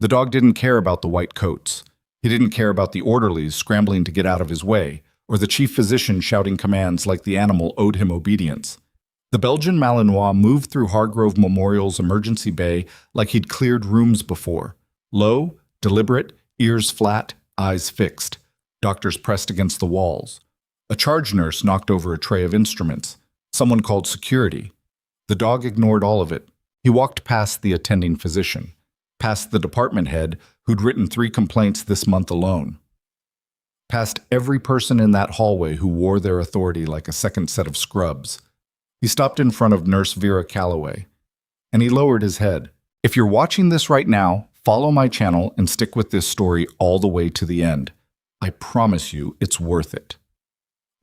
The dog didn't care about the white coats. He didn't care about the orderlies scrambling to get out of his way, or the chief physician shouting commands like the animal owed him obedience. The Belgian Malinois moved through Hargrove Memorial's emergency bay like he'd cleared rooms before. Low, deliberate, ears flat, eyes fixed. Doctors pressed against the walls. A charge nurse knocked over a tray of instruments. Someone called security. The dog ignored all of it. He walked past the attending physician, past the department head who'd written 3 complaints this month alone, past every person in that hallway who wore their authority like a second set of scrubs. He stopped in front of Nurse Vera Calloway, and he lowered his head. If you're watching this right now, follow my channel and stick with this story all the way to the end. I promise you it's worth it.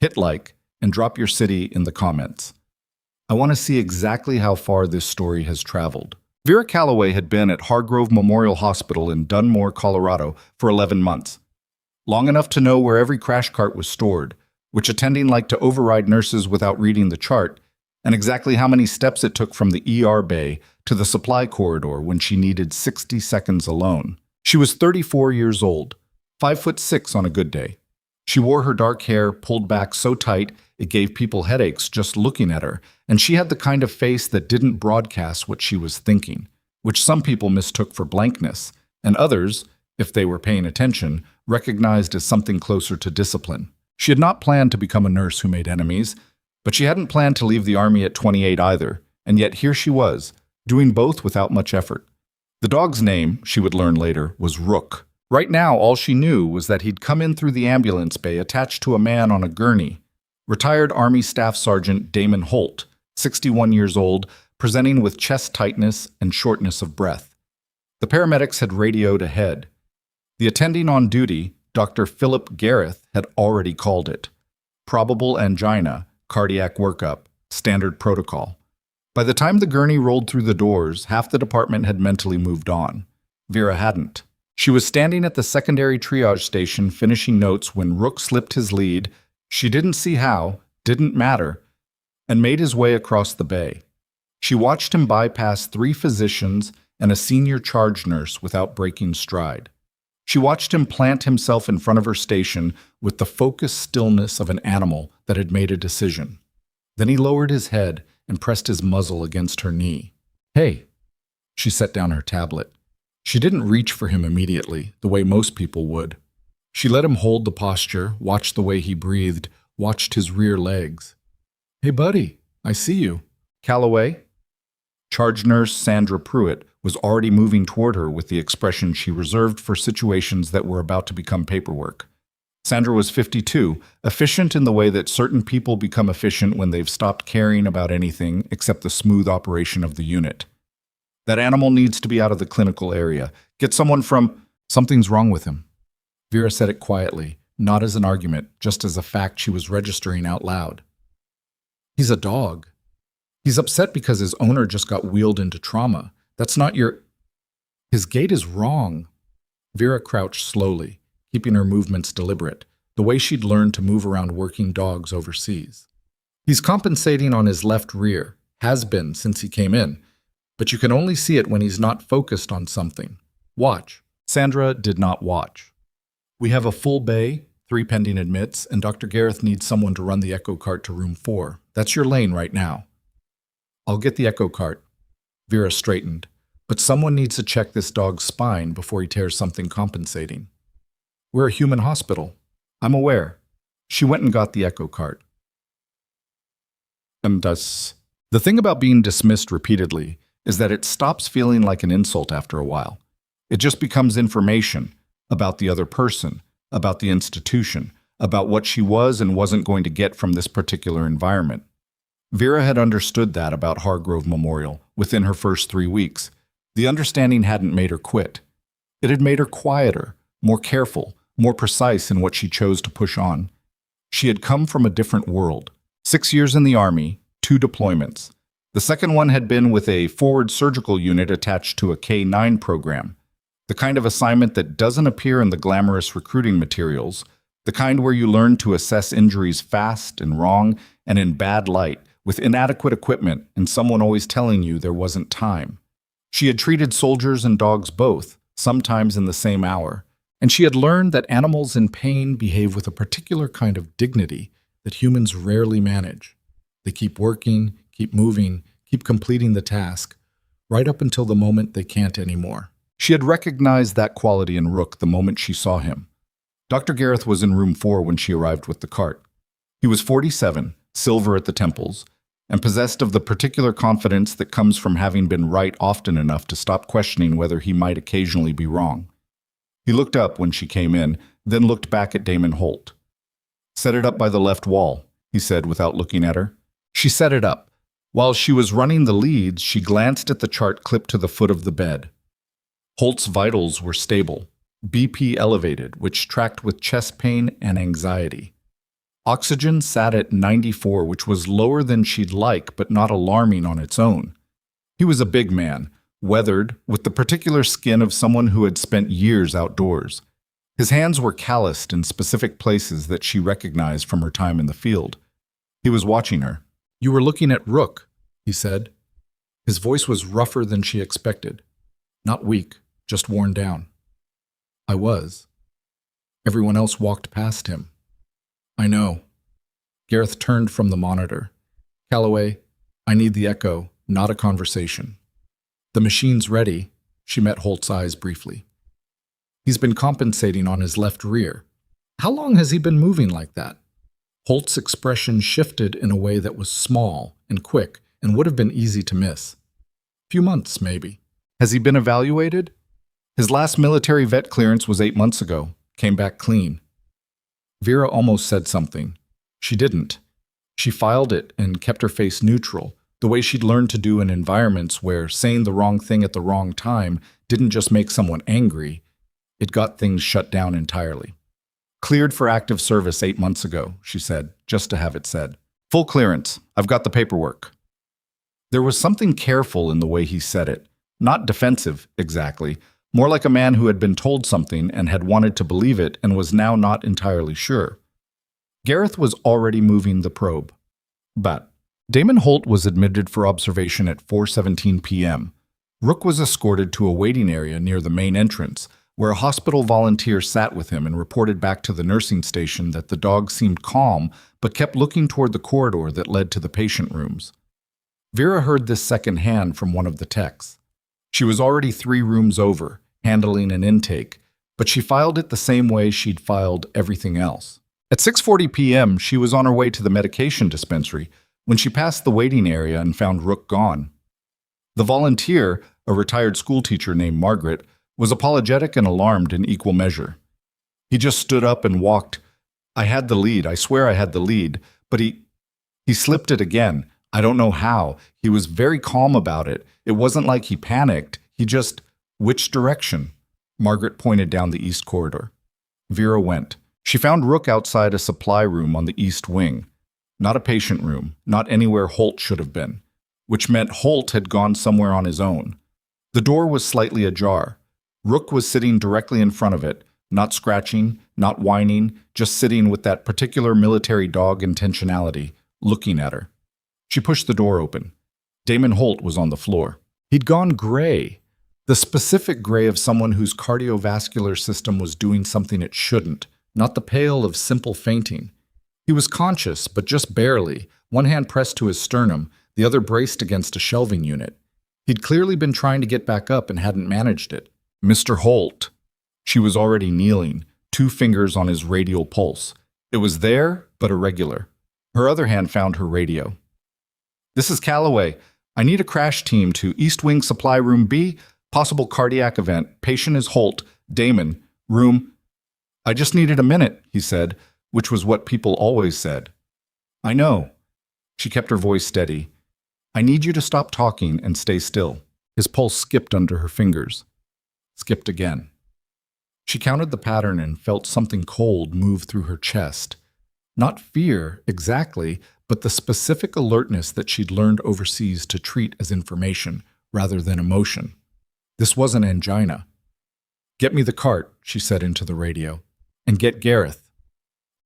Hit like and drop your city in the comments. I want to see exactly how far this story has traveled. Vera Calloway had been at Hargrove Memorial Hospital in Dunmore, Colorado for 11 months. Long enough to know where every crash cart was stored, which attending liked to override nurses without reading the chart, and exactly how many steps it took from the ER bay to the supply corridor when she needed 60 seconds alone. She was 34 years old, 5'6" on a good day. She wore her dark hair pulled back so tight it gave people headaches just looking at her, and she had the kind of face that didn't broadcast what she was thinking, which some people mistook for blankness, and others, if they were paying attention, recognized as something closer to discipline. She had not planned to become a nurse who made enemies, but she hadn't planned to leave the army at 28 either, and yet here she was, doing both without much effort. The dog's name, she would learn later, was Rook. Right now, all she knew was that he'd come in through the ambulance bay attached to a man on a gurney. Retired Army Staff Sergeant Damon Holt, 61 years old, presenting with chest tightness and shortness of breath. The paramedics had radioed ahead. The attending on duty, Dr. Philip Gareth, had already called it. Probable angina, cardiac workup, standard protocol. By the time the gurney rolled through the doors, half the department had mentally moved on. Vera hadn't. She was standing at the secondary triage station finishing notes when Rook slipped his lead. She didn't see how, didn't matter, and made his way across the bay. She watched him bypass 3 physicians and a senior charge nurse without breaking stride. She watched him plant himself in front of her station with the focused stillness of an animal that had made a decision. Then he lowered his head and pressed his muzzle against her knee. "Hey." She set down her tablet. She didn't reach for him immediately, the way most people would. She let him hold the posture, watched the way he breathed, watched his rear legs. "Hey, buddy, I see you." "Calloway?" Charge nurse Sandra Pruitt was already moving toward her with the expression she reserved for situations that were about to become paperwork. Sandra was 52, efficient in the way that certain people become efficient when they've stopped caring about anything except the smooth operation of the unit. "That animal needs to be out of the clinical area. Get someone from—" "Something's wrong with him." Vera said it quietly, not as an argument, just as a fact she was registering out loud. "He's a dog. He's upset because his owner just got wheeled into trauma. That's not your—" "His gait is wrong." Vera crouched slowly, keeping her movements deliberate, the way she'd learned to move around working dogs overseas. "He's compensating on his left rear, has been since he came in, but you can only see it when he's not focused on something. Watch." Sandra did not watch. "We have a full bay, 3 pending admits, and Dr. Gareth needs someone to run the echo cart to room 4. That's your lane right now." "I'll get the echo cart." Vera straightened. "But someone needs to check this dog's spine before he tears something compensating." "We're a human hospital." "I'm aware." She went and got the echo cart. The thing about being dismissed repeatedly is that it stops feeling like an insult after a while. It just becomes information about the other person, about the institution, about what she was and wasn't going to get from this particular environment. Vera had understood that about Hargrove Memorial within her first 3 weeks. The understanding hadn't made her quit. It had made her quieter, more careful, more precise in what she chose to push on. She had come from a different world. 6 years in the Army, 2 deployments. The second one had been with a forward surgical unit attached to a K-9 program. The kind of assignment that doesn't appear in the glamorous recruiting materials, the kind where you learn to assess injuries fast and wrong and in bad light, with inadequate equipment and someone always telling you there wasn't time. She had treated soldiers and dogs both, sometimes in the same hour, and she had learned that animals in pain behave with a particular kind of dignity that humans rarely manage. They keep working, keep moving, keep completing the task, right up until the moment they can't anymore. She had recognized that quality in Rook the moment she saw him. Dr. Gareth was in room 4 when she arrived with the cart. He was 47, silver at the temples, and possessed of the particular confidence that comes from having been right often enough to stop questioning whether he might occasionally be wrong. He looked up when she came in, then looked back at Damon Holt. "Set it up by the left wall," he said without looking at her. She set it up. While she was running the leads, she glanced at the chart clipped to the foot of the bed. Holt's vitals were stable, BP elevated, which tracked with chest pain and anxiety. Oxygen sat at 94, which was lower than she'd like, but not alarming on its own. He was a big man, weathered, with the particular skin of someone who had spent years outdoors. His hands were calloused in specific places that she recognized from her time in the field. He was watching her. "You were looking at Rook," he said. His voice was rougher than she expected. Not weak, just worn down. "I was." Everyone else walked past him. "I know." Gareth turned from the monitor. "Calloway, I need the echo, not a conversation." "The machine's ready." She met Holt's eyes briefly. "He's been compensating on his left rear. How long has he been moving like that?" Holt's expression shifted in a way that was small and quick and would have been easy to miss. "Few months, maybe." "Has he been evaluated?" "His last military vet clearance was 8 months ago. Came back clean." Vera almost said something. She didn't. She filed it and kept her face neutral, the way she'd learned to do in environments where saying the wrong thing at the wrong time didn't just make someone angry, it got things shut down entirely. "Cleared for active service 8 months ago," she said, just to have it said. "Full clearance. I've got the paperwork." There was something careful in the way he said it. Not defensive, exactly. More like a man who had been told something and had wanted to believe it and was now not entirely sure. Gareth was already moving the probe. But Damon Holt was admitted for observation at 4:17 p.m. Rook was escorted to a waiting area near the main entrance, where a hospital volunteer sat with him and reported back to the nursing station that the dog seemed calm but kept looking toward the corridor that led to the patient rooms. Vera heard this secondhand from one of the techs. She was already 3 rooms over, handling an intake, but she filed it the same way she'd filed everything else. At 6:40 p.m., she was on her way to the medication dispensary when she passed the waiting area and found Rook gone. The volunteer, a retired schoolteacher named Margaret, was apologetic and alarmed in equal measure. He just stood up and walked. "I had the lead. I swear I had the lead. But he slipped it again. I don't know how. He was very calm about it. It wasn't like he panicked. He just..." "Which direction?" Margaret pointed down the east corridor. Vera went. She found Rook outside a supply room on the east wing. Not a patient room, not anywhere Holt should have been, which meant Holt had gone somewhere on his own. The door was slightly ajar. Rook was sitting directly in front of it, not scratching, not whining, just sitting with that particular military dog intentionality, looking at her. She pushed the door open. Damon Holt was on the floor. He'd gone gray, the specific gray of someone whose cardiovascular system was doing something it shouldn't, not the pale of simple fainting. He was conscious, but just barely, one hand pressed to his sternum, the other braced against a shelving unit. He'd clearly been trying to get back up and hadn't managed it. "Mr. Holt." She was already kneeling, 2 fingers on his radial pulse. It was there, but irregular. Her other hand found her radio. "This is Calloway. I need a crash team to East Wing Supply Room B, possible cardiac event. Patient is Holt, Damon, room..." "I just needed a minute," he said, which was what people always said. "I know." She kept her voice steady. "I need you to stop talking and stay still." His pulse skipped under her fingers. Skipped again. She counted the pattern and felt something cold move through her chest. Not fear, exactly, but the specific alertness that she'd learned overseas to treat as information rather than emotion. This wasn't angina. "Get me the cart," she said into the radio, "and get Gareth."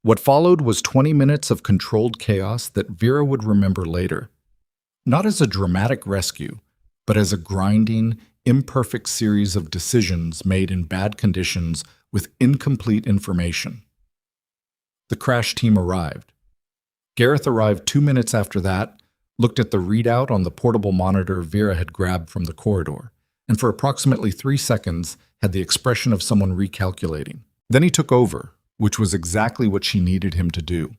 What followed was 20 minutes of controlled chaos that Vera would remember later. Not as a dramatic rescue, but as a grinding, imperfect series of decisions made in bad conditions with incomplete information. The crash team arrived. Gareth arrived 2 minutes after that, looked at the readout on the portable monitor Vera had grabbed from the corridor, and for approximately 3 seconds had the expression of someone recalculating. Then he took over, which was exactly what she needed him to do.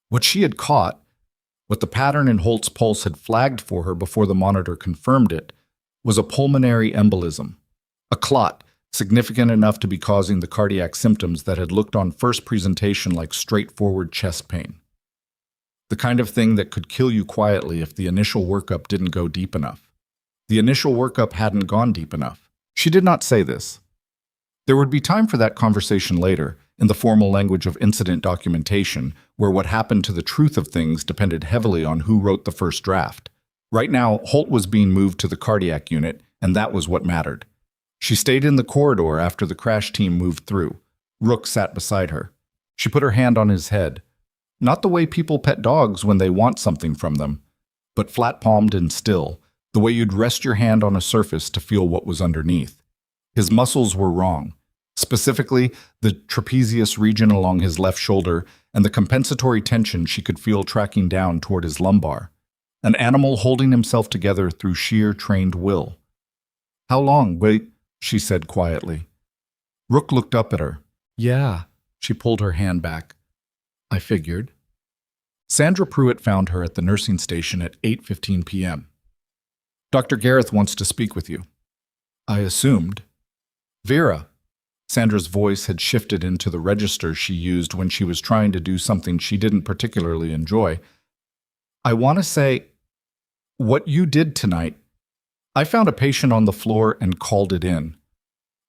What she had caught, what the pattern in Holt's pulse had flagged for her before the monitor confirmed it, was a pulmonary embolism, a clot significant enough to be causing the cardiac symptoms that had looked on first presentation like straightforward chest pain. The kind of thing that could kill you quietly if the initial workup didn't go deep enough. The initial workup hadn't gone deep enough. She did not say this. There would be time for that conversation later, in the formal language of incident documentation, where what happened to the truth of things depended heavily on who wrote the first draft. Right now, Holt was being moved to the cardiac unit, and that was what mattered. She stayed in the corridor after the crash team moved through. Rook sat beside her. She put her hand on his head. Not the way people pet dogs when they want something from them, but flat-palmed and still, the way you'd rest your hand on a surface to feel what was underneath. His muscles were wrong, specifically the trapezius region along his left shoulder and the compensatory tension she could feel tracking down toward his lumbar. An animal holding himself together through sheer trained will. "How long, wait," she said quietly. Rook looked up at her. "Yeah." She pulled her hand back. "I figured." Sandra Pruitt found her at the nursing station at 8:15 p.m. "Dr. Gareth wants to speak with you." "I assumed." "Vera." Sandra's voice had shifted into the register she used when she was trying to do something she didn't particularly enjoy. "I want to say, what you did tonight, I found a patient on the floor and called it in.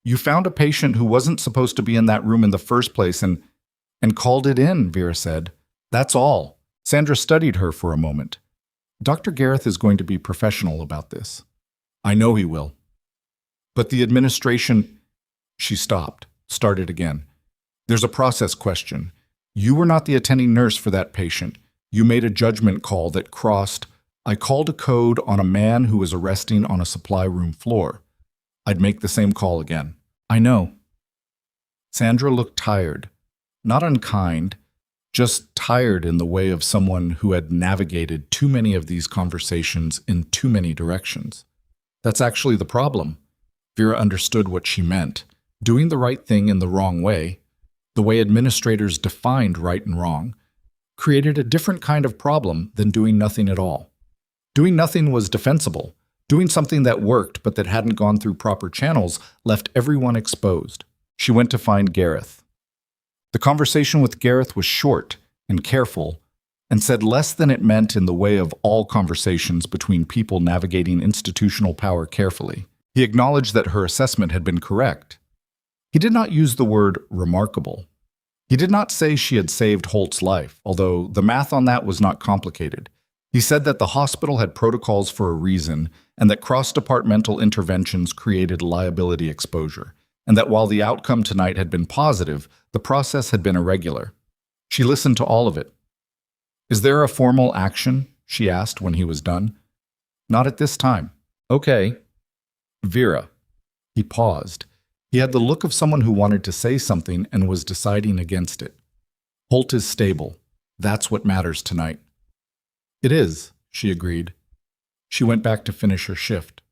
You found a patient who wasn't supposed to be in that room in the first place and called it in," Vera said. "That's all." Sandra studied her for a moment. "Dr. Gareth is going to be professional about this." "I know he will." "But the administration—" She stopped, started again. "There's a process question. You were not the attending nurse for that patient. You made a judgment call that crossed. I called a code on a man who was arresting on a supply room floor. I'd make the same call again." "I know." Sandra looked tired. Not unkind, just tired in the way of someone who had navigated too many of these conversations in too many directions. That's actually the problem. Vera understood what she meant. Doing the right thing in the wrong way, the way administrators defined right and wrong, created a different kind of problem than doing nothing at all. Doing nothing was defensible. Doing something that worked but that hadn't gone through proper channels left everyone exposed. She went to find Gareth. The conversation with Gareth was short and careful, and said less than it meant in the way of all conversations between people navigating institutional power carefully. He acknowledged that her assessment had been correct. He did not use the word remarkable. He did not say she had saved Holt's life, although the math on that was not complicated. He said that the hospital had protocols for a reason, and that cross-departmental interventions created liability exposure, and that while the outcome tonight had been positive, the process had been irregular. She listened to all of it. "Is there a formal action?" she asked when he was done. "Not at this time." "Okay." "Vera." He paused. He had the look of someone who wanted to say something and was deciding against it. "Holt is stable. That's what matters tonight." "It is," she agreed. She went back to finish her shift.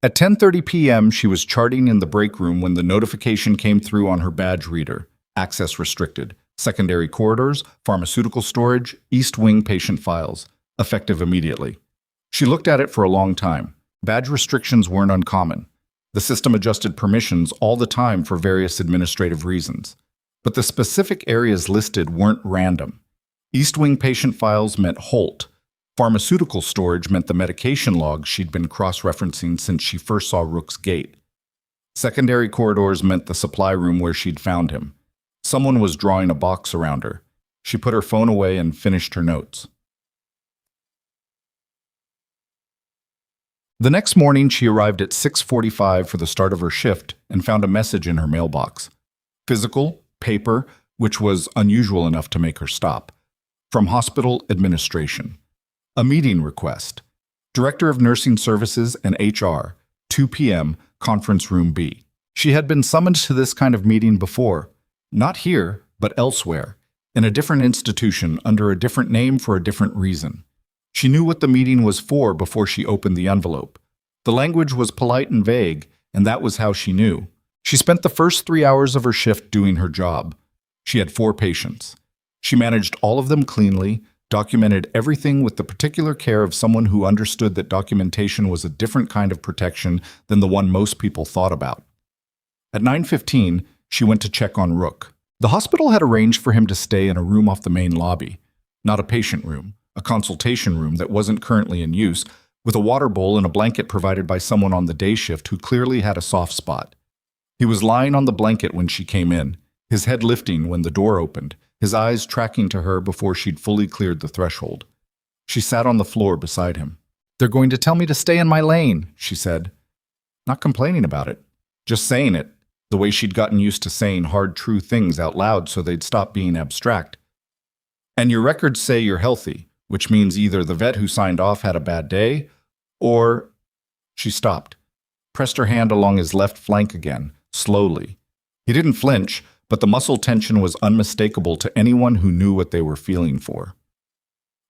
At 10:30 p.m., she was charting in the break room when the notification came through on her badge reader. Access restricted. Secondary corridors, pharmaceutical storage, East Wing patient files. Effective immediately. She looked at it for a long time. Badge restrictions weren't uncommon. The system adjusted permissions all the time for various administrative reasons. But the specific areas listed weren't random. East Wing patient files meant Holt. Pharmaceutical storage meant the medication logs she'd been cross-referencing since she first saw Rook's gate. Secondary corridors meant the supply room where she'd found him. Someone was drawing a box around her. She put her phone away and finished her notes. The next morning, she arrived at 6:45 for the start of her shift and found a message in her mailbox. Physical, paper, which was unusual enough to make her stop. From hospital administration. A meeting request. Director of Nursing Services and HR, 2 p.m., Conference Room B. She had been summoned to this kind of meeting before, not here, but elsewhere, in a different institution under a different name for a different reason. She knew what the meeting was for before she opened the envelope. The language was polite and vague, and that was how she knew. She spent the first 3 hours of her shift doing her job. She had 4 patients. She managed all of them cleanly, documented everything with the particular care of someone who understood that documentation was a different kind of protection than the one most people thought about. At 9:15, she went to check on Rook. The hospital had arranged for him to stay in a room off the main lobby, not a patient room, a consultation room that wasn't currently in use, with a water bowl and a blanket provided by someone on the day shift who clearly had a soft spot. He was lying on the blanket when she came in, his head lifting when the door opened, his eyes tracking to her before she'd fully cleared the threshold. She sat on the floor beside him. "They're going to tell me to stay in my lane," she said. Not complaining about it, just saying it, the way she'd gotten used to saying hard, true things out loud so they'd stop being abstract. "And your records say you're healthy, which means either the vet who signed off had a bad day, or—" She stopped, pressed her hand along his left flank again, slowly. He didn't flinch, but the muscle tension was unmistakable to anyone who knew what they were feeling for.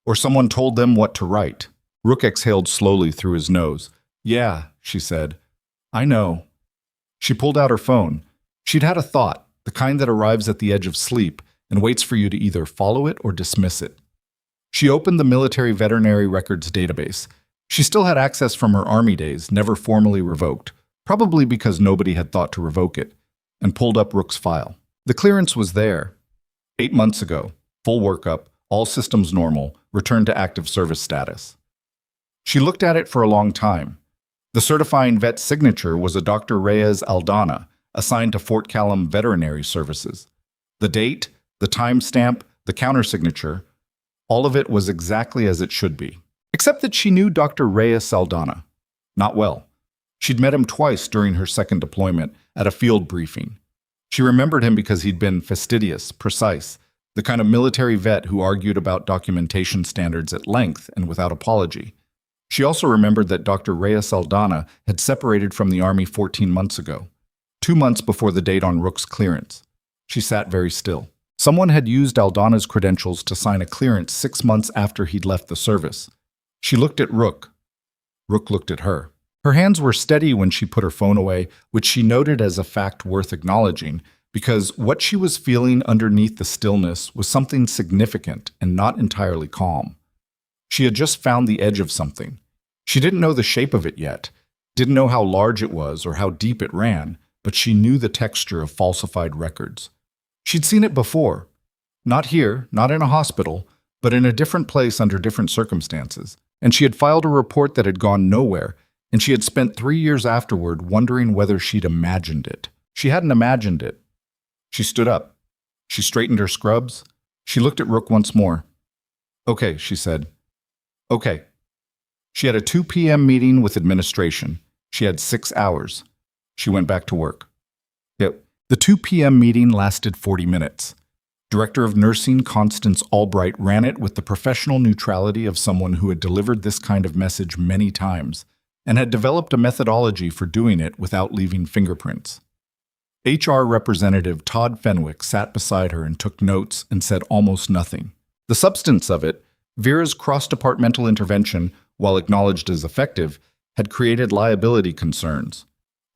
Or someone told them what to write. Rook exhaled slowly through his nose. "Yeah," she said. "I know." She pulled out her phone. She'd had a thought, the kind that arrives at the edge of sleep and waits for you to either follow it or dismiss it. She opened the military veterinary records database. She still had access from her Army days, never formally revoked, probably because nobody had thought to revoke it, and pulled up Rook's file. The clearance was there. 8 months ago, full workup, all systems normal, returned to active service status. She looked at it for a long time. The certifying vet's signature was a Dr. Reyes Aldana, assigned to Fort Callum Veterinary Services. The date, the timestamp, the countersignature, all of it was exactly as it should be. Except that she knew Dr. Reyes Aldana. Not well. She'd met him twice during her second deployment at a field briefing. She remembered him because he'd been fastidious, precise, the kind of military vet who argued about documentation standards at length and without apology. She also remembered that Dr. Reyes Aldana had separated from the Army 14 months ago, 2 months before the date on Rook's clearance. She sat very still. Someone had used Aldana's credentials to sign a clearance 6 months after he'd left the service. She looked at Rook. Rook looked at her. Her hands were steady when she put her phone away, which she noted as a fact worth acknowledging, because what she was feeling underneath the stillness was something significant and not entirely calm. She had just found the edge of something. She didn't know the shape of it yet, didn't know how large it was or how deep it ran, but she knew the texture of falsified records. She'd seen it before. Not here, not in a hospital, but in a different place under different circumstances. And she had filed a report that had gone nowhere, and she had spent 3 years afterward wondering whether she'd imagined it. She hadn't imagined it. She stood up. She straightened her scrubs. She looked at Rook once more. "Okay," she said. "Okay." She had a 2 p.m. meeting with administration. She had 6 hours. She went back to work. The 2 p.m. meeting lasted 40 minutes. Director of Nursing Constance Albright ran it with the professional neutrality of someone who had delivered this kind of message many times and had developed a methodology for doing it without leaving fingerprints. HR Representative Todd Fenwick sat beside her and took notes and said almost nothing. The substance of it, Vera's cross-departmental intervention, while acknowledged as effective, had created liability concerns.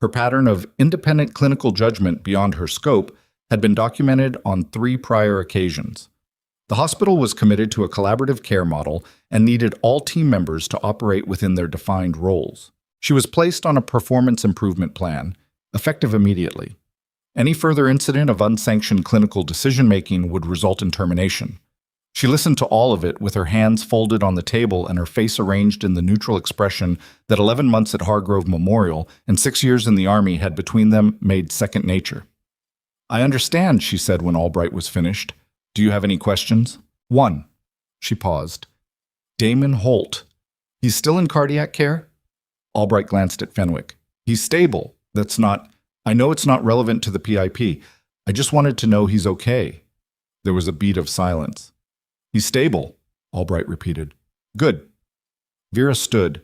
Her pattern of independent clinical judgment beyond her scope had been documented on 3 prior occasions. The hospital was committed to a collaborative care model and needed all team members to operate within their defined roles. She was placed on a performance improvement plan, effective immediately. Any further incident of unsanctioned clinical decision-making would result in termination. She listened to all of it with her hands folded on the table and her face arranged in the neutral expression that 11 months at Hargrove Memorial and 6 years in the Army had between them made second nature. "I understand," she said when Albright was finished. "Do you have any questions?" "One." She paused. "Damon Holt. He's still in cardiac care?" Albright glanced at Fenwick. "He's stable. I know it's not relevant to the PIP. I just wanted to know he's okay." There was a beat of silence. "He's stable," Albright repeated. "Good." Vera stood.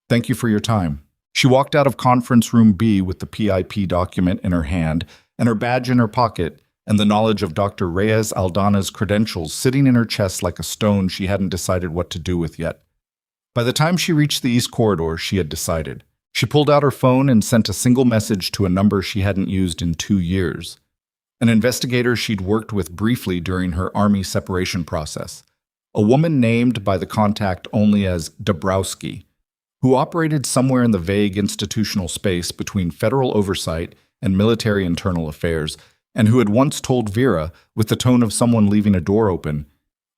Thank you for your time. She walked out of conference room B with the PIP document in her hand and her badge in her pocket, and the knowledge of Dr. Reyes Aldana's credentials sitting in her chest like a stone she hadn't decided what to do with yet. By the time she reached the East Corridor, she had decided. She pulled out her phone and sent a single message to a number she hadn't used in 2 years. An investigator she'd worked with briefly during her Army separation process. A woman named by the contact only as Dabrowski, who operated somewhere in the vague institutional space between federal oversight and military internal affairs, and who had once told Vera, with the tone of someone leaving a door open,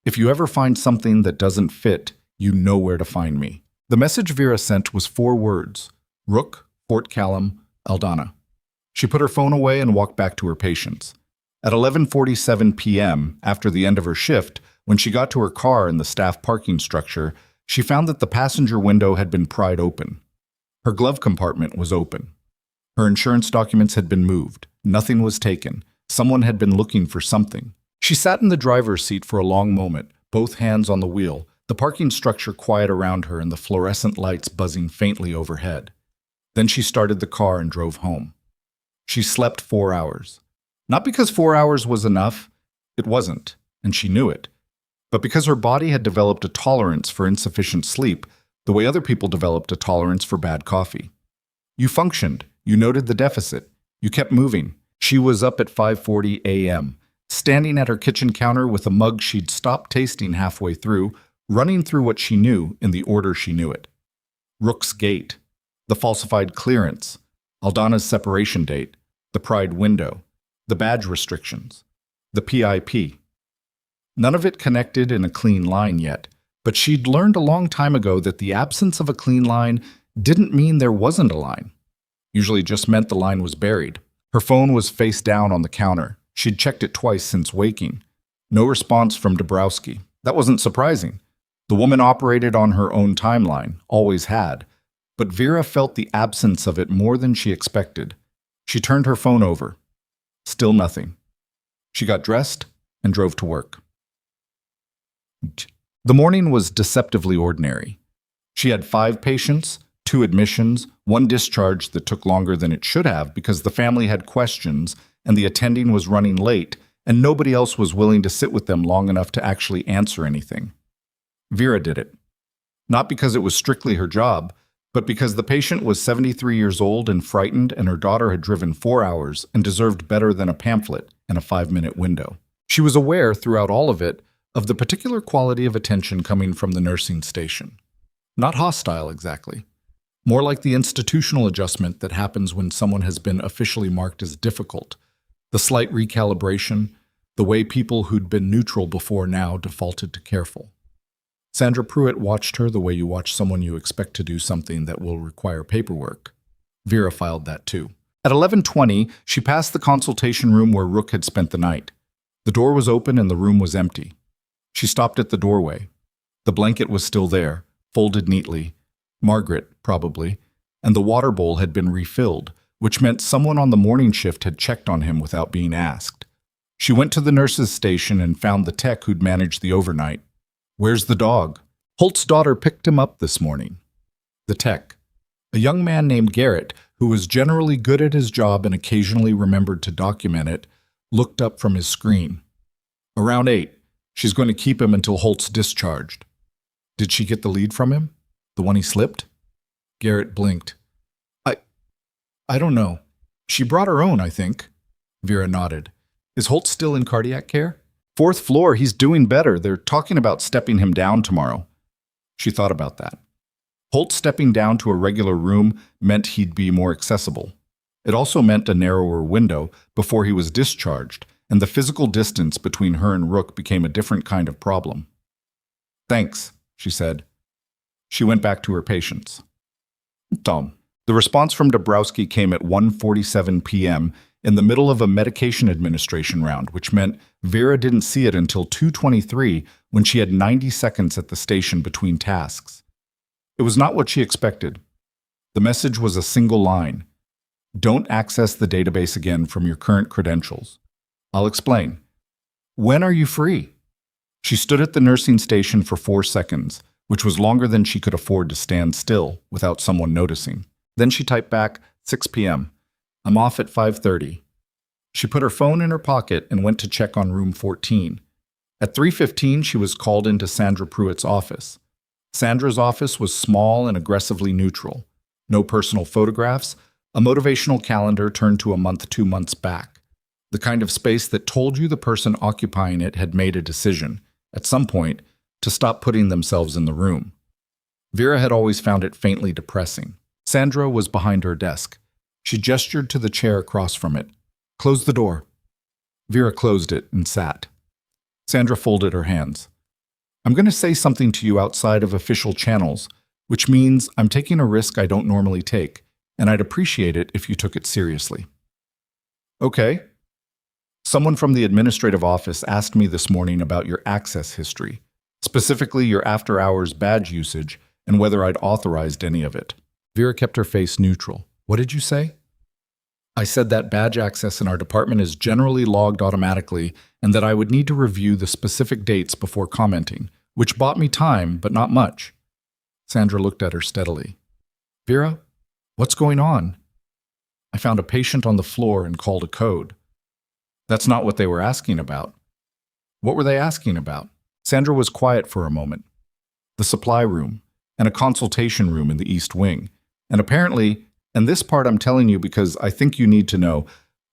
"If you ever find something that doesn't fit, you know where to find me." The message Vera sent was 4 words: Rook, Fort Callum, Aldana. She put her phone away and walked back to her patients. At 11:47 p.m., after the end of her shift, when she got to her car in the staff parking structure, she found that the passenger window had been pried open. Her glove compartment was open. Her insurance documents had been moved. Nothing was taken. Someone had been looking for something. She sat in the driver's seat for a long moment, both hands on the wheel, the parking structure quiet around her and the fluorescent lights buzzing faintly overhead. Then she started the car and drove home. She slept 4 hours. Not because 4 hours was enough. It wasn't, and she knew it. But because her body had developed a tolerance for insufficient sleep, the way other people developed a tolerance for bad coffee. You functioned. You noted the deficit. You kept moving. She was up at 5:40 a.m., standing at her kitchen counter with a mug she'd stopped tasting halfway through, running through what she knew in the order she knew it. Rook's gate, the falsified clearance, Aldana's separation date, the pried window, the badge restrictions, the PIP. None of it connected in a clean line yet, but she'd learned a long time ago that the absence of a clean line didn't mean there wasn't a line. Usually just meant the line was buried. Her phone was face down on the counter. She'd checked it twice since waking. No response from Dabrowski. That wasn't surprising. The woman operated on her own timeline, always had. But Vera felt the absence of it more than she expected. She turned her phone over. Still nothing. She got dressed and drove to work. The morning was deceptively ordinary. She had 5 patients, 2 admissions, 1 discharge that took longer than it should have because the family had questions and the attending was running late and nobody else was willing to sit with them long enough to actually answer anything. Vera did it. Not because it was strictly her job, but because the patient was 73 years old and frightened and her daughter had driven 4 hours and deserved better than a pamphlet and a 5-minute window. She was aware throughout all of it of the particular quality of attention coming from the nursing station. Not hostile exactly. More like the institutional adjustment that happens when someone has been officially marked as difficult, the slight recalibration, the way people who'd been neutral before now defaulted to careful. Sandra Pruitt watched her the way you watch someone you expect to do something that will require paperwork. Vera filed that too. At 11:20, she passed the consultation room where Rook had spent the night. The door was open and the room was empty. She stopped at the doorway. The blanket was still there, folded neatly. Margaret, probably, and the water bowl had been refilled, which meant someone on the morning shift had checked on him without being asked. She went to the nurse's station and found the tech who'd managed the overnight. "Where's the dog?" "Holt's daughter picked him up this morning." The tech, a young man named Garrett, who was generally good at his job and occasionally remembered to document it, looked up from his screen. "Around 8. She's going to keep him until Holt's discharged." "Did she get the lead from him? The one he slipped?" Garrett blinked. I don't know. She brought her own, I think." Vera nodded. "Is Holt still in cardiac care?" "4th floor, he's doing better. They're talking about stepping him down tomorrow." She thought about that. Holt stepping down to a regular room meant he'd be more accessible. It also meant a narrower window before he was discharged, and the physical distance between her and Rook became a different kind of problem. "Thanks," she said. She went back to her patients. Tom. The response from Dabrowski came at 1:47 p.m. in the middle of a medication administration round, which meant Vera didn't see it until 2:23 when she had 90 seconds at the station between tasks. It was not what she expected. The message was a single line. "Don't access the database again from your current credentials. I'll explain. When are you free?" She stood at the nursing station for 4 seconds, which was longer than she could afford to stand still without someone noticing. Then she typed back, 6 p.m. I'm off at 5:30. She put her phone in her pocket and went to check on room 14. At 3:15, she was called into Sandra Pruitt's office. Sandra's office was small and aggressively neutral. No personal photographs, a motivational calendar turned to a month 2 months back. The kind of space that told you the person occupying it had made a decision, at some point, to stop putting themselves in the room. Vera had always found it faintly depressing. Sandra was behind her desk. She gestured to the chair across from it. Close the door. Vera closed it and sat. Sandra folded her hands. I'm going to say something to you outside of official channels, which means I'm taking a risk I don't normally take, and I'd appreciate it if you took it seriously. Okay. Someone from the administrative office asked me this morning about your access history, specifically your after-hours badge usage and whether I'd authorized any of it. Vera kept her face neutral. What did you say? I said that badge access in our department is generally logged automatically and that I would need to review the specific dates before commenting, which bought me time, but not much. Sandra looked at her steadily. Vera, what's going on? I found a patient on the floor and called a code. That's not what they were asking about. What were they asking about? Sandra was quiet for a moment. The supply room and a consultation room in the East Wing. And apparently, and this part I'm telling you because I think you need to know,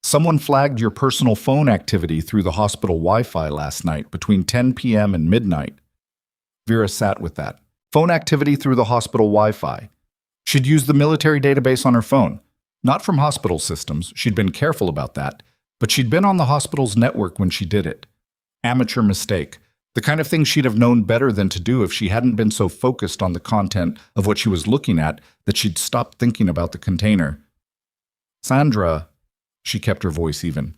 someone flagged your personal phone activity through the hospital Wi-Fi last night between 10 p.m. and midnight. Vera sat with that. Phone activity through the hospital Wi-Fi. She'd used the military database on her phone. Not from hospital systems, she'd been careful about that, but she'd been on the hospital's network when she did it. Amateur mistake. The kind of thing she'd have known better than to do if she hadn't been so focused on the content of what she was looking at that she'd stopped thinking about the container. Sandra, she kept her voice even.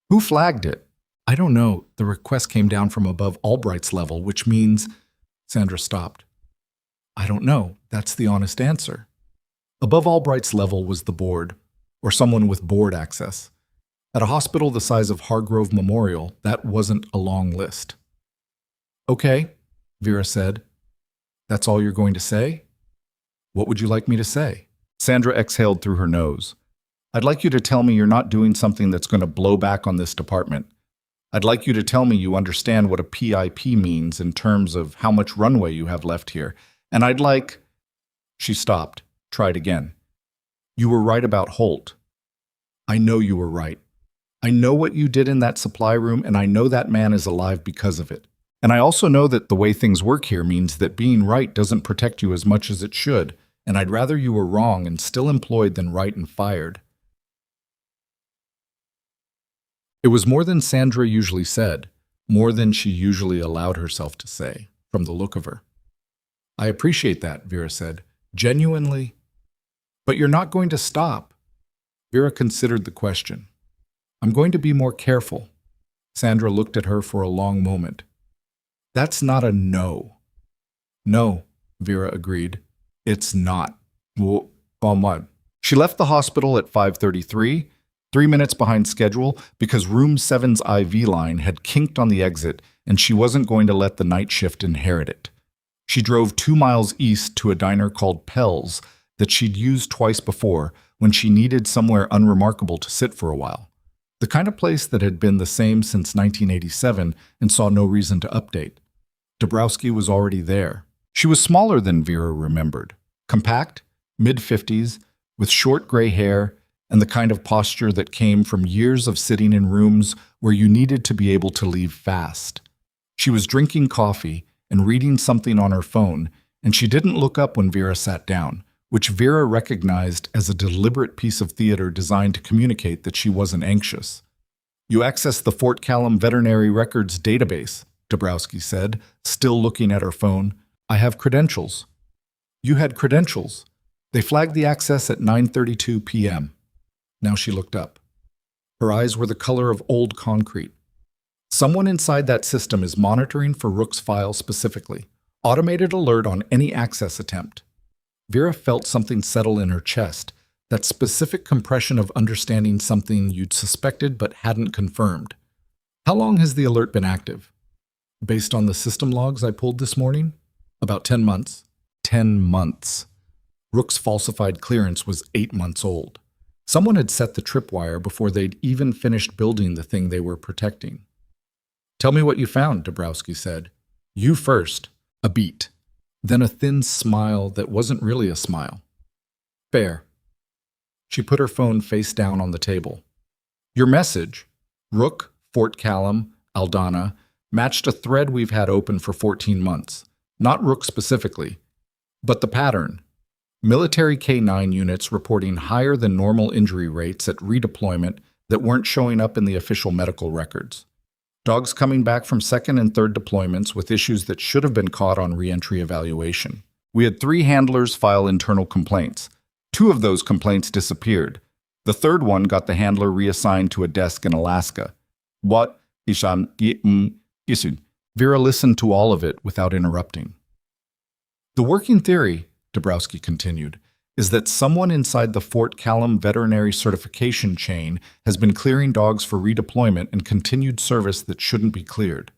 Who flagged it? I don't know. The request came down from above Albright's level, which means... Sandra stopped. I don't know. That's the honest answer. Above Albright's level was the board, or someone with board access. At a hospital the size of Hargrove Memorial, that wasn't a long list. Okay, Vera said. That's all you're going to say? What would you like me to say? Sandra exhaled through her nose. I'd like you to tell me you're not doing something that's going to blow back on this department. I'd like you to tell me you understand what a PIP means in terms of how much runway you have left here. And I'd like... She stopped, tried again. You were right about Holt. I know you were right. I know what you did in that supply room, and I know that man is alive because of it. And I also know that the way things work here means that being right doesn't protect you as much as it should, and I'd rather you were wrong and still employed than right and fired. It was more than Sandra usually said, more than she usually allowed herself to say, from the look of her. I appreciate that, Vera said, genuinely. But you're not going to stop. Vera considered the question. I'm going to be more careful. Sandra looked at her for a long moment. That's not a no. No, Vera agreed. It's not. Well, on. She left the hospital at 5:33, 3 minutes behind schedule, because room 7's IV line had kinked on the exit and she wasn't going to let the night shift inherit it. She drove 2 miles east to a diner called Pell's that she'd used twice before when she needed somewhere unremarkable to sit for a while. The kind of place that had been the same since 1987 and saw no reason to update. Dabrowski was already there. She was smaller than Vera remembered. Compact, mid-50s, with short gray hair and the kind of posture that came from years of sitting in rooms where you needed to be able to leave fast. She was drinking coffee and reading something on her phone, and she didn't look up when Vera sat down, which Vera recognized as a deliberate piece of theater designed to communicate that she wasn't anxious. You accessed the Fort Callum Veterinary Records database, Dabrowski said, still looking at her phone. I have credentials. You had credentials. They flagged the access at 9:32 p.m. Now she looked up. Her eyes were the color of old concrete. Someone inside that system is monitoring for Rook's file specifically. Automated alert on any access attempt. Vera felt something settle in her chest, that specific compression of understanding something you'd suspected but hadn't confirmed. How long has the alert been active? Based on the system logs I pulled this morning? About 10 months. 10 months. Rook's falsified clearance was 8 months old. Someone had set the tripwire before they'd even finished building the thing they were protecting. "Tell me what you found," Dabrowski said. "You first." A beat. Then a thin smile that wasn't really a smile. "Fair." She put her phone face down on the table. "Your message, Rook, Fort Callum, Aldana, matched a thread we've had open for 14 months. Not Rook specifically, but the pattern. Military K9 units reporting higher than normal injury rates at redeployment that weren't showing up in the official medical records. Dogs coming back from second and third deployments with issues that should have been caught on re-entry evaluation. We had 3 handlers file internal complaints. 2 of those complaints disappeared. The third one got the handler reassigned to a desk in Alaska. What? Vera listened to all of it without interrupting. "The working theory," Dabrowski continued, "is that someone inside the Fort Callum veterinary certification chain has been clearing dogs for redeployment and continued service that shouldn't be cleared.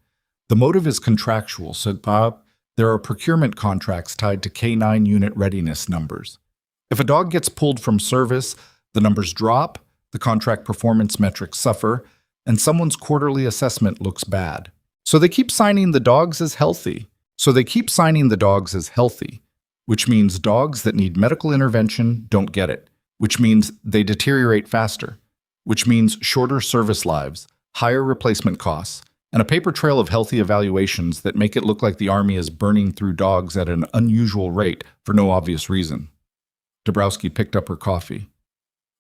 The motive is contractual, so there are procurement contracts tied to K9 unit readiness numbers. If a dog gets pulled from service, the numbers drop, the contract performance metrics suffer, and someone's quarterly assessment looks bad. So they keep signing the dogs as healthy. Which means dogs that need medical intervention don't get it, which means they deteriorate faster, which means shorter service lives, higher replacement costs, and a paper trail of healthy evaluations that make it look like the Army is burning through dogs at an unusual rate for no obvious reason." Dabrowski picked up her coffee.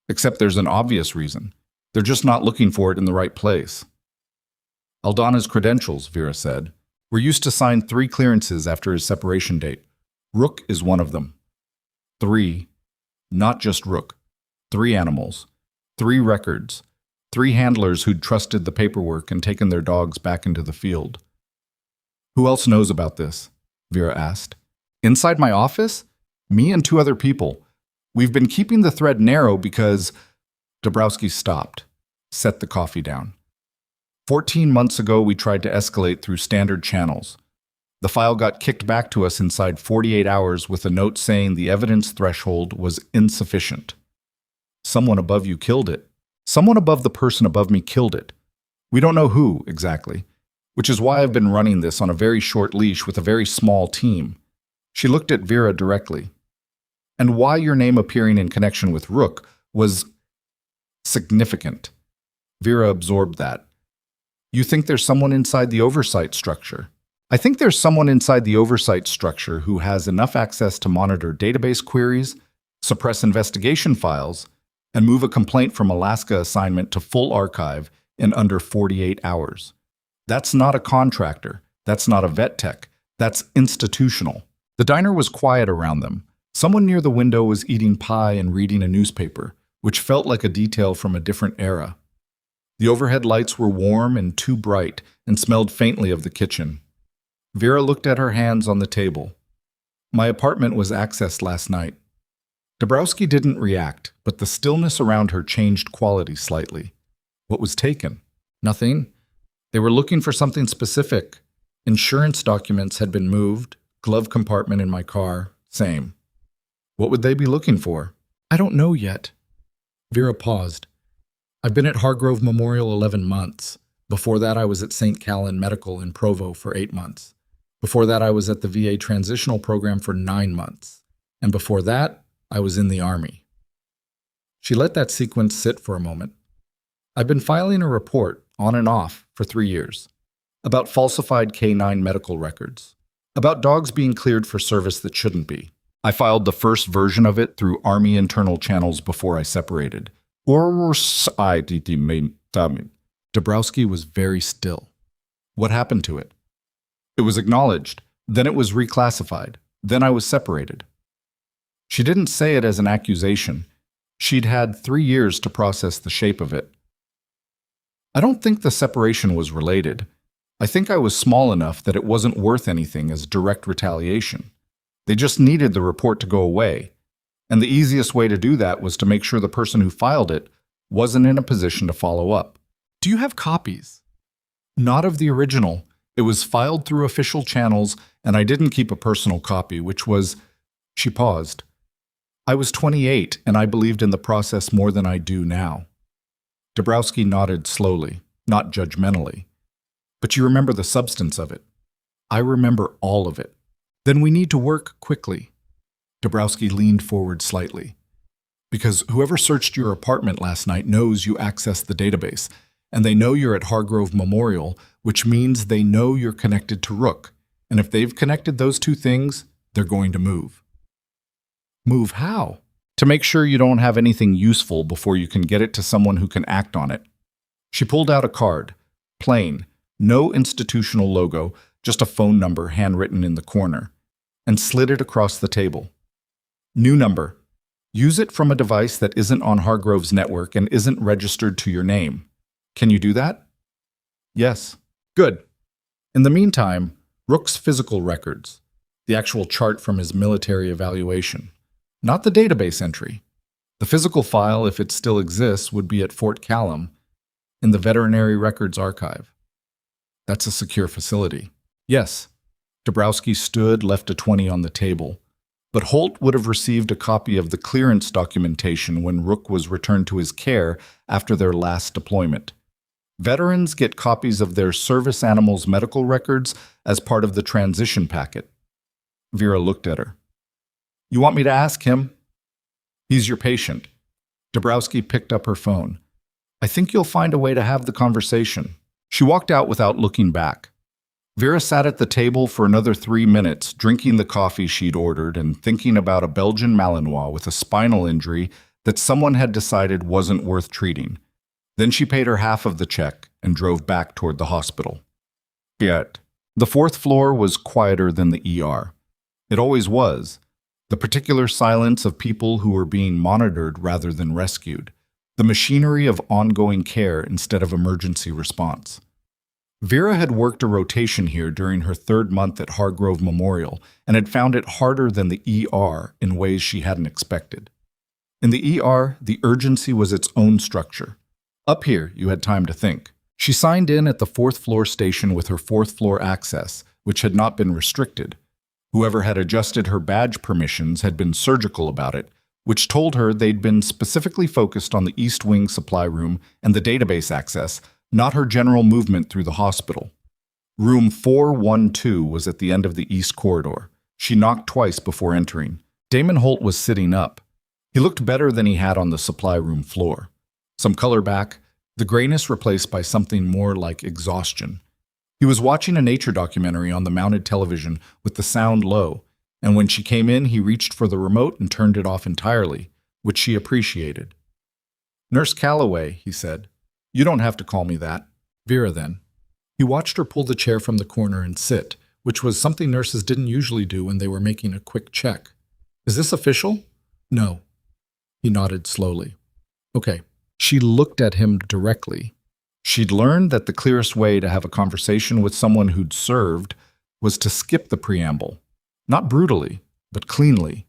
"Except there's an obvious reason. They're just not looking for it in the right place." "Aldana's credentials," Vera said, "were used to sign 3 clearances after his separation date. Rook is one of them. 3, not just Rook. 3 animals, 3 records, 3 handlers who'd trusted the paperwork and taken their dogs back into the field." "Who else knows about this?" Vera asked. "Inside my office? Me and 2 other people. We've been keeping the thread narrow because—" Dabrowski stopped, set the coffee down. 14 months ago, we tried to escalate through standard channels. The file got kicked back to us inside 48 hours with a note saying the evidence threshold was insufficient. Someone above you killed it. Someone above the person above me killed it. We don't know who, exactly, which is why I've been running this on a very short leash with a very small team. She looked at Vera directly. And why your name appearing in connection with Rook was significant. Vera absorbed that. You think there's someone inside the oversight structure? I think there's someone inside the oversight structure who has enough access to monitor database queries, suppress investigation files, and move a complaint from Alaska assignment to full archive in under 48 hours. That's not a contractor. That's not a vet tech. That's institutional. The diner was quiet around them. Someone near the window was eating pie and reading a newspaper, which felt like a detail from a different era. The overhead lights were warm and too bright and smelled faintly of the kitchen. Vera looked at her hands on the table. My apartment was accessed last night. Dabrowski didn't react, but the stillness around her changed quality slightly. What was taken? Nothing. They were looking for something specific. Insurance documents had been moved, glove compartment in my car, same. What would they be looking for? I don't know yet. Vera paused. I've been at Hargrove Memorial 11 months. Before that, I was at St. Callan Medical in Provo for 8 months. Before that, I was at the VA Transitional Program for 9 months. And before that, I was in the Army. She let that sequence sit for a moment. I've been filing a report, on and off, for 3 years. About falsified K9 medical records. About dogs being cleared for service that shouldn't be. I filed the first version of it through Army internal channels before I separated. Dabrowski was very still. What happened to it? It was acknowledged. Then it was reclassified. Then I was separated. She didn't say it as an accusation. She'd had 3 years to process the shape of it. I don't think the separation was related. I think I was small enough that it wasn't worth anything as direct retaliation. They just needed the report to go away. And the easiest way to do that was to make sure the person who filed it wasn't in a position to follow up. Do you have copies? Not of the original. It was filed through official channels, and I didn't keep a personal copy, which was... She paused. I was 28, and I believed in the process more than I do now. Dabrowski nodded slowly, not judgmentally. But you remember the substance of it. I remember all of it. Then we need to work quickly. Dabrowski leaned forward slightly. Because whoever searched your apartment last night knows you accessed the database, and they know you're at Hargrove Memorial, which means they know you're connected to Rook. And if they've connected those two things, they're going to move. Move how? To make sure you don't have anything useful before you can get it to someone who can act on it. She pulled out a card. Plain. No institutional logo, just a phone number handwritten in the corner, and slid it across the table. New number. Use it from a device that isn't on Hargrove's network and isn't registered to your name. Can you do that? Yes. Good. In the meantime, Rook's physical records, the actual chart from his military evaluation, not the database entry. The physical file, if it still exists, would be at Fort Callum in the Veterinary Records Archive. That's a secure facility. Yes. Dabrowski stood, left a 20 on the table. But Holt would have received a copy of the clearance documentation when Rook was returned to his care after their last deployment. Veterans get copies of their service animals' medical records as part of the transition packet. Vera looked at her. You want me to ask him? He's your patient. Dabrowski picked up her phone. I think you'll find a way to have the conversation. She walked out without looking back. Vera sat at the table for another 3 minutes, drinking the coffee she'd ordered and thinking about a Belgian Malinois with a spinal injury that someone had decided wasn't worth treating. Then she paid her half of the check and drove back toward the hospital. Yet, the 4th floor was quieter than the ER. It always was. The particular silence of people who were being monitored rather than rescued. The machinery of ongoing care instead of emergency response. Vera had worked a rotation here during her 3rd month at Hargrove Memorial and had found it harder than the ER in ways she hadn't expected. In the ER, the urgency was its own structure. Up here, you had time to think. She signed in at the 4th floor station with her 4th floor access, which had not been restricted. Whoever had adjusted her badge permissions had been surgical about it, which told her they'd been specifically focused on the East Wing supply room and the database access, not her general movement through the hospital. Room 412 was at the end of the east corridor. She knocked twice before entering. Damon Holt was sitting up. He looked better than he had on the supply room floor. Some color back, the grayness replaced by something more like exhaustion. He was watching a nature documentary on the mounted television with the sound low, and when she came in, he reached for the remote and turned it off entirely, which she appreciated. Nurse Calloway, he said. You don't have to call me that. Vera, then. He watched her pull the chair from the corner and sit, which was something nurses didn't usually do when they were making a quick check. Is this official? No. He nodded slowly. Okay. She looked at him directly. She'd learned that the clearest way to have a conversation with someone who'd served was to skip the preamble. Not brutally, but cleanly.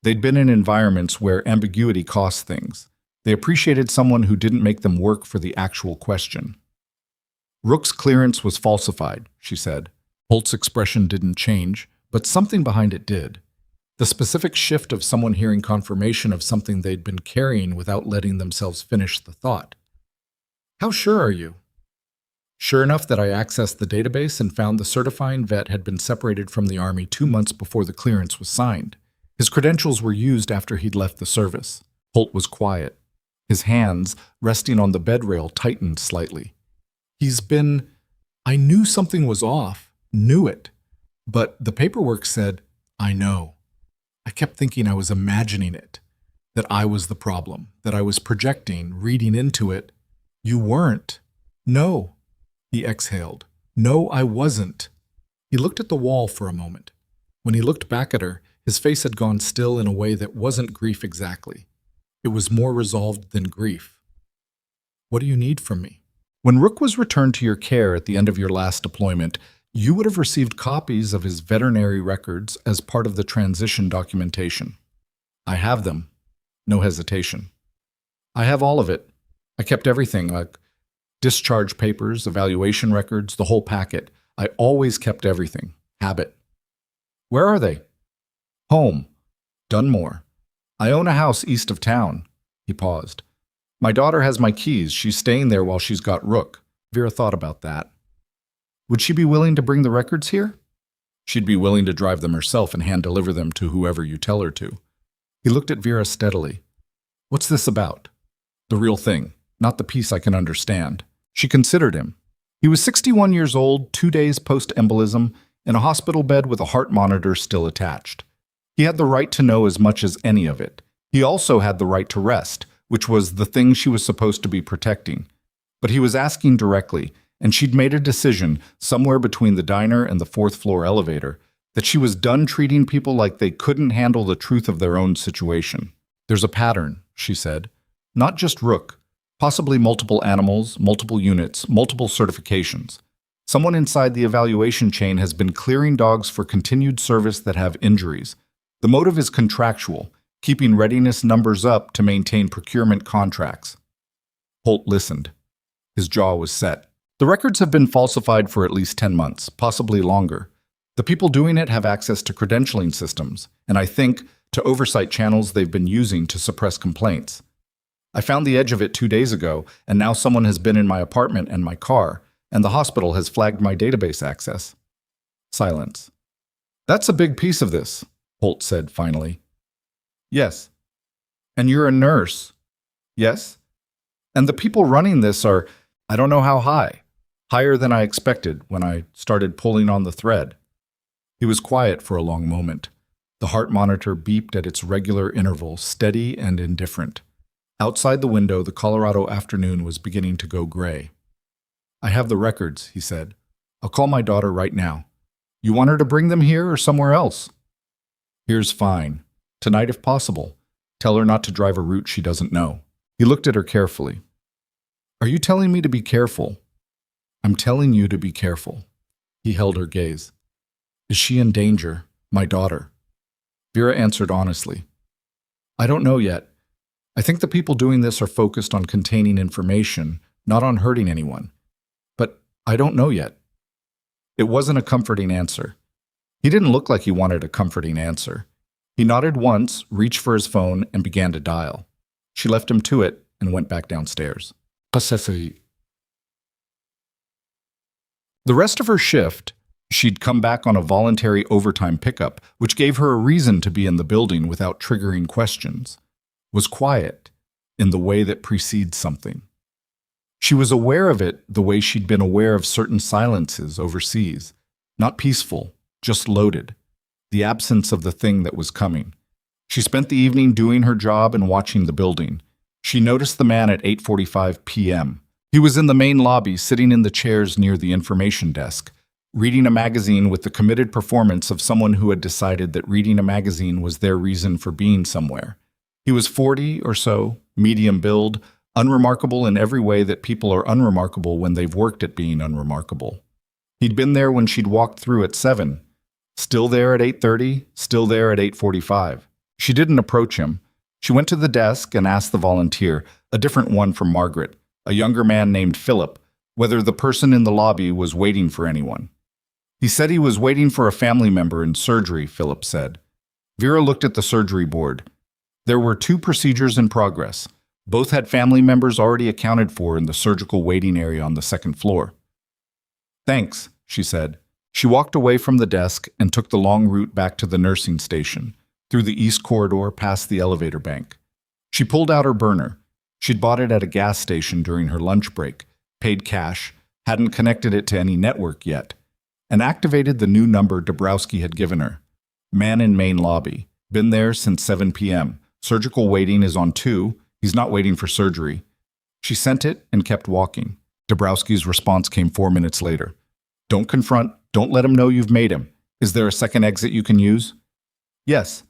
They'd been in environments where ambiguity cost things. They appreciated someone who didn't make them work for the actual question. Rook's clearance was falsified, she said. Holt's expression didn't change, but something behind it did. The specific shift of someone hearing confirmation of something they'd been carrying without letting themselves finish the thought. How sure are you? Sure enough that I accessed the database and found the certifying vet had been separated from the Army 2 months before the clearance was signed. His credentials were used after he'd left the service. Holt was quiet. His hands, resting on the bed rail, tightened slightly. I knew something was off, knew it. But the paperwork said, I know. I kept thinking I was imagining it, that I was the problem, that I was projecting, reading into it. You weren't. No. He exhaled. No, I wasn't. He looked at the wall for a moment. When he looked back at her, his face had gone still in a way that wasn't grief exactly. It was more resolved than grief. What do you need from me? When Rook was returned to your care at the end of your last deployment, you would have received copies of his veterinary records as part of the transition documentation. I have them. No hesitation. I have all of it. I kept everything, like discharge papers, evaluation records, the whole packet. I always kept everything. Habit. Where are they? Home. Dunmore. I own a house east of town. He paused. My daughter has my keys. She's staying there while she's got Rook. Vera thought about that. Would she be willing to bring the records here? She'd be willing to drive them herself and hand-deliver them to whoever you tell her to. He looked at Vera steadily. What's this about? The real thing, not the piece I can understand. She considered him. He was 61 years old, 2 days post-embolism, in a hospital bed with a heart monitor still attached. He had the right to know as much as any of it. He also had the right to rest, which was the thing she was supposed to be protecting. But he was asking directly, and she'd made a decision, somewhere between the diner and the fourth-floor elevator, that she was done treating people like they couldn't handle the truth of their own situation. There's a pattern, she said. Not just Rook. Possibly multiple animals, multiple units, multiple certifications. Someone inside the evaluation chain has been clearing dogs for continued service that have injuries. The motive is contractual, keeping readiness numbers up to maintain procurement contracts. Holt listened. His jaw was set. The records have been falsified for at least 10 months, possibly longer. The people doing it have access to credentialing systems, and I think to oversight channels they've been using to suppress complaints. I found the edge of it 2 days ago, and now someone has been in my apartment and my car, and the hospital has flagged my database access. Silence. That's a big piece of this, Holt said finally. Yes. And you're a nurse. Yes. And the people running this are, I don't know how high. Higher than I expected when I started pulling on the thread. He was quiet for a long moment. The heart monitor beeped at its regular interval, steady and indifferent. Outside the window, the Colorado afternoon was beginning to go gray. I have the records, he said. I'll call my daughter right now. You want her to bring them here or somewhere else? Here's fine. Tonight if possible. Tell her not to drive a route she doesn't know. He looked at her carefully. Are you telling me to be careful? I'm telling you to be careful. He held her gaze. Is she in danger? My daughter. Vera answered honestly. I don't know yet. I think the people doing this are focused on containing information, not on hurting anyone. But I don't know yet. It wasn't a comforting answer. He didn't look like he wanted a comforting answer. He nodded once, reached for his phone, and began to dial. She left him to it and went back downstairs. The rest of her shift, she'd come back on a voluntary overtime pickup, which gave her a reason to be in the building without triggering questions, was quiet in the way that precedes something. She was aware of it the way she'd been aware of certain silences overseas, not peaceful, just loaded, the absence of the thing that was coming. She spent the evening doing her job and watching the building. She noticed the man at 8:45 p.m. He was in the main lobby, sitting in the chairs near the information desk, reading a magazine with the committed performance of someone who had decided that reading a magazine was their reason for being somewhere. He was 40 or so, medium build, unremarkable in every way that people are unremarkable when they've worked at being unremarkable. He'd been there when she'd walked through at 7, still there at 8:30, still there at 8:45. She didn't approach him. She went to the desk and asked the volunteer, a different one from Margaret, a younger man named Philip, whether the person in the lobby was waiting for anyone. He said he was waiting for a family member in surgery, Philip said. Vera looked at the surgery board. There were 2 procedures in progress. Both had family members already accounted for in the surgical waiting area on the 2nd floor. Thanks, she said. She walked away from the desk and took the long route back to the nursing station, through the east corridor past the elevator bank. She pulled out her burner. She'd bought it at a gas station during her lunch break, paid cash, hadn't connected it to any network yet, and activated the new number Dabrowski had given her. Man in main lobby. Been there since 7 p.m. Surgical waiting is on 2. He's not waiting for surgery. She sent it and kept walking. Dabrowski's response came 4 minutes later. Don't confront. Don't let him know you've made him. Is there a second exit you can use? Yes.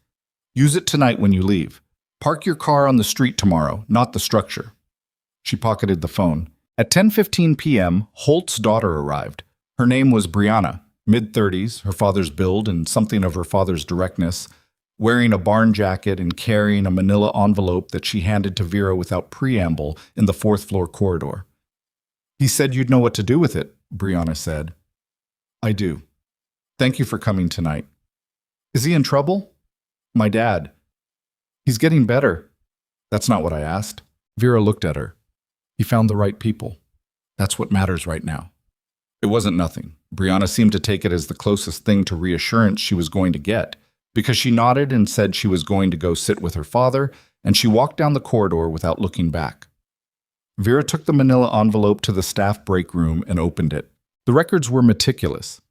Use it tonight when you leave. Park your car on the street tomorrow, not the structure. She pocketed the phone. At 10:15 p.m., Holt's daughter arrived. Her name was Brianna, mid-30s, her father's build and something of her father's directness, wearing a barn jacket and carrying a manila envelope that she handed to Vera without preamble in the 4th floor corridor. He said you'd know what to do with it, Brianna said. I do. Thank you for coming tonight. Is he in trouble? My dad. He's getting better. That's not what I asked. Vera looked at her. He found the right people. That's what matters right now. It wasn't nothing. Brianna seemed to take it as the closest thing to reassurance she was going to get, because she nodded and said she was going to go sit with her father, and she walked down the corridor without looking back. Vera took the manila envelope to the staff break room and opened it. The records were meticulous.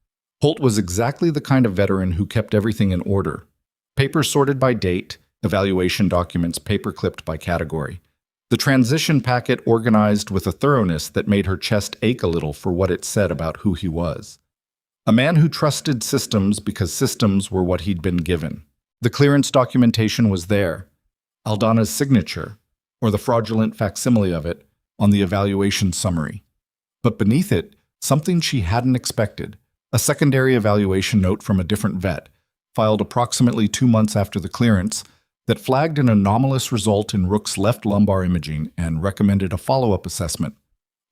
Holt was exactly the kind of veteran who kept everything in order. Papers sorted by date, evaluation documents paper-clipped by category. The transition packet organized with a thoroughness that made her chest ache a little for what it said about who he was. A man who trusted systems because systems were what he'd been given. The clearance documentation was there. Aldana's signature, or the fraudulent facsimile of it, on the evaluation summary. But beneath it, something she hadn't expected, a secondary evaluation note from a different vet, filed approximately 2 months after the clearance, that flagged an anomalous result in Rook's left lumbar imaging and recommended a follow-up assessment.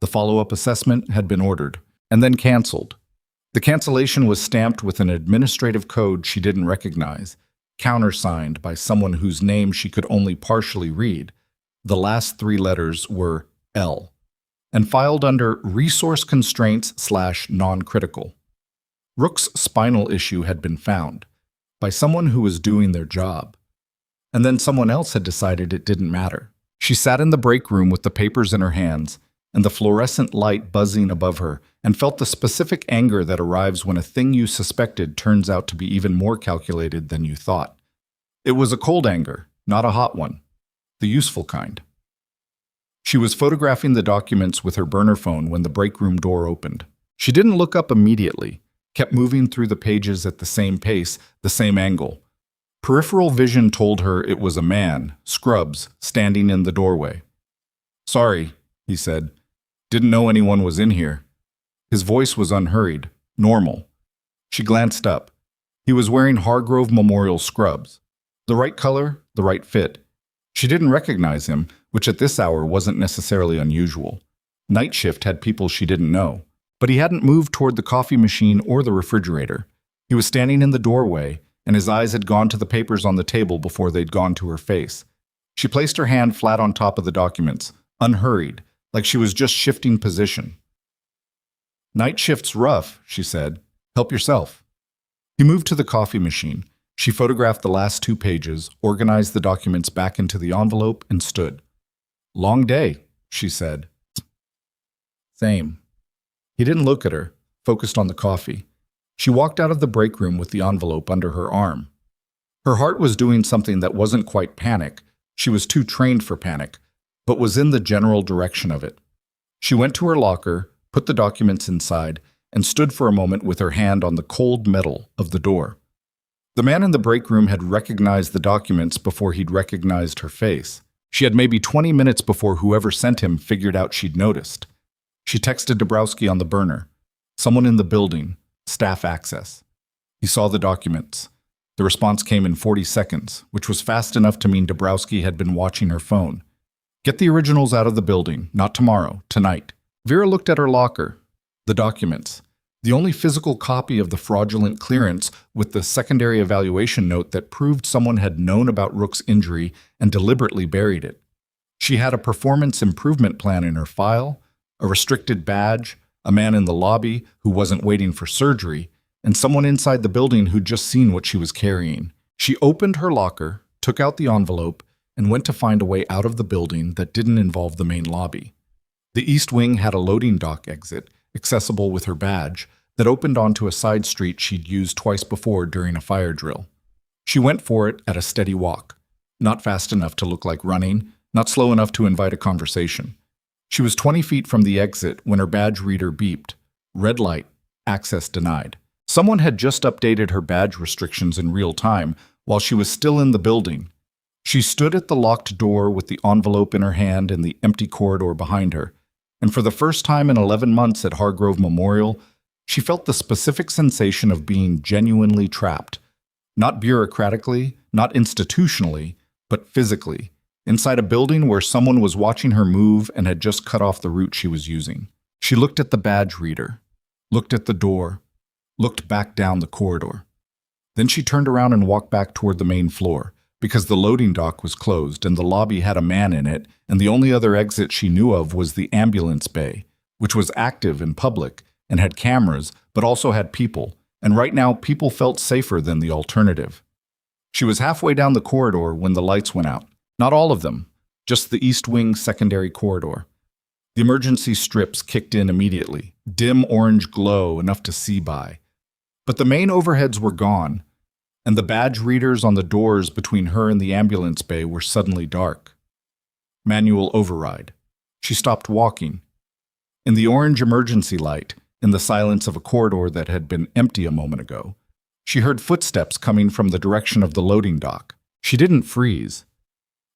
The follow-up assessment had been ordered, and then canceled. The cancellation was stamped with an administrative code she didn't recognize, countersigned by someone whose name she could only partially read. The last 3 letters were L, and filed under Resource Constraints/Non-Critical. Rook's spinal issue had been found by someone who was doing their job. And then someone else had decided it didn't matter. She sat in the break room with the papers in her hands and the fluorescent light buzzing above her, and felt the specific anger that arrives when a thing you suspected turns out to be even more calculated than you thought. It was a cold anger, not a hot one, the useful kind. She was photographing the documents with her burner phone when the break room door opened. She didn't look up immediately, kept moving through the pages at the same pace, the same angle. Peripheral vision told her it was a man, Scrubs, standing in the doorway. "Sorry," he said. "Didn't know anyone was in here." His voice was unhurried, normal. She glanced up. He was wearing Hargrove Memorial scrubs. The right color, the right fit. She didn't recognize him, which at this hour wasn't necessarily unusual. Night shift had people she didn't know. But he hadn't moved toward the coffee machine or the refrigerator. He was standing in the doorway, and his eyes had gone to the papers on the table before they'd gone to her face. She placed her hand flat on top of the documents, unhurried, like she was just shifting position. "Night shift's rough," she said. "Help yourself." He moved to the coffee machine. She photographed the last 2 pages, organized the documents back into the envelope, and stood. "Long day," she said. "Same." He didn't look at her, focused on the coffee. She walked out of the break room with the envelope under her arm. Her heart was doing something that wasn't quite panic. She was too trained for panic, but was in the general direction of it. She went to her locker, put the documents inside, and stood for a moment with her hand on the cold metal of the door. The man in the break room had recognized the documents before he'd recognized her face. She had maybe 20 minutes before whoever sent him figured out she'd noticed. She texted Dabrowski on the burner. "Someone in the building. Staff access." He saw the documents. The response came in 40 seconds, which was fast enough to mean Dabrowski had been watching her phone. "Get the originals out of the building, not tomorrow, tonight." Vera looked at her locker. The documents. The only physical copy of the fraudulent clearance with the secondary evaluation note that proved someone had known about Rook's injury and deliberately buried it. She had a performance improvement plan in her file, a restricted badge, a man in the lobby who wasn't waiting for surgery, and someone inside the building who'd just seen what she was carrying. She opened her locker, took out the envelope, and went to find a way out of the building that didn't involve the main lobby. The east wing had a loading dock exit, accessible with her badge, that opened onto a side street she'd used twice before during a fire drill. She went for it at a steady walk, not fast enough to look like running, not slow enough to invite a conversation. She was 20 feet from the exit when her badge reader beeped. Red light, access denied. Someone had just updated her badge restrictions in real time while she was still in the building. She stood at the locked door with the envelope in her hand and the empty corridor behind her, and for the first time in 11 months at Hargrove Memorial, she felt the specific sensation of being genuinely trapped. Not bureaucratically, not institutionally, but physically, inside a building where someone was watching her move and had just cut off the route she was using. She looked at the badge reader, looked at the door, looked back down the corridor. Then she turned around and walked back toward the main floor, because the loading dock was closed and the lobby had a man in it, and the only other exit she knew of was the ambulance bay, which was active and public and had cameras, but also had people, and right now people felt safer than the alternative. She was halfway down the corridor when the lights went out. Not all of them, just the East Wing secondary corridor. The emergency strips kicked in immediately, dim orange glow enough to see by. But the main overheads were gone, and the badge readers on the doors between her and the ambulance bay were suddenly dark. Manual override. She stopped walking. In the orange emergency light, in the silence of a corridor that had been empty a moment ago, she heard footsteps coming from the direction of the loading dock. She didn't freeze.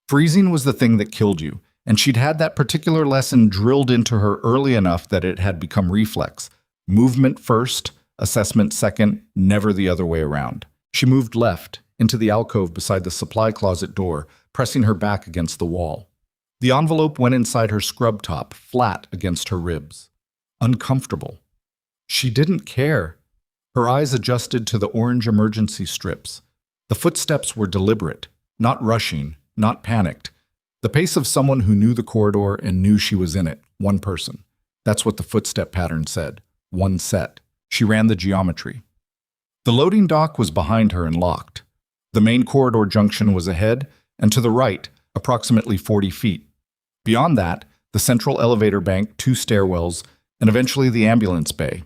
Freezing was the thing that killed you, and she'd had that particular lesson drilled into her early enough that it had become reflex. Movement first, assessment second, never the other way around. She moved left, into the alcove beside the supply closet door, pressing her back against the wall. The envelope went inside her scrub top, flat against her ribs. Uncomfortable. She didn't care. Her eyes adjusted to the orange emergency strips. The footsteps were deliberate, not rushing, not panicked. The pace of someone who knew the corridor and knew she was in it, one person. That's what the footstep pattern said. One set. She ran the geometry. The loading dock was behind her and locked. The main corridor junction was ahead, and to the right, approximately 40 feet. Beyond that, the central elevator bank, 2 stairwells, and eventually the ambulance bay.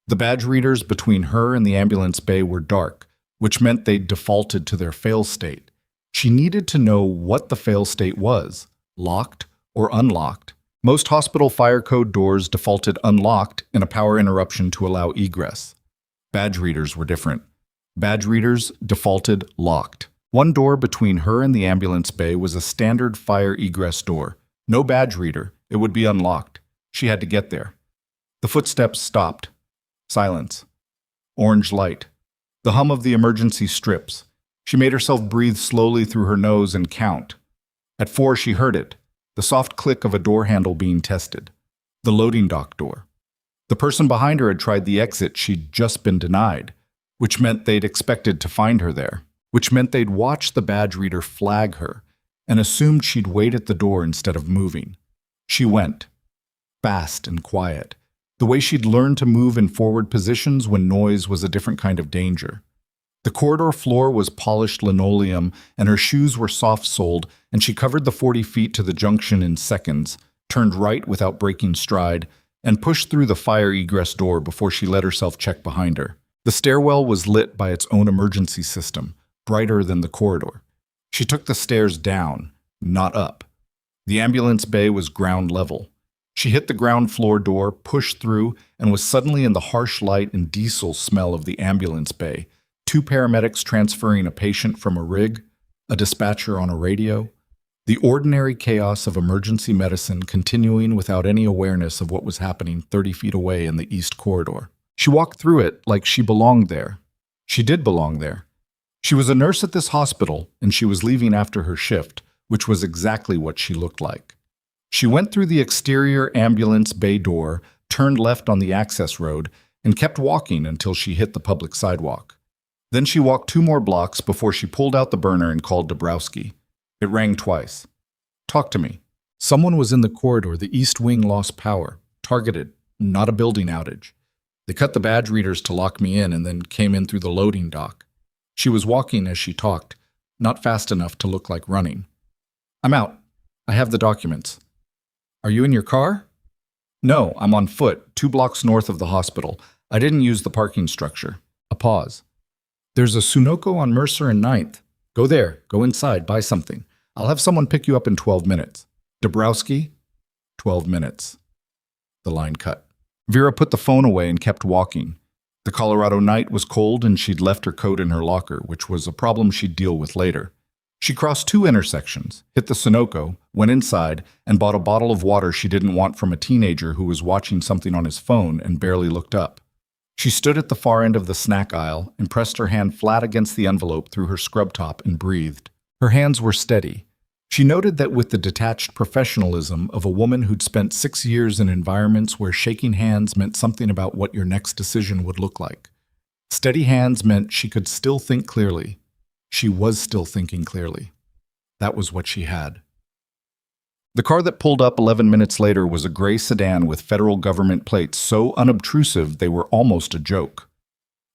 The badge readers between her and the ambulance bay were dark, which meant they'd defaulted to their fail state. She needed to know what the fail state was, locked or unlocked. Most hospital fire code doors defaulted unlocked in a power interruption to allow egress. Badge readers were different. Badge readers defaulted locked. One door between her and the ambulance bay was a standard fire egress door. No badge reader. It would be unlocked. She had to get there. The footsteps stopped. Silence. Orange light. The hum of the emergency strips. She made herself breathe slowly through her nose and count. At 4, she heard it. The soft click of a door handle being tested. The loading dock door. The person behind her had tried the exit she'd just been denied, which meant they'd expected to find her there, which meant they'd watched the badge reader flag her and assumed she'd wait at the door instead of moving. She went. Fast and quiet. The way she'd learned to move in forward positions when noise was a different kind of danger. The corridor floor was polished linoleum, and her shoes were soft-soled, and she covered the 40 feet to the junction in seconds, turned right without breaking stride, and pushed through the fire egress door before she let herself check behind her. The stairwell was lit by its own emergency system, brighter than the corridor. She took the stairs down, not up. The ambulance bay was ground level. She hit the ground floor door, pushed through, and was suddenly in the harsh light and diesel smell of the ambulance bay. 2 paramedics transferring a patient from a rig, a dispatcher on a radio. The ordinary chaos of emergency medicine continuing without any awareness of what was happening 30 feet away in the East Corridor. She walked through it like she belonged there. She did belong there. She was a nurse at this hospital, and she was leaving after her shift, which was exactly what she looked like. She went through the exterior ambulance bay door, turned left on the access road, and kept walking until she hit the public sidewalk. Then she walked 2 more blocks before she pulled out the burner and called Dabrowski. It rang twice. "Talk to me." Someone was in the corridor. The East Wing lost power. Targeted, not a building outage. They cut the badge readers to lock me in and then came in through the loading dock. She was walking as she talked, not fast enough to look like running. "I'm out. I have the documents." "Are you in your car?" "No, I'm on foot, 2 blocks north of the hospital. I didn't use the parking structure." A pause. "There's a Sunoco on Mercer and 9th. Go there, go inside, buy something. I'll have someone pick you up in 12 minutes. Dabrowski, 12 minutes. The line cut. Vera put the phone away and kept walking. The Colorado night was cold and she'd left her coat in her locker, which was a problem she'd deal with later. She crossed 2 intersections, hit the Sunoco, went inside, and bought a bottle of water she didn't want from a teenager who was watching something on his phone and barely looked up. She stood at the far end of the snack aisle and pressed her hand flat against the envelope through her scrub top and breathed. Her hands were steady. She noted that with the detached professionalism of a woman who'd spent 6 years in environments where shaking hands meant something about what your next decision would look like. Steady hands meant she could still think clearly. She was still thinking clearly. That was what she had. The car that pulled up 11 minutes later was a gray sedan with federal government plates so unobtrusive they were almost a joke.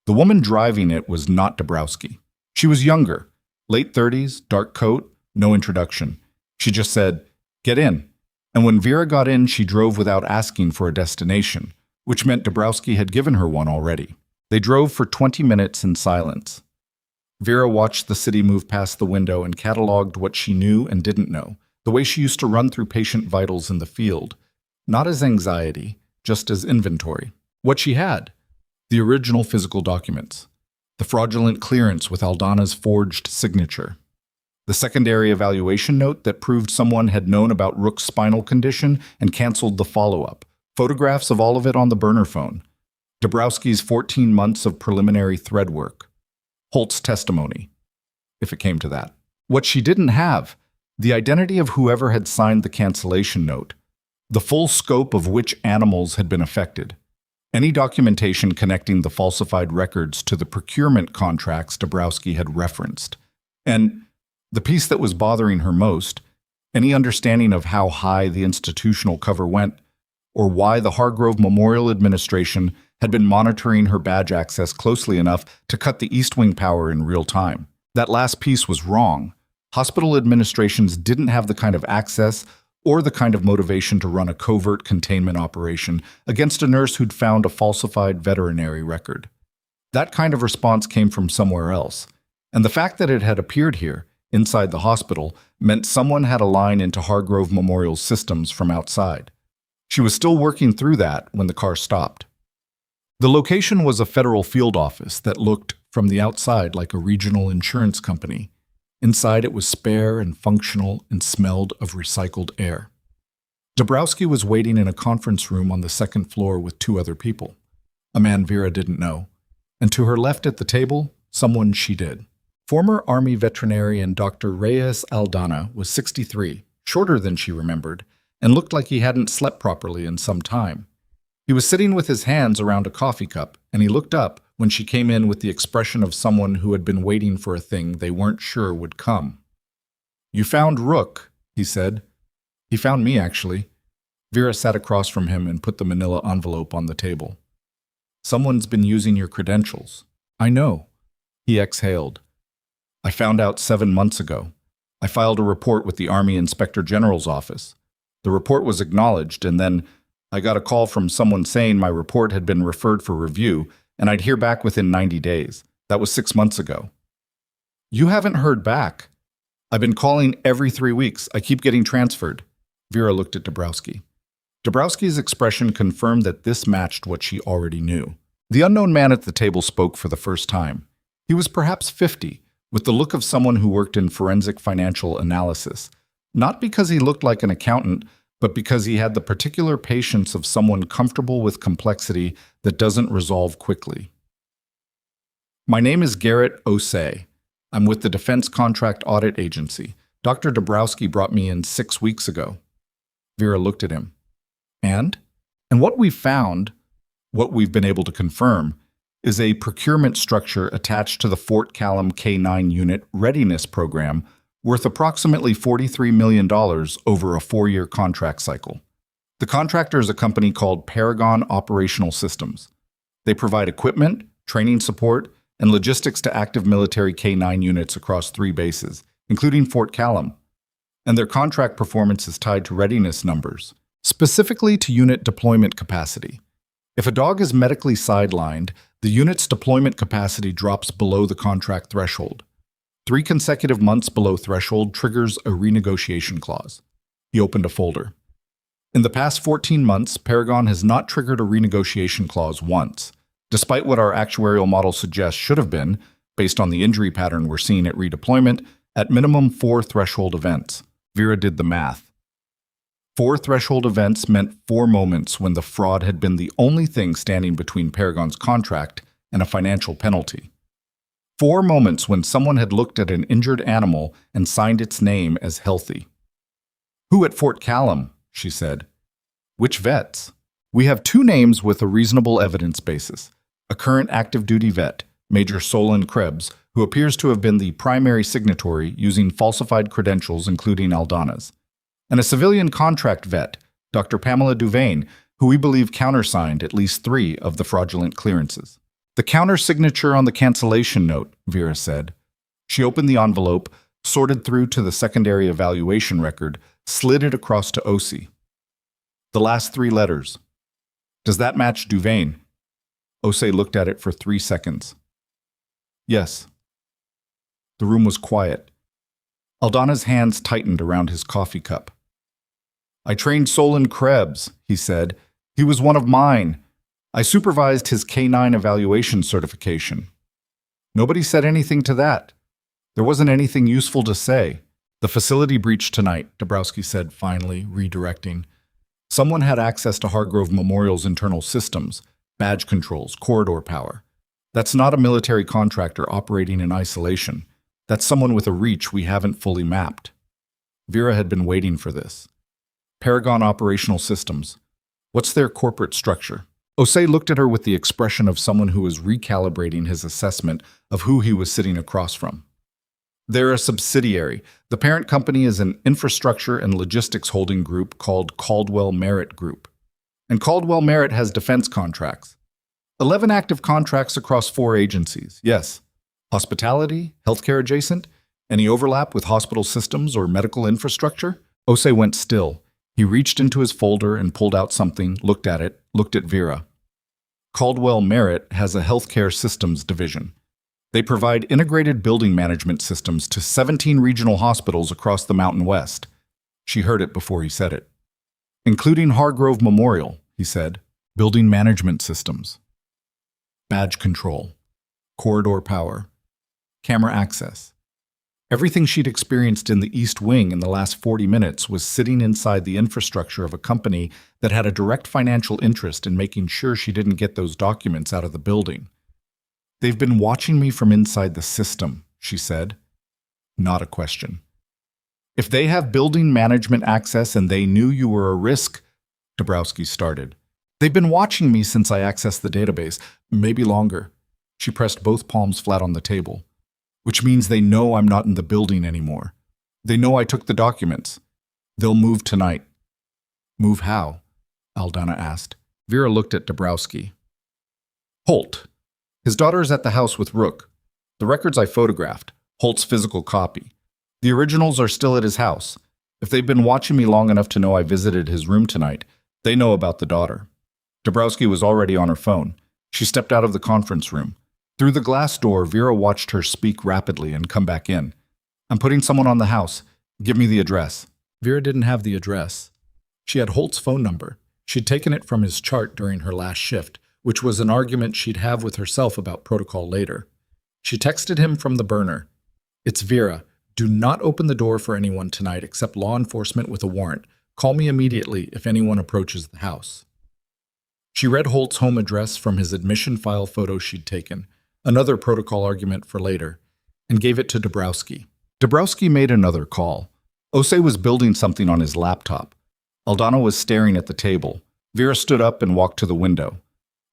The woman driving it was not Dabrowski. She was younger, late 30s, dark coat, no introduction. She just said, "Get in." And when Vera got in, she drove without asking for a destination, which meant Dabrowski had given her one already. They drove for 20 minutes in silence. Vera watched the city move past the window and cataloged what she knew and didn't know, the way she used to run through patient vitals in the field, not as anxiety, just as inventory. What she had: the original physical documents, the fraudulent clearance with Aldana's forged signature, the secondary evaluation note that proved someone had known about Rook's spinal condition and canceled the follow-up, photographs of all of it on the burner phone, Dabrowski's 14 months of preliminary thread work, Holt's testimony, if it came to that. What she didn't have: the identity of whoever had signed the cancellation note, the full scope of which animals had been affected, any documentation connecting the falsified records to the procurement contracts Dabrowski had referenced, and the piece that was bothering her most, any understanding of how high the institutional cover went, or why the Hargrove Memorial Administration had been monitoring her badge access closely enough to cut the East Wing power in real time. That last piece was wrong. Hospital administrations didn't have the kind of access or the kind of motivation to run a covert containment operation against a nurse who'd found a falsified veterinary record. That kind of response came from somewhere else, and the fact that it had appeared here, inside the hospital, meant someone had a line into Hargrove Memorial's systems from outside. She was still working through that when the car stopped. The location was a federal field office that looked, from the outside, like a regional insurance company. Inside it was spare and functional and smelled of recycled air. Dabrowski was waiting in a conference room on the second floor with 2 other people, a man Vera didn't know, and to her left at the table, someone she did. Former Army veterinarian Dr. Reyes Aldana was 63, shorter than she remembered, and looked like he hadn't slept properly in some time. He was sitting with his hands around a coffee cup, and he looked up when she came in with the expression of someone who had been waiting for a thing they weren't sure would come. "You found Rook," he said. "He found me, actually." Vera sat across from him and put the manila envelope on the table. "Someone's been using your credentials." "I know." He exhaled. "I found out 7 months ago. I filed a report with the Army Inspector General's office. The report was acknowledged, and then I got a call from someone saying my report had been referred for review, and I'd hear back within 90 days. That was 6 months ago." "You haven't heard back." "I've been calling every 3 weeks. I keep getting transferred." Vera looked at Dabrowski. Dabrowski's expression confirmed that this matched what she already knew. The unknown man at the table spoke for the first time. He was perhaps 50, with the look of someone who worked in forensic financial analysis, not because he looked like an accountant, but because he had the particular patience of someone comfortable with complexity that doesn't resolve quickly. "My name is Garrett Osei. I'm with the Defense Contract Audit Agency. Dr. Dabrowski brought me in 6 weeks ago." Vera looked at him. And what we've found, what we've been able to confirm, is a procurement structure attached to the Fort Callum K-9 unit readiness program worth approximately $43 million over a 4-year contract cycle. The contractor is a company called Paragon Operational Systems. They provide equipment, training support, and logistics to active military K-9 units across 3 bases, including Fort Callum. And their contract performance is tied to readiness numbers, specifically to unit deployment capacity. If a dog is medically sidelined, the unit's deployment capacity drops below the contract threshold. 3 consecutive months below threshold triggers a renegotiation clause. He opened a folder. In the past 14 months, Paragon has not triggered a renegotiation clause once, despite what our actuarial model suggests should have been, based on the injury pattern we're seeing at redeployment, at minimum 4 threshold events. Vera did the math. 4 threshold events meant 4 moments when the fraud had been the only thing standing between Paragon's contract and a financial penalty. 4 moments when someone had looked at an injured animal and signed its name as healthy. "Who at Fort Callum?" she said. "Which vets?" "We have 2 names with a reasonable evidence basis. a current active-duty vet, Major Solon Krebs, who appears to have been the primary signatory using falsified credentials including Aldana's, and a civilian contract vet, Dr. Pamela Duvain, who we believe countersigned at least 3 of the fraudulent clearances. The counter-signature on the cancellation note, Vera said. She opened the envelope, sorted through to the secondary evaluation record, slid it across to Osi. The last 3 letters. Does that match Duvain? Osei looked at it for 3 seconds. Yes. The room was quiet. Aldana's hands tightened around his coffee cup. I trained Solon Krebs, he said. He was one of mine. I supervised his K9 evaluation certification. Nobody said anything to that. There wasn't anything useful to say. The facility breached tonight, Dabrowski said finally, redirecting. Someone had access to Hargrove Memorial's internal systems, badge controls, corridor power. That's not a military contractor operating in isolation. That's someone with a reach we haven't fully mapped. Vera had been waiting for this. Paragon Operational Systems. What's their corporate structure? Osei looked at her with the expression of someone who was recalibrating his assessment of who he was sitting across from. They're a subsidiary. The parent company is an infrastructure and logistics holding group called Caldwell Merritt Group. And Caldwell Merritt has defense contracts. 11 active contracts across 4 agencies, yes. Hospitality, healthcare adjacent, any overlap with hospital systems or medical infrastructure? Osei went still. He reached into his folder and pulled out something, looked at it, looked at Vera. Caldwell Merritt has a healthcare systems division. They provide integrated building management systems to 17 regional hospitals across the Mountain West. She heard it before he said it. Including Hargrove Memorial, he said. Building management systems. Badge control. Corridor power. Camera access. Everything she'd experienced in the East Wing in the last 40 minutes was sitting inside the infrastructure of a company that had a direct financial interest in making sure she didn't get those documents out of the building. They've been watching me from inside the system, she said. Not a question. If they have building management access and they knew you were a risk, Dabrowski started. They've been watching me since I accessed the database, maybe longer. She pressed both palms flat on the table. Which means they know I'm not in the building anymore. They know I took the documents. They'll move tonight. Move how? Aldana asked. Vera looked at Dabrowski. Holt. His daughter is at the house with Rook. The records I photographed, Holt's physical copy. The originals are still at his house. If they've been watching me long enough to know I visited his room tonight, they know about the daughter. Dabrowski was already on her phone. She stepped out of the conference room. Through the glass door, Vera watched her speak rapidly and come back in. I'm putting someone on the house. Give me the address. Vera didn't have the address. She had Holt's phone number. She'd taken it from his chart during her last shift, which was an argument she'd have with herself about protocol later. She texted him from the burner. It's Vera. Do not open the door for anyone tonight except law enforcement with a warrant. Call me immediately if anyone approaches the house. She read Holt's home address from his admission file photo she'd taken, another protocol argument for later, and gave it to Dabrowski. Dabrowski made another call. Osei was building something on his laptop. Aldana was staring at the table. Vera stood up and walked to the window.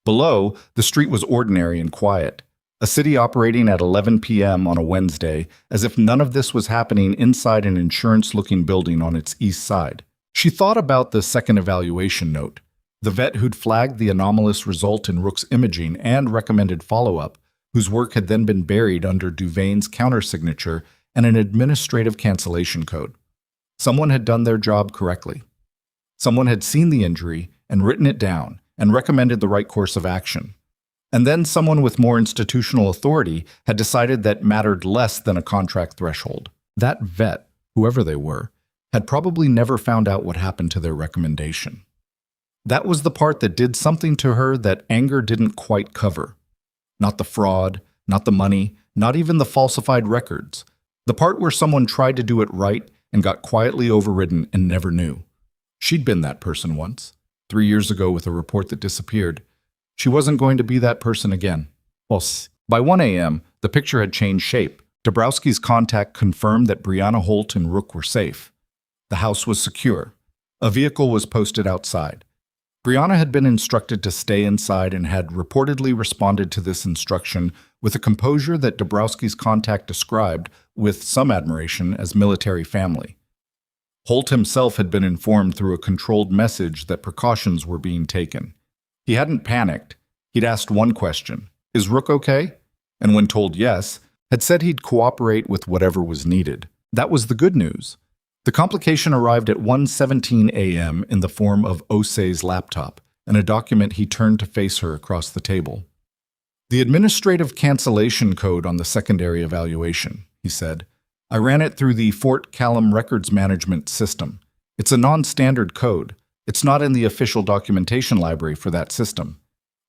Below, the street was ordinary and quiet. A city operating at 11 p.m. on a Wednesday, as if none of this was happening inside an insurance-looking building on its east side. She thought about the second evaluation note. The vet who'd flagged the anomalous result in Rook's imaging and recommended follow-up, whose work had then been buried under Duvain's countersignature and an administrative cancellation code. Someone had done their job correctly. Someone had seen the injury and written it down and recommended the right course of action. And then someone with more institutional authority had decided that mattered less than a contract threshold. That vet, whoever they were, had probably never found out what happened to their recommendation. That was the part that did something to her that anger didn't quite cover. Not the fraud, not the money, not even the falsified records. The part where someone tried to do it right and got quietly overridden and never knew. She'd been that person once, 3 years ago with a report that disappeared. She wasn't going to be that person again. Well, by 1 a.m., the picture had changed shape. Dabrowski's contact confirmed that Brianna Holt and Rook were safe. The house was secure. A vehicle was posted outside. Brianna had been instructed to stay inside and had reportedly responded to this instruction with a composure that Dabrowski's contact described, with some admiration, as military family. Holt himself had been informed through a controlled message that precautions were being taken. He hadn't panicked. He'd asked one question, "Is Rook okay?" And when told yes, had said he'd cooperate with whatever was needed. That was the good news. The complication arrived at 1:17 a.m. in the form of Osei's laptop and a document he turned to face her across the table. "The administrative cancellation code on the secondary evaluation," he said. "I ran it through the Fort Callum records management system. It's a non-standard code. It's not in the official documentation library for that system.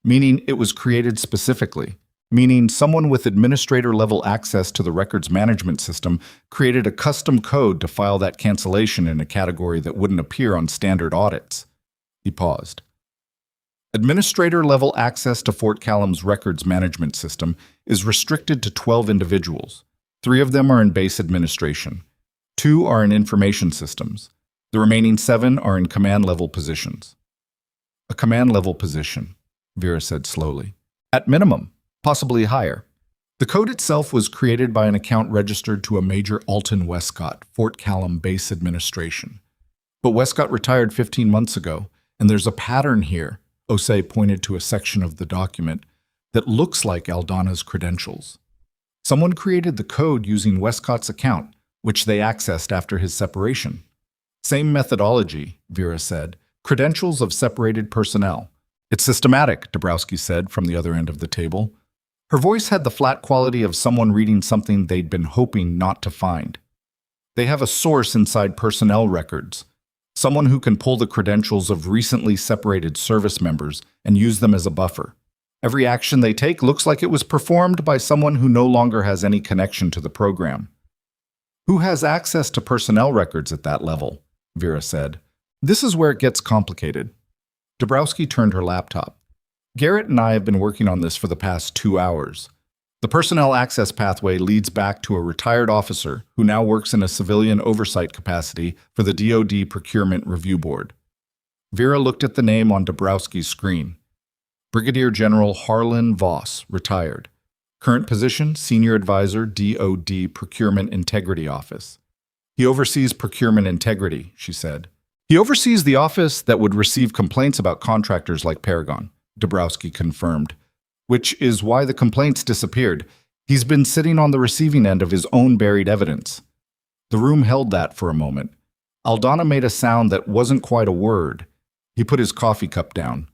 Meaning it was created specifically. Meaning someone with administrator-level access to the records management system created a custom code to file that cancellation in a category that wouldn't appear on standard audits." He paused. Administrator-level access to Fort Callum's records management system is restricted to 12 individuals. 3 of them are in base administration. 2 are in information systems. The remaining 7 are in command-level positions. "A command-level position," Vera said slowly. "At minimum. Possibly higher." The code itself was created by an account registered to a Major Alton Westcott, Fort Callum Base Administration. But Westcott retired 15 months ago, and there's a pattern here, Osei pointed to a section of the document, that looks like Aldana's credentials. Someone created the code using Westcott's account, which they accessed after his separation. "Same methodology," Vera said. "Credentials of separated personnel." "It's systematic," Dabrowski said from the other end of the table. Her voice had the flat quality of someone reading something they'd been hoping not to find. "They have a source inside personnel records, someone who can pull the credentials of recently separated service members and use them as a buffer. Every action they take looks like it was performed by someone who no longer has any connection to the program." "Who has access to personnel records at that level?" Vera said. "This is where it gets complicated." Dabrowski turned her laptop. "Garrett and I have been working on this for the past 2 hours. The personnel access pathway leads back to a retired officer who now works in a civilian oversight capacity for the DoD Procurement Review Board." Vera looked at the name on Dabrowski's screen. Brigadier General Harlan Voss, retired. Current position, Senior Advisor, DoD Procurement Integrity Office. "He oversees procurement integrity," she said. "He oversees the office that would receive complaints about contractors like Paragon," Dabrowski confirmed, "which is why the complaints disappeared. He's been sitting on the receiving end of his own buried evidence." The room held that for a moment. Aldana made a sound that wasn't quite a word. He put his coffee cup down.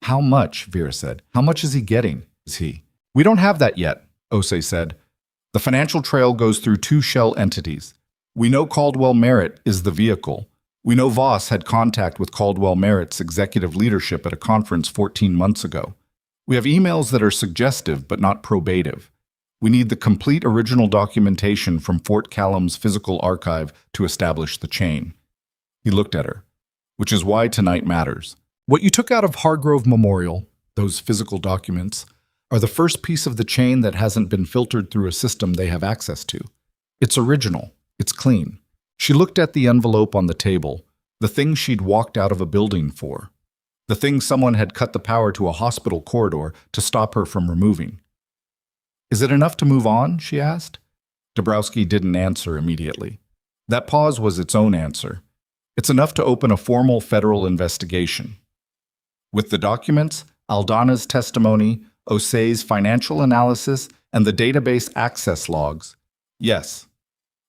"How much?" Vera said. "How much is he getting?" "Is he?" "We don't have that yet," Osei said. "The financial trail goes through 2 shell entities. We know Caldwell Merritt is the vehicle. We know Voss had contact with Caldwell Merritt's executive leadership at a conference 14 months ago. We have emails that are suggestive but not probative. We need the complete original documentation from Fort Callum's physical archive to establish the chain." He looked at her. "Which is why tonight matters. What you took out of Hargrove Memorial, those physical documents, are the first piece of the chain that hasn't been filtered through a system they have access to. It's original. It's clean." She looked at the envelope on the table, the thing she'd walked out of a building for, the thing someone had cut the power to a hospital corridor to stop her from removing. "Is it enough to move on?" she asked. Dabrowski didn't answer immediately. That pause was its own answer. "It's enough to open a formal federal investigation." With the documents, Aldana's testimony, Osei's financial analysis, and the database access logs, yes,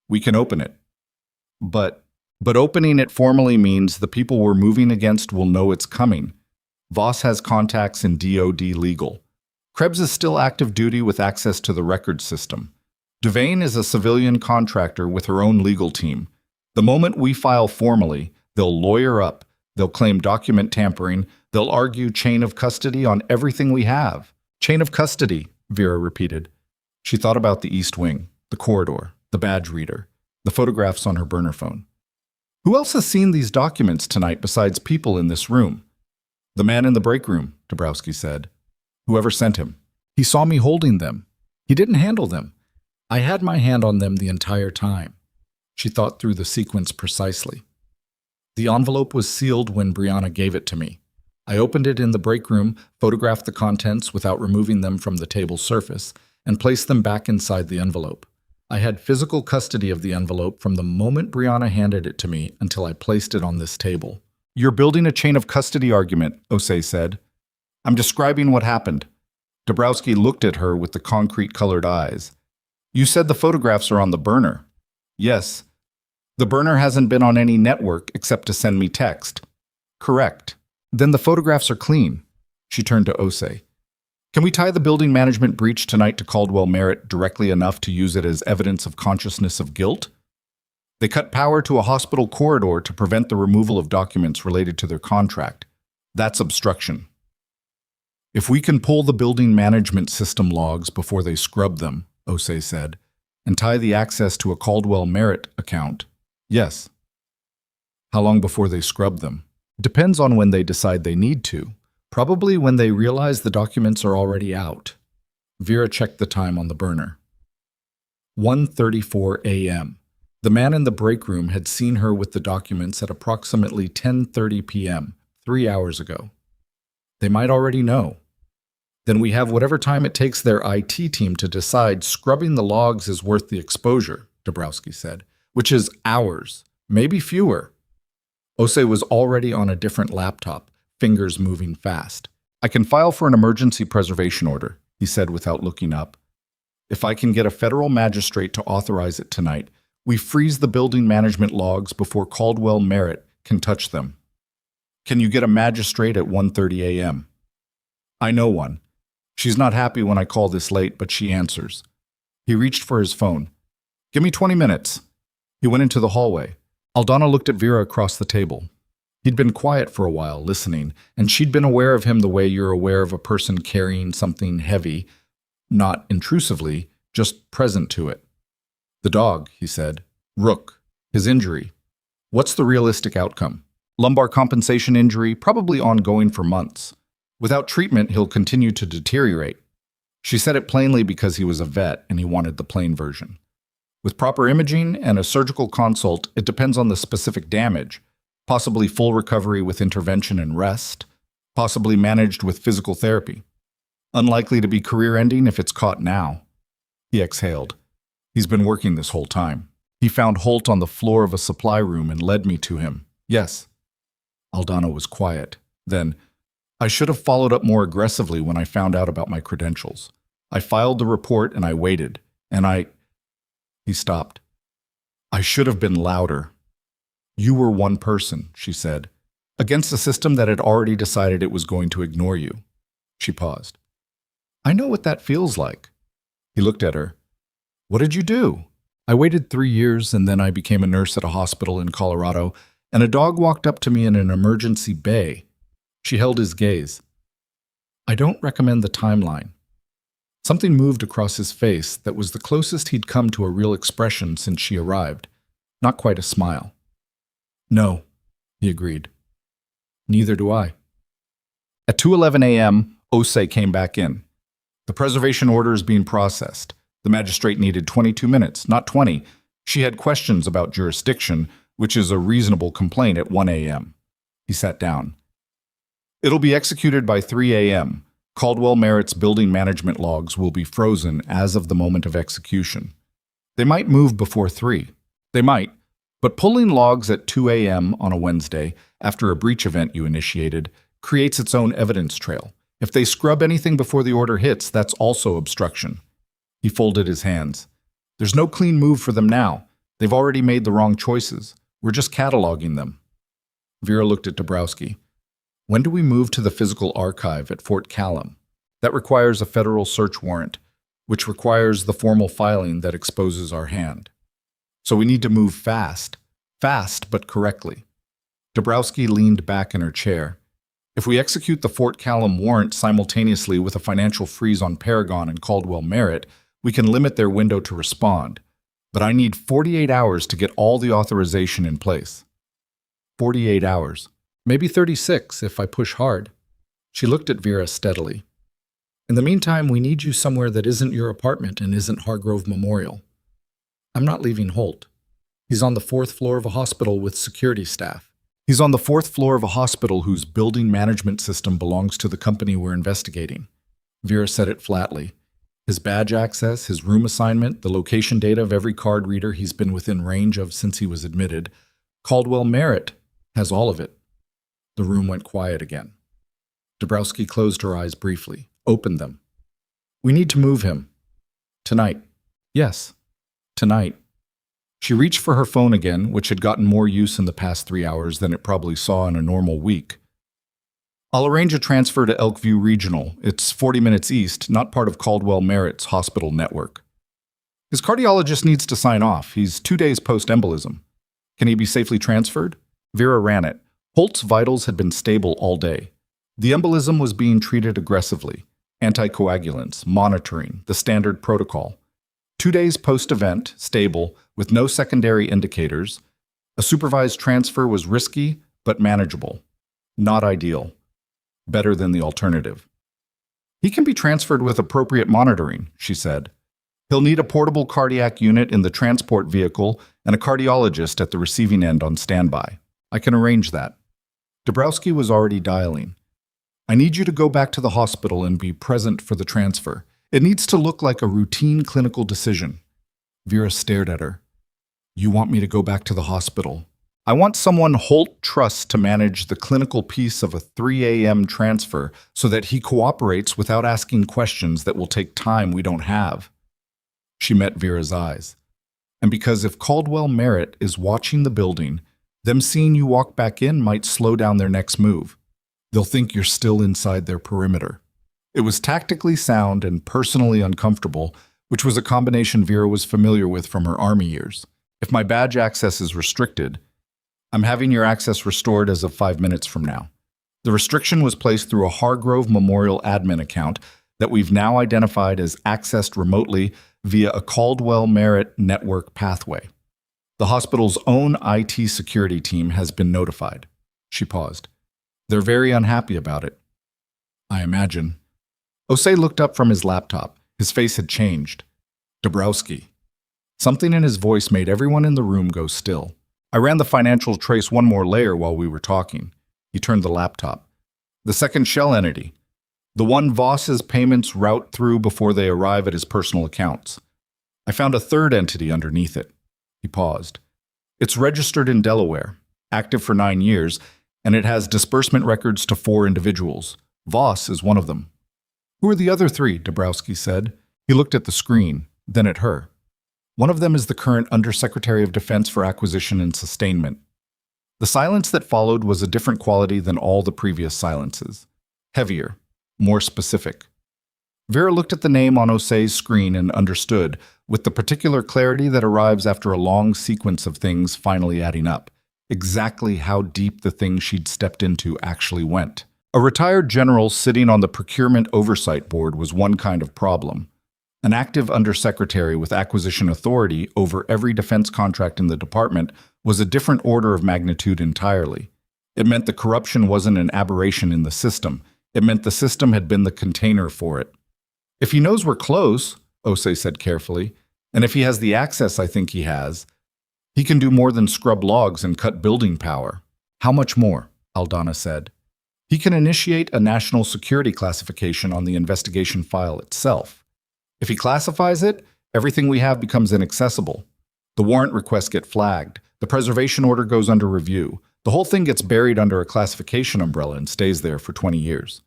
we can open it. But opening it formally means the people we're moving against will know it's coming. Voss has contacts in DoD legal. Krebs is still active duty with access to the record system. Devane is a civilian contractor with her own legal team. The moment we file formally, they'll lawyer up, they'll claim document tampering, they'll argue chain of custody on everything we have. "Chain of custody," Vera repeated. She thought about the East Wing, the corridor, the badge reader, the photographs on her burner phone. "Who else has seen these documents tonight besides people in this room?" "The man in the break room," Dabrowski said. "Whoever sent him. He saw me holding them. He didn't handle them. I had my hand on them the entire time." She thought through the sequence precisely. "The envelope was sealed when Brianna gave it to me. I opened it in the break room, photographed the contents without removing them from the table's surface, and placed them back inside the envelope. I had physical custody of the envelope from the moment Brianna handed it to me until I placed it on this table. You're building a chain of custody argument, Osei said. I'm describing what happened. Dabrowski looked at her with the concrete-colored eyes. You said the photographs are on the burner. Yes. The burner hasn't been on any network except to send me text. Correct. Then the photographs are clean. She turned to Osei. Can we tie the building management breach tonight to Caldwell Merritt directly enough to use it as evidence of consciousness of guilt? They cut power to a hospital corridor to prevent the removal of documents related to their contract. That's obstruction. If we can pull the building management system logs before they scrub them, Osei said, and tie the access to a Caldwell Merritt account, yes. How long before they scrub them? Depends on when they decide they need to. Probably when they realize the documents are already out. Vera checked the time on the burner. 1:34 a.m. The man in the break room had seen her with the documents at approximately 10:30 p.m., 3 hours ago. They might already know. Then we have whatever time it takes their IT team to decide scrubbing the logs is worth the exposure, Dabrowski said, which is hours, maybe fewer. Osei was already on a different laptop, fingers moving fast. I can file for an emergency preservation order, he said without looking up. If I can get a federal magistrate to authorize it tonight, we freeze the building management logs before Caldwell Merritt can touch them. Can you get a magistrate at 1:30 a.m.? I know one. She's not happy when I call this late, but she answers. He reached for his phone. Give me 20 minutes. He went into the hallway. Aldana looked at Vera across the table. He'd been quiet for a while, listening, and she'd been aware of him the way you're aware of a person carrying something heavy, not intrusively, just present to it. The dog, he said. Rook. His injury. What's the realistic outcome? Lumbar compensation injury, probably ongoing for months. Without treatment, he'll continue to deteriorate. She said it plainly because he was a vet and he wanted the plain version. With proper imaging and a surgical consult, it depends on the specific damage, possibly full recovery with intervention and rest, possibly managed with physical therapy. Unlikely to be career-ending if it's caught now. He exhaled. He's been working this whole time. He found Holt on the floor of a supply room and led me to him. Yes. Aldana was quiet. Then, I should have followed up more aggressively when I found out about my credentials. I filed the report and I waited, and He stopped. I should have been louder. You were one person, she said, against a system that had already decided it was going to ignore you. She paused. I know what that feels like. He looked at her. What did you do? I waited 3 years and then I became a nurse at a hospital in Colorado, and a dog walked up to me in an emergency bay. She held his gaze. I don't recommend the timeline. Something moved across his face that was the closest he'd come to a real expression since she arrived. Not quite a smile. No, he agreed. Neither do I. At 2:11 a.m., Osei came back in. The preservation order is being processed. The magistrate needed 22 minutes, not 20. She had questions about jurisdiction, which is a reasonable complaint at 1 a.m. He sat down. It'll be executed by 3 a.m. Caldwell Merritt's building management logs will be frozen as of the moment of execution. They might move before 3. They might, but pulling logs at 2 a.m. on a Wednesday, after a breach event you initiated, creates its own evidence trail. If they scrub anything before the order hits, that's also obstruction. He folded his hands. There's no clean move for them now. They've already made the wrong choices. We're just cataloging them. Vera looked at Dabrowski. When do we move to the physical archive at Fort Callum? That requires a federal search warrant, which requires the formal filing that exposes our hand. So we need to move fast but correctly. Dabrowski leaned back in her chair. If we execute the Fort Callum warrant simultaneously with a financial freeze on Paragon and Caldwell Merritt, we can limit their window to respond. But I need 48 hours to get all the authorization in place. 48 hours. Maybe 36 if I push hard. She looked at Vera steadily. In the meantime, we need you somewhere that isn't your apartment and isn't Hargrove Memorial. I'm not leaving Holt. He's on the 4th floor of a hospital with security staff. He's on the fourth floor of a hospital whose building management system belongs to the company we're investigating. Vera said it flatly. His badge access, his room assignment, the location data of every card reader he's been within range of since he was admitted. Caldwell Merritt has all of it. The room went quiet again. Dabrowski closed her eyes briefly, opened them. We need to move him. Tonight. Yes, tonight. She reached for her phone again, which had gotten more use in the past 3 hours than it probably saw in a normal week. I'll arrange a transfer to Elkview Regional. It's 40 minutes east, not part of Caldwell Merritt's hospital network. His cardiologist needs to sign off. He's 2 days post-embolism. Can he be safely transferred? Vera ran it. Holt's vitals had been stable all day. The embolism was being treated aggressively. Anticoagulants, monitoring, the standard protocol. 2 days post-event, stable, with no secondary indicators. A supervised transfer was risky, but manageable. Not ideal. Better than the alternative. He can be transferred with appropriate monitoring, she said. He'll need a portable cardiac unit in the transport vehicle and a cardiologist at the receiving end on standby. I can arrange that. Dabrowski was already dialing. I need you to go back to the hospital and be present for the transfer. It needs to look like a routine clinical decision. Vera stared at her. You want me to go back to the hospital? I want someone Holt trusts to manage the clinical piece of a 3 a.m. transfer so that he cooperates without asking questions that will take time we don't have. She met Vera's eyes. And because if Caldwell Merritt is watching the building, them seeing you walk back in might slow down their next move. They'll think you're still inside their perimeter. It was tactically sound and personally uncomfortable, which was a combination Vera was familiar with from her Army years. If my badge access is restricted, I'm having your access restored as of 5 minutes from now. The restriction was placed through a Hargrove Memorial admin account that we've now identified as accessed remotely via a Caldwell Merritt network pathway. The hospital's own IT security team has been notified. She paused. They're very unhappy about it. I imagine. Osei looked up from his laptop. His face had changed. Dabrowski. Something in his voice made everyone in the room go still. I ran the financial trace one more layer while we were talking. He turned the laptop. The second shell entity. The one Voss's payments route through before they arrive at his personal accounts. I found a third entity underneath it. He paused. It's registered in Delaware, active for 9 years, and it has disbursement records to 4 individuals. Voss is one of them. Who are the other 3? Dabrowski said. He looked at the screen, then at her. One of them is the current Undersecretary of Defense for Acquisition and Sustainment. The silence that followed was a different quality than all the previous silences. Heavier, more specific. Vera looked at the name on Osei's screen and understood, with the particular clarity that arrives after a long sequence of things finally adding up, exactly how deep the thing she'd stepped into actually went. A retired general sitting on the procurement oversight board was one kind of problem. An active undersecretary with acquisition authority over every defense contract in the department was a different order of magnitude entirely. It meant the corruption wasn't an aberration in the system. It meant the system had been the container for it. If he knows we're close, Osei said carefully, and if he has the access I think he has, he can do more than scrub logs and cut building power. How much more? Aldana said. He can initiate a national security classification on the investigation file itself. If he classifies it, everything we have becomes inaccessible. The warrant requests get flagged. The preservation order goes under review. The whole thing gets buried under a classification umbrella and stays there for 20 years.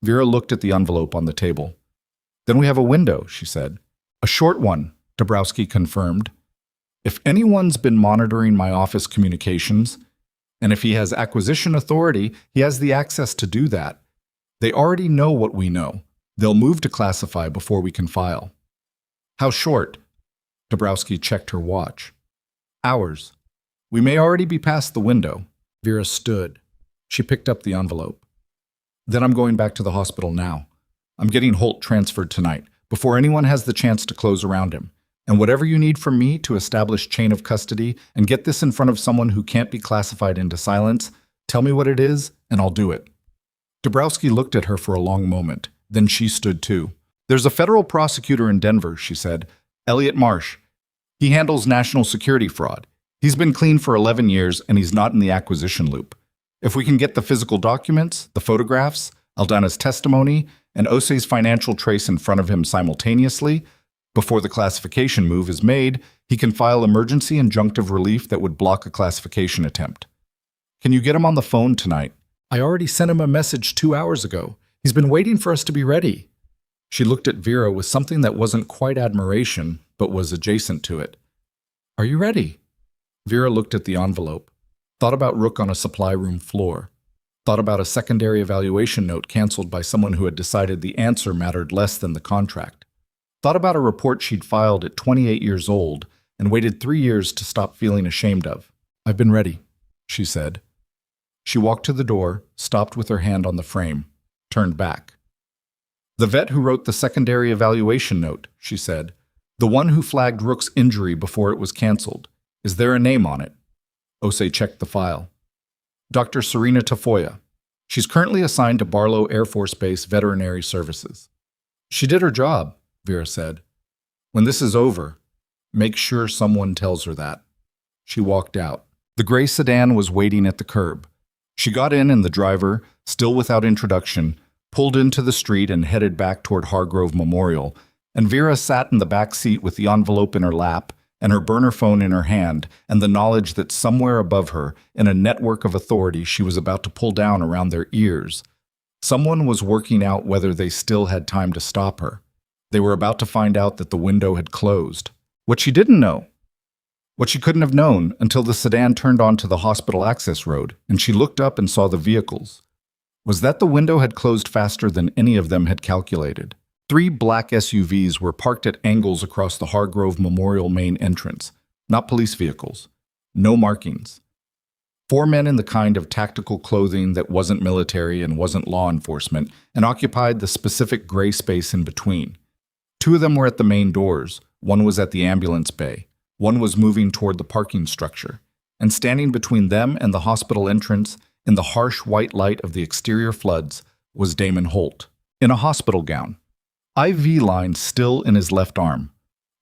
Vera looked at the envelope on the table. Then we have a window, she said. A short one, Dabrowski confirmed. If anyone's been monitoring my office communications, and if he has acquisition authority, he has the access to do that. They already know what we know. They'll move to classify before we can file. How short? Dabrowski checked her watch. Hours. We may already be past the window. Vera stood. She picked up the envelope. Then I'm going back to the hospital now. I'm getting Holt transferred tonight, before anyone has the chance to close around him. And whatever you need from me to establish chain of custody and get this in front of someone who can't be classified into silence, tell me what it is, and I'll do it. Dabrowski looked at her for a long moment. Then she stood too. There's a federal prosecutor in Denver, she said. Elliot Marsh. He handles national security fraud. He's been clean for 11 years and he's not in the acquisition loop. If we can get the physical documents, the photographs, Aldana's testimony, and Osei's financial trace in front of him simultaneously, before the classification move is made, he can file emergency injunctive relief that would block a classification attempt. Can you get him on the phone tonight? I already sent him a message 2 hours ago. He's been waiting for us to be ready. She looked at Vera with something that wasn't quite admiration, but was adjacent to it. Are you ready? Vera looked at the envelope, thought about Rook on a supply room floor, thought about a secondary evaluation note canceled by someone who had decided the answer mattered less than the contract, thought about a report she'd filed at 28 years old and waited 3 years to stop feeling ashamed of. I've been ready, she said. She walked to the door, stopped with her hand on the frame, turned back. The vet who wrote the secondary evaluation note, she said, the one who flagged Rook's injury before it was canceled. Is there a name on it? Osei checked the file. Dr. Serena Tafoya. She's currently assigned to Barlow Air Force Base Veterinary Services. She did her job, Vera said. When this is over, make sure someone tells her that. She walked out. The gray sedan was waiting at the curb. She got in and the driver, still without introduction, pulled into the street and headed back toward Hargrove Memorial, and Vera sat in the back seat with the envelope in her lap and her burner phone in her hand and the knowledge that somewhere above her, in a network of authority she was about to pull down around their ears, someone was working out whether they still had time to stop her. They were about to find out that the window had closed. What she didn't know. What she couldn't have known until the sedan turned onto the hospital access road and she looked up and saw the vehicles, was that the window had closed faster than any of them had calculated. 3 black SUVs were parked at angles across the Hargrove Memorial main entrance, not police vehicles, no markings. 4 men in the kind of tactical clothing that wasn't military and wasn't law enforcement and occupied the specific gray space in between. 2 of them were at the main doors, one was at the ambulance bay, one was moving toward the parking structure, and standing between them and the hospital entrance, in the harsh white light of the exterior floods, was Damon Holt, in a hospital gown. IV line still in his left arm,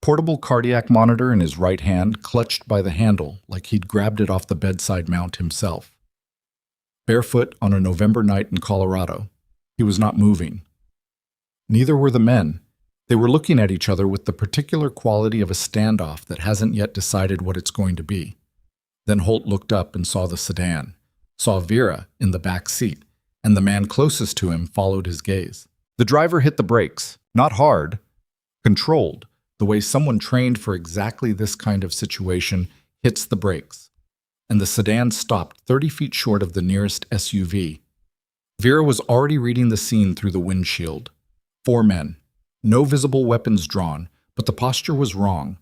portable cardiac monitor in his right hand clutched by the handle like he'd grabbed it off the bedside mount himself. Barefoot on a November night in Colorado, he was not moving. Neither were the men. They were looking at each other with the particular quality of a standoff that hasn't yet decided what it's going to be. Then Holt looked up and saw the sedan, saw Vera in the back seat, and the man closest to him followed his gaze. The driver hit the brakes, not hard, controlled, the way someone trained for exactly this kind of situation hits the brakes, and the sedan stopped 30 feet short of the nearest SUV. Vera was already reading the scene through the windshield. 4 men. No visible weapons drawn, but the posture was wrong.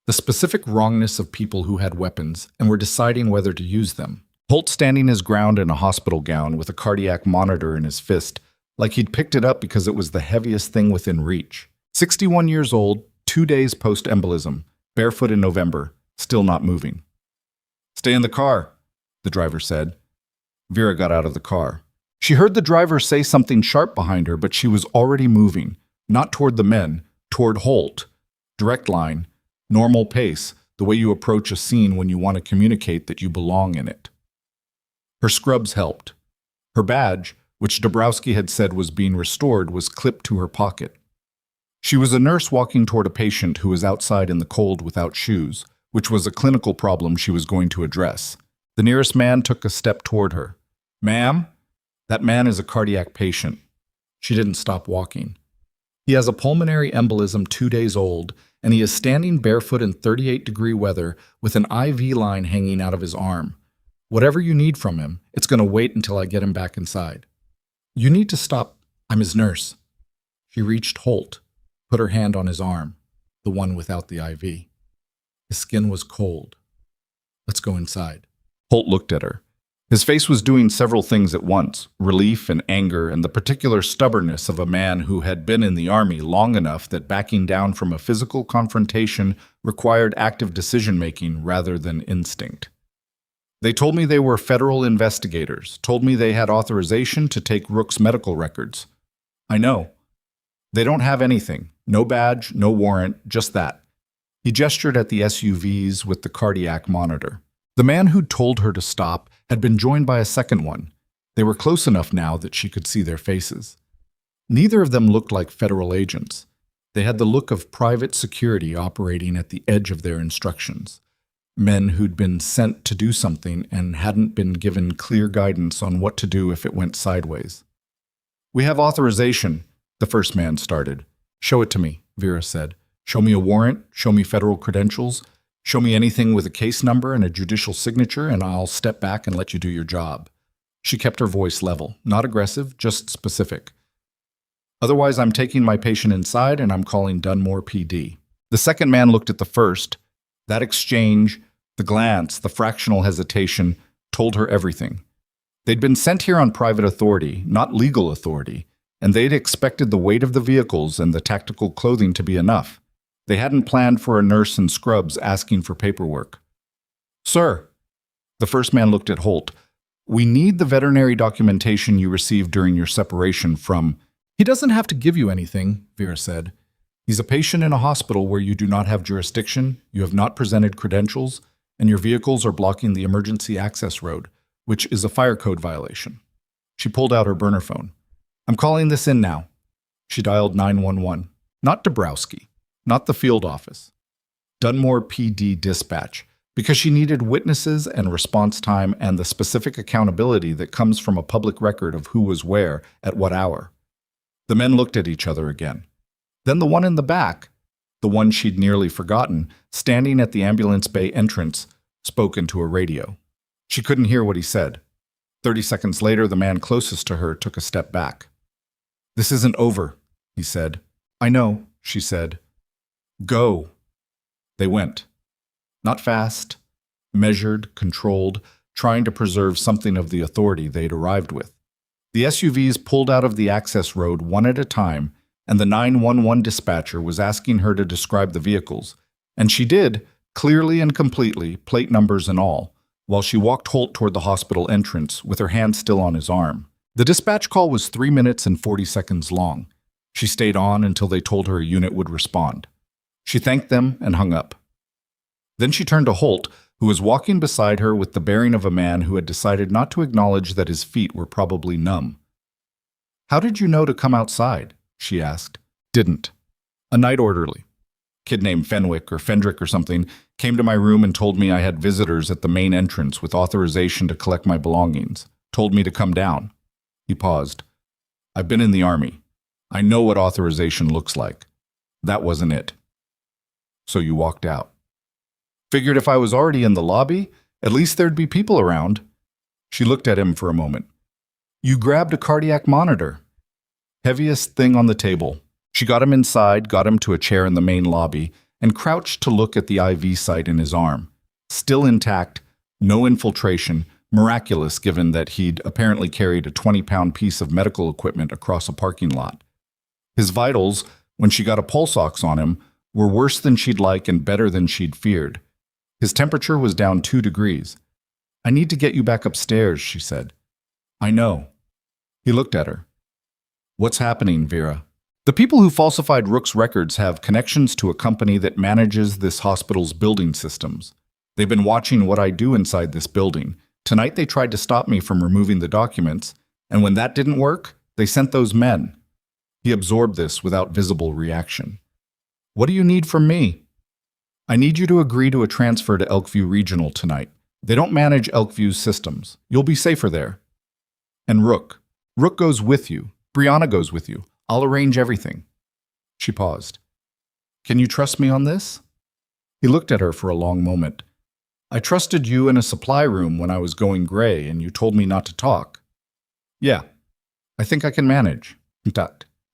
The specific wrongness of people who had weapons and were deciding whether to use them. Holt standing his ground in a hospital gown with a cardiac monitor in his fist, like he'd picked it up because it was the heaviest thing within reach. 61 years old, 2 days post-embolism, barefoot in November, still not moving. Stay in the car, the driver said. Vera got out of the car. She heard the driver say something sharp behind her, but she was already moving. Not toward the men, toward Holt. Direct line, normal pace, the way you approach a scene when you want to communicate that you belong in it. Her scrubs helped. Her badge, which Dabrowski had said was being restored, was clipped to her pocket. She was a nurse walking toward a patient who was outside in the cold without shoes, which was a clinical problem she was going to address. The nearest man took a step toward her. Ma'am? That man is a cardiac patient. She didn't stop walking. He has a pulmonary embolism 2 days old, and he is standing barefoot in 38-degree weather with an IV line hanging out of his arm. Whatever you need from him, it's going to wait until I get him back inside. You need to stop. I'm his nurse. She reached Holt, put her hand on his arm, the one without the IV. His skin was cold. Let's go inside. Holt looked at her. His face was doing several things at once, relief and anger and the particular stubbornness of a man who had been in the army long enough that backing down from a physical confrontation required active decision-making rather than instinct. They told me they were federal investigators, told me they had authorization to take Rook's medical records. I know. They don't have anything. No badge, no warrant, just that. He gestured at the SUVs with the cardiac monitor. The man who'd told her to stop had been joined by a second one. They were close enough now that she could see their faces. Neither of them looked like federal agents. They had the look of private security operating at the edge of their instructions. Men who'd been sent to do something and hadn't been given clear guidance on what to do if it went sideways. "We have authorization," the first man started. "Show it to me," Vera said. "Show me a warrant, show me federal credentials, show me anything with a case number and a judicial signature, and I'll step back and let you do your job." She kept her voice level, not aggressive, just specific. "Otherwise, I'm taking my patient inside and I'm calling Dunmore PD." The second man looked at the first. That exchange, the glance, the fractional hesitation, told her everything. They'd been sent here on private authority, not legal authority, and they'd expected the weight of the vehicles and the tactical clothing to be enough. They hadn't planned for a nurse in scrubs asking for paperwork. "Sir," the first man looked at Holt, "we need the veterinary documentation you received during your separation from—" "He doesn't have to give you anything," Vera said. "He's a patient in a hospital where you do not have jurisdiction, you have not presented credentials, and your vehicles are blocking the emergency access road, which is a fire code violation." She pulled out her burner phone. "I'm calling this in now." She dialed 911. Not Dabrowski, not the field office. Dunmore PD dispatch, because she needed witnesses and response time and the specific accountability that comes from a public record of who was where at what hour. The men looked at each other again. Then the one in the back, the one she'd nearly forgotten, standing at the ambulance bay entrance, spoke into a radio. She couldn't hear what he said. 30 seconds later, the man closest to her took a step back. "This isn't over," he said. "I know," she said. "Go." They went. Not fast, measured, controlled, trying to preserve something of the authority they'd arrived with. The SUVs pulled out of the access road one at a time, and the 911 dispatcher was asking her to describe the vehicles. And she did, clearly and completely, plate numbers and all, while she walked Holt toward the hospital entrance with her hand still on his arm. The dispatch call was 3 minutes and 40 seconds long. She stayed on until they told her a unit would respond. She thanked them and hung up. Then she turned to Holt, who was walking beside her with the bearing of a man who had decided not to acknowledge that his feet were probably numb. "How did you know to come outside?" she asked. "Didn't. A night orderly. Kid named Fenwick or Fendrick or something came to my room and told me I had visitors at the main entrance with authorization to collect my belongings. Told me to come down." He paused. "I've been in the Army. I know what authorization looks like. That wasn't it." "So you walked out?" "Figured if I was already in the lobby, at least there'd be people around." She looked at him for a moment. "You grabbed a cardiac monitor." Heaviest thing on the table. She got him inside, got him to a chair in the main lobby, and crouched to look at the IV site in his arm. Still intact, no infiltration, miraculous given that he'd apparently carried a 20-pound piece of medical equipment across a parking lot. His vitals, when she got a pulse ox on him, were worse than she'd like and better than she'd feared. His temperature was down 2 degrees. "I need to get you back upstairs," she said. "I know." He looked at her. "What's happening, Vera?" "The people who falsified Rook's records have connections to a company that manages this hospital's building systems. They've been watching what I do inside this building. Tonight they tried to stop me from removing the documents, and when that didn't work, they sent those men." He absorbed this without visible reaction. "What do you need from me?" "I need you to agree to a transfer to Elkview Regional tonight. They don't manage Elkview's systems. You'll be safer there. And Rook. Rook goes with you. Brianna goes with you. I'll arrange everything." She paused. "Can you trust me on this?" He looked at her for a long moment. "I trusted you in a supply room when I was going gray and you told me not to talk." "Yeah, I think I can manage."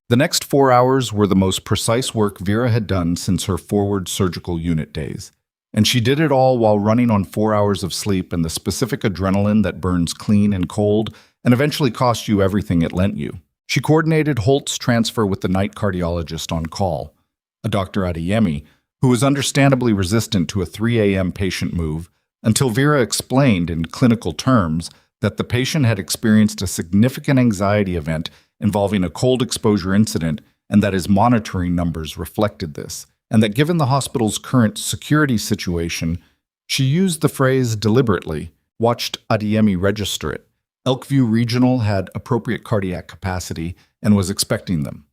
The next 4 hours were the most precise work Vera had done since her forward surgical unit days. And she did it all while running on 4 hours of sleep and the specific adrenaline that burns clean and cold and eventually cost you everything it lent you. She coordinated Holt's transfer with the night cardiologist on call, a Dr. Adeyemi, who was understandably resistant to a 3 a.m. patient move, until Vera explained in clinical terms that the patient had experienced a significant anxiety event involving a cold exposure incident and that his monitoring numbers reflected this. and that given the hospital's current security situation, she used the phrase deliberately, watched Adeyemi register it. Elkview Regional had appropriate cardiac capacity and was expecting them.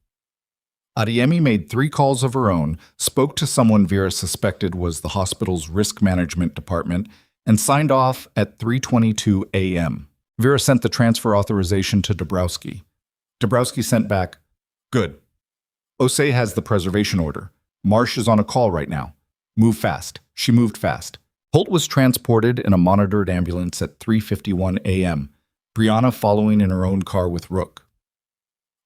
Adeyemi made 3 calls of her own, spoke to someone Vera suspected was the hospital's risk management department, and signed off at 3:22 a.m. Vera sent the transfer authorization to Dabrowski. Dabrowski sent back, "Good. Osei has the preservation order. Marsh is on a call right now. Move fast." She moved fast. Holt was transported in a monitored ambulance at 3:51 a.m., Brianna following in her own car with Rook.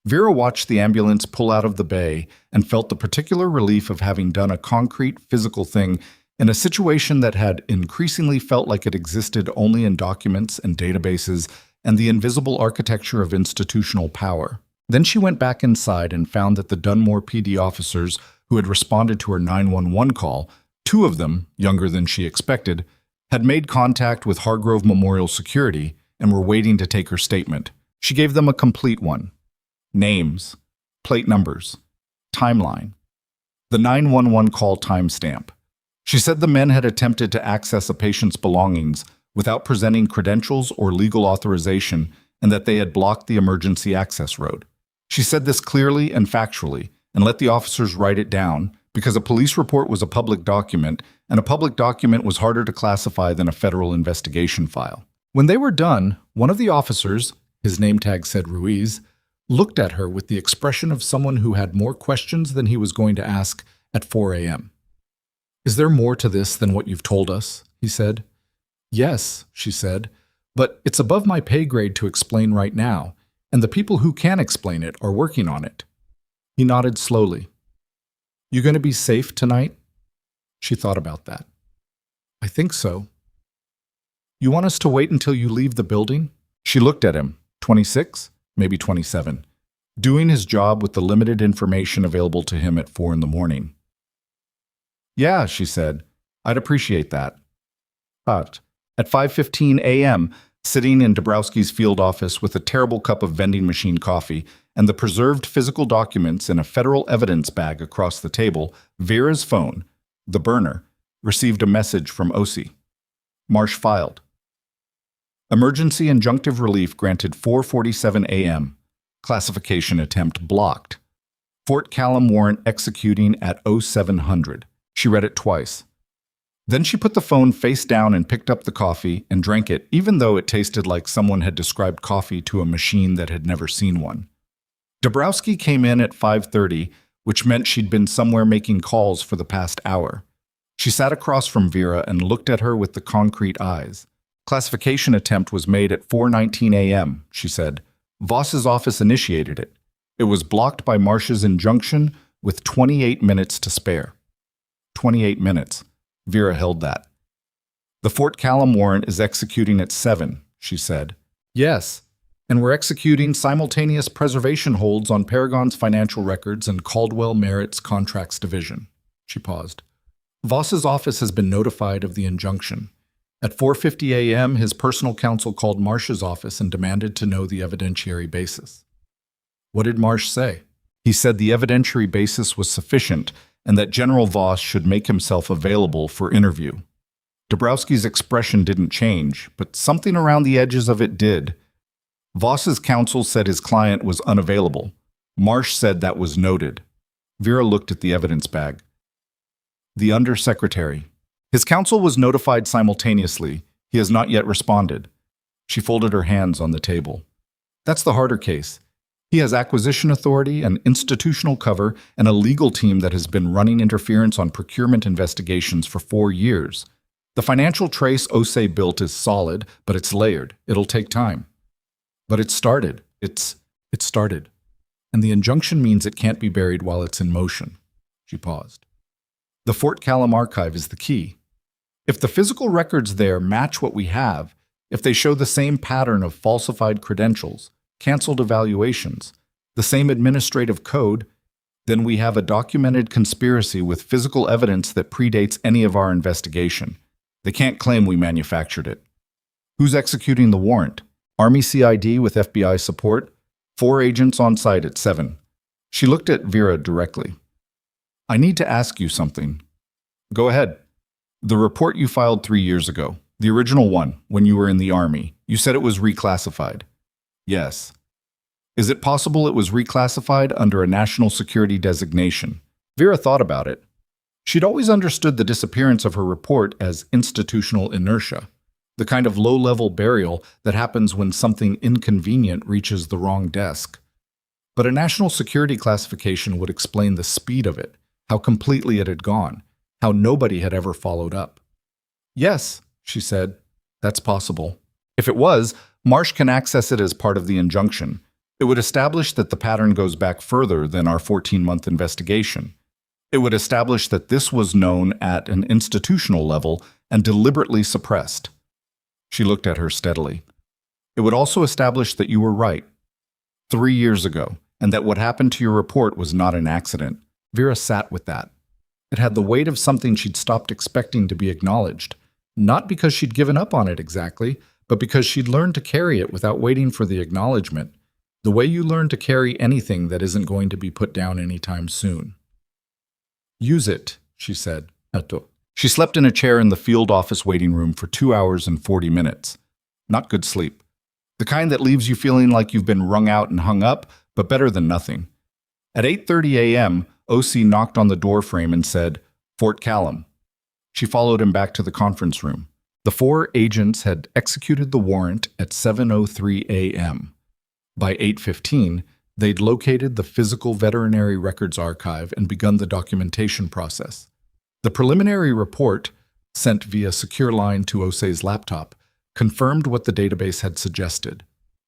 Vera watched the ambulance pull out of the bay and felt the particular relief of having done a concrete, physical thing in a situation that had increasingly felt like it existed only in documents and databases and the invisible architecture of institutional power. Then she went back inside and found that the Dunmore PD officers who had responded to her 911 call, 2 of them, younger than she expected, had made contact with Hargrove Memorial Security and were waiting to take her statement. She gave them a complete one. Names, plate numbers, timeline, the 911 call timestamp. She said the men had attempted to access a patient's belongings without presenting credentials or legal authorization and that they had blocked the emergency access road. She said this clearly and factually and let the officers write it down because a police report was a public document and a public document was harder to classify than a federal investigation file. When they were done, one of the officers, his name tag said Ruiz, looked at her with the expression of someone who had more questions than he was going to ask at 4 a.m. "Is there more to this than what you've told us?" he said. "Yes," she said, "but it's above my pay grade to explain right now, and the people who can explain it are working on it." He nodded slowly. "You going to be safe tonight?" She thought about that. "I think so." "You want us to wait until you leave the building?" She looked at him. 26? Maybe 27. Doing his job with the limited information available to him at 4 in the morning. "Yeah," she said. "I'd appreciate that." But at 5:15 a.m., sitting in Dabrowski's field office with a terrible cup of vending machine coffee and the preserved physical documents in a federal evidence bag across the table, Vera's phone, the burner, received a message from Osei. Marsh filed. Emergency injunctive relief granted 4:47 a.m. Classification attempt blocked. Fort Callum warrant executing at 0700. She read it twice. Then she put the phone face down and picked up the coffee and drank it, even though it tasted like someone had described coffee to a machine that had never seen one. Dabrowski came in at 5:30, which meant she'd been somewhere making calls for the past hour. She sat across from Vera and looked at her with the concrete eyes. Classification attempt was made at 4:19 a.m., she said. Voss's office initiated it. It was blocked by Marsh's injunction with 28 minutes to spare. 28 minutes. Vera held that. "The Fort Callum warrant is executing at 7, she said. "Yes, and we're executing simultaneous preservation holds on Paragon's financial records and Caldwell Merritt's contracts division." She paused. "Voss's office has been notified of the injunction. At 4:50 a.m., his personal counsel called Marsh's office and demanded to know the evidentiary basis." "What did Marsh say?" "He said the evidentiary basis was sufficient and that General Voss should make himself available for interview." Dabrowski's expression didn't change, but something around the edges of it did. Voss's counsel said his client was unavailable. Marsh said that was noted. Vera looked at the evidence bag. "The undersecretary. His counsel was notified simultaneously. He has not yet responded." She folded her hands on the table. "That's the harder case. He has acquisition authority, an institutional cover, and a legal team that has been running interference on procurement investigations for 4 years. The financial trace Osei built is solid, but it's layered. It'll take time." "But it started. It started. And the injunction means it can't be buried while it's in motion." She paused. "The Fort Callum archive is the key. If the physical records there match what we have, if they show the same pattern of falsified credentials, canceled evaluations, the same administrative code, then we have a documented conspiracy with physical evidence that predates any of our investigation. They can't claim we manufactured it." "Who's executing the warrant?" "Army CID with FBI support. 4 agents on site at 7. She looked at Vera directly. I need to ask you something. Go ahead. The report you filed 3 years ago, the original one, when you were in the Army, you said it was reclassified. Yes. Is it possible it was reclassified under a national security designation? Vera thought about it. She'd always understood the disappearance of her report as institutional inertia, the kind of low-level burial that happens when something inconvenient reaches the wrong desk. But a national security classification would explain the speed of it, how completely it had gone, how nobody had ever followed up. Yes, she said, that's possible. If it was, Marsh can access it as part of the injunction. It would establish that the pattern goes back further than our 14-month investigation. It would establish that this was known at an institutional level and deliberately suppressed. She looked at her steadily. It would also establish that you were right 3 years ago, and that what happened to your report was not an accident. Vera sat with that. It had the weight of something she'd stopped expecting to be acknowledged, not because she'd given up on it exactly, but because she'd learned to carry it without waiting for the acknowledgement, the way you learn to carry anything that isn't going to be put down anytime soon. Use it, she said. She slept in a chair in the field office waiting room for 2 hours and 40 minutes. Not good sleep. The kind that leaves you feeling like you've been wrung out and hung up, but better than nothing. At 8:30 a.m., OC knocked on the door frame and said, "Fort Callum." She followed him back to the conference room. The 4 agents had executed the warrant at 7:03 a.m. By 8:15, they'd located the physical veterinary records archive and begun the documentation process. The preliminary report, sent via secure line to OC's laptop, confirmed what the database had suggested.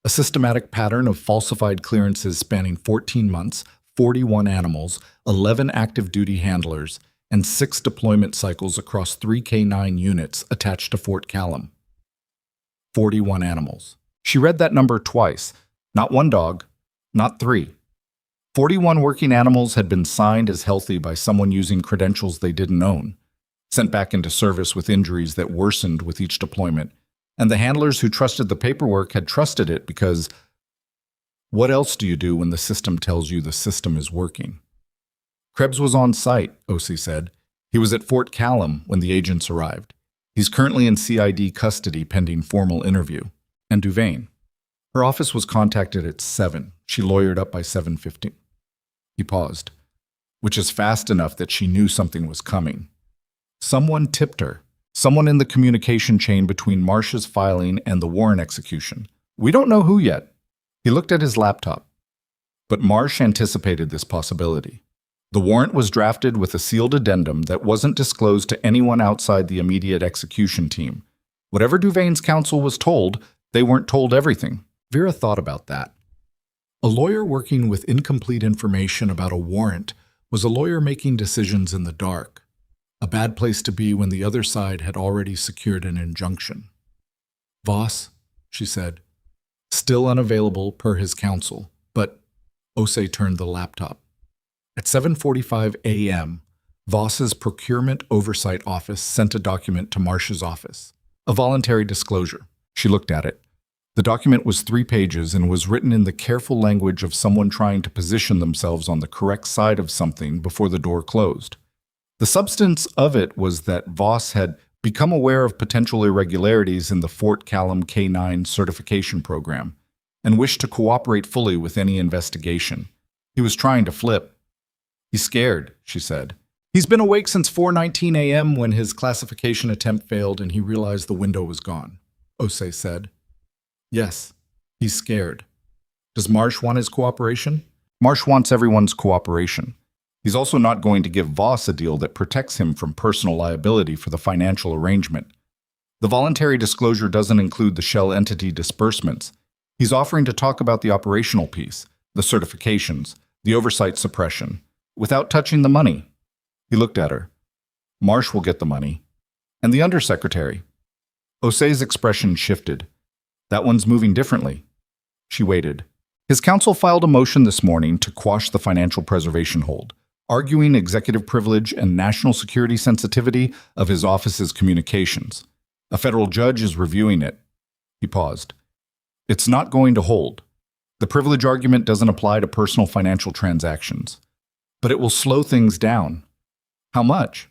A systematic pattern of falsified clearances spanning 14 months, 41 animals, 11 active duty handlers, and 6 deployment cycles across 3 K9 units attached to Fort Callum. 41 animals. She read that number twice. Not 1 dog, not 3. 41 working animals had been signed as healthy by someone using credentials they didn't own, sent back into service with injuries that worsened with each deployment, and the handlers who trusted the paperwork had trusted it because what else do you do when the system tells you the system is working? Krebs was on site, OC said. He was at Fort Callum when the agents arrived. He's currently in CID custody pending formal interview. And Duvain. Her office was contacted at 7. She lawyered up by 7:15. He paused, which is fast enough that she knew something was coming. Someone tipped her. Someone in the communication chain between Marsh's filing and the warrant execution. We don't know who yet. He looked at his laptop. But Marsh anticipated this possibility. The warrant was drafted with a sealed addendum that wasn't disclosed to anyone outside the immediate execution team. Whatever Duvain's counsel was told, they weren't told everything. Vera thought about that. A lawyer working with incomplete information about a warrant was a lawyer making decisions in the dark. A bad place to be when the other side had already secured an injunction. "Voss," she said, "still unavailable per his counsel, but..." Osei turned the laptop. At 7:45 a.m., Voss's Procurement Oversight Office sent a document to Marsh's office. A voluntary disclosure. She looked at it. The document was 3 pages and was written in the careful language of someone trying to position themselves on the correct side of something before the door closed. The substance of it was that Voss had become aware of potential irregularities in the Fort Callum K9 certification program and wished to cooperate fully with any investigation. He was trying to flip. "He's scared," she said. "He's been awake since 4:19 a.m. when his classification attempt failed and he realized the window was gone," Osei said. "Yes, he's scared. Does Marsh want his cooperation?" "Marsh wants everyone's cooperation. He's also not going to give Voss a deal that protects him from personal liability for the financial arrangement. The voluntary disclosure doesn't include the shell entity disbursements. He's offering to talk about the operational piece, the certifications, the oversight suppression, without touching the money." He looked at her. "Marsh will get the money. And the undersecretary." Osei's expression shifted. "That one's moving differently." She waited. His counsel filed a motion this morning to quash the financial preservation hold, arguing executive privilege and national security sensitivity of his office's communications. A federal judge is reviewing it. He paused. "It's not going to hold. The privilege argument doesn't apply to personal financial transactions. But it will slow things down. How much?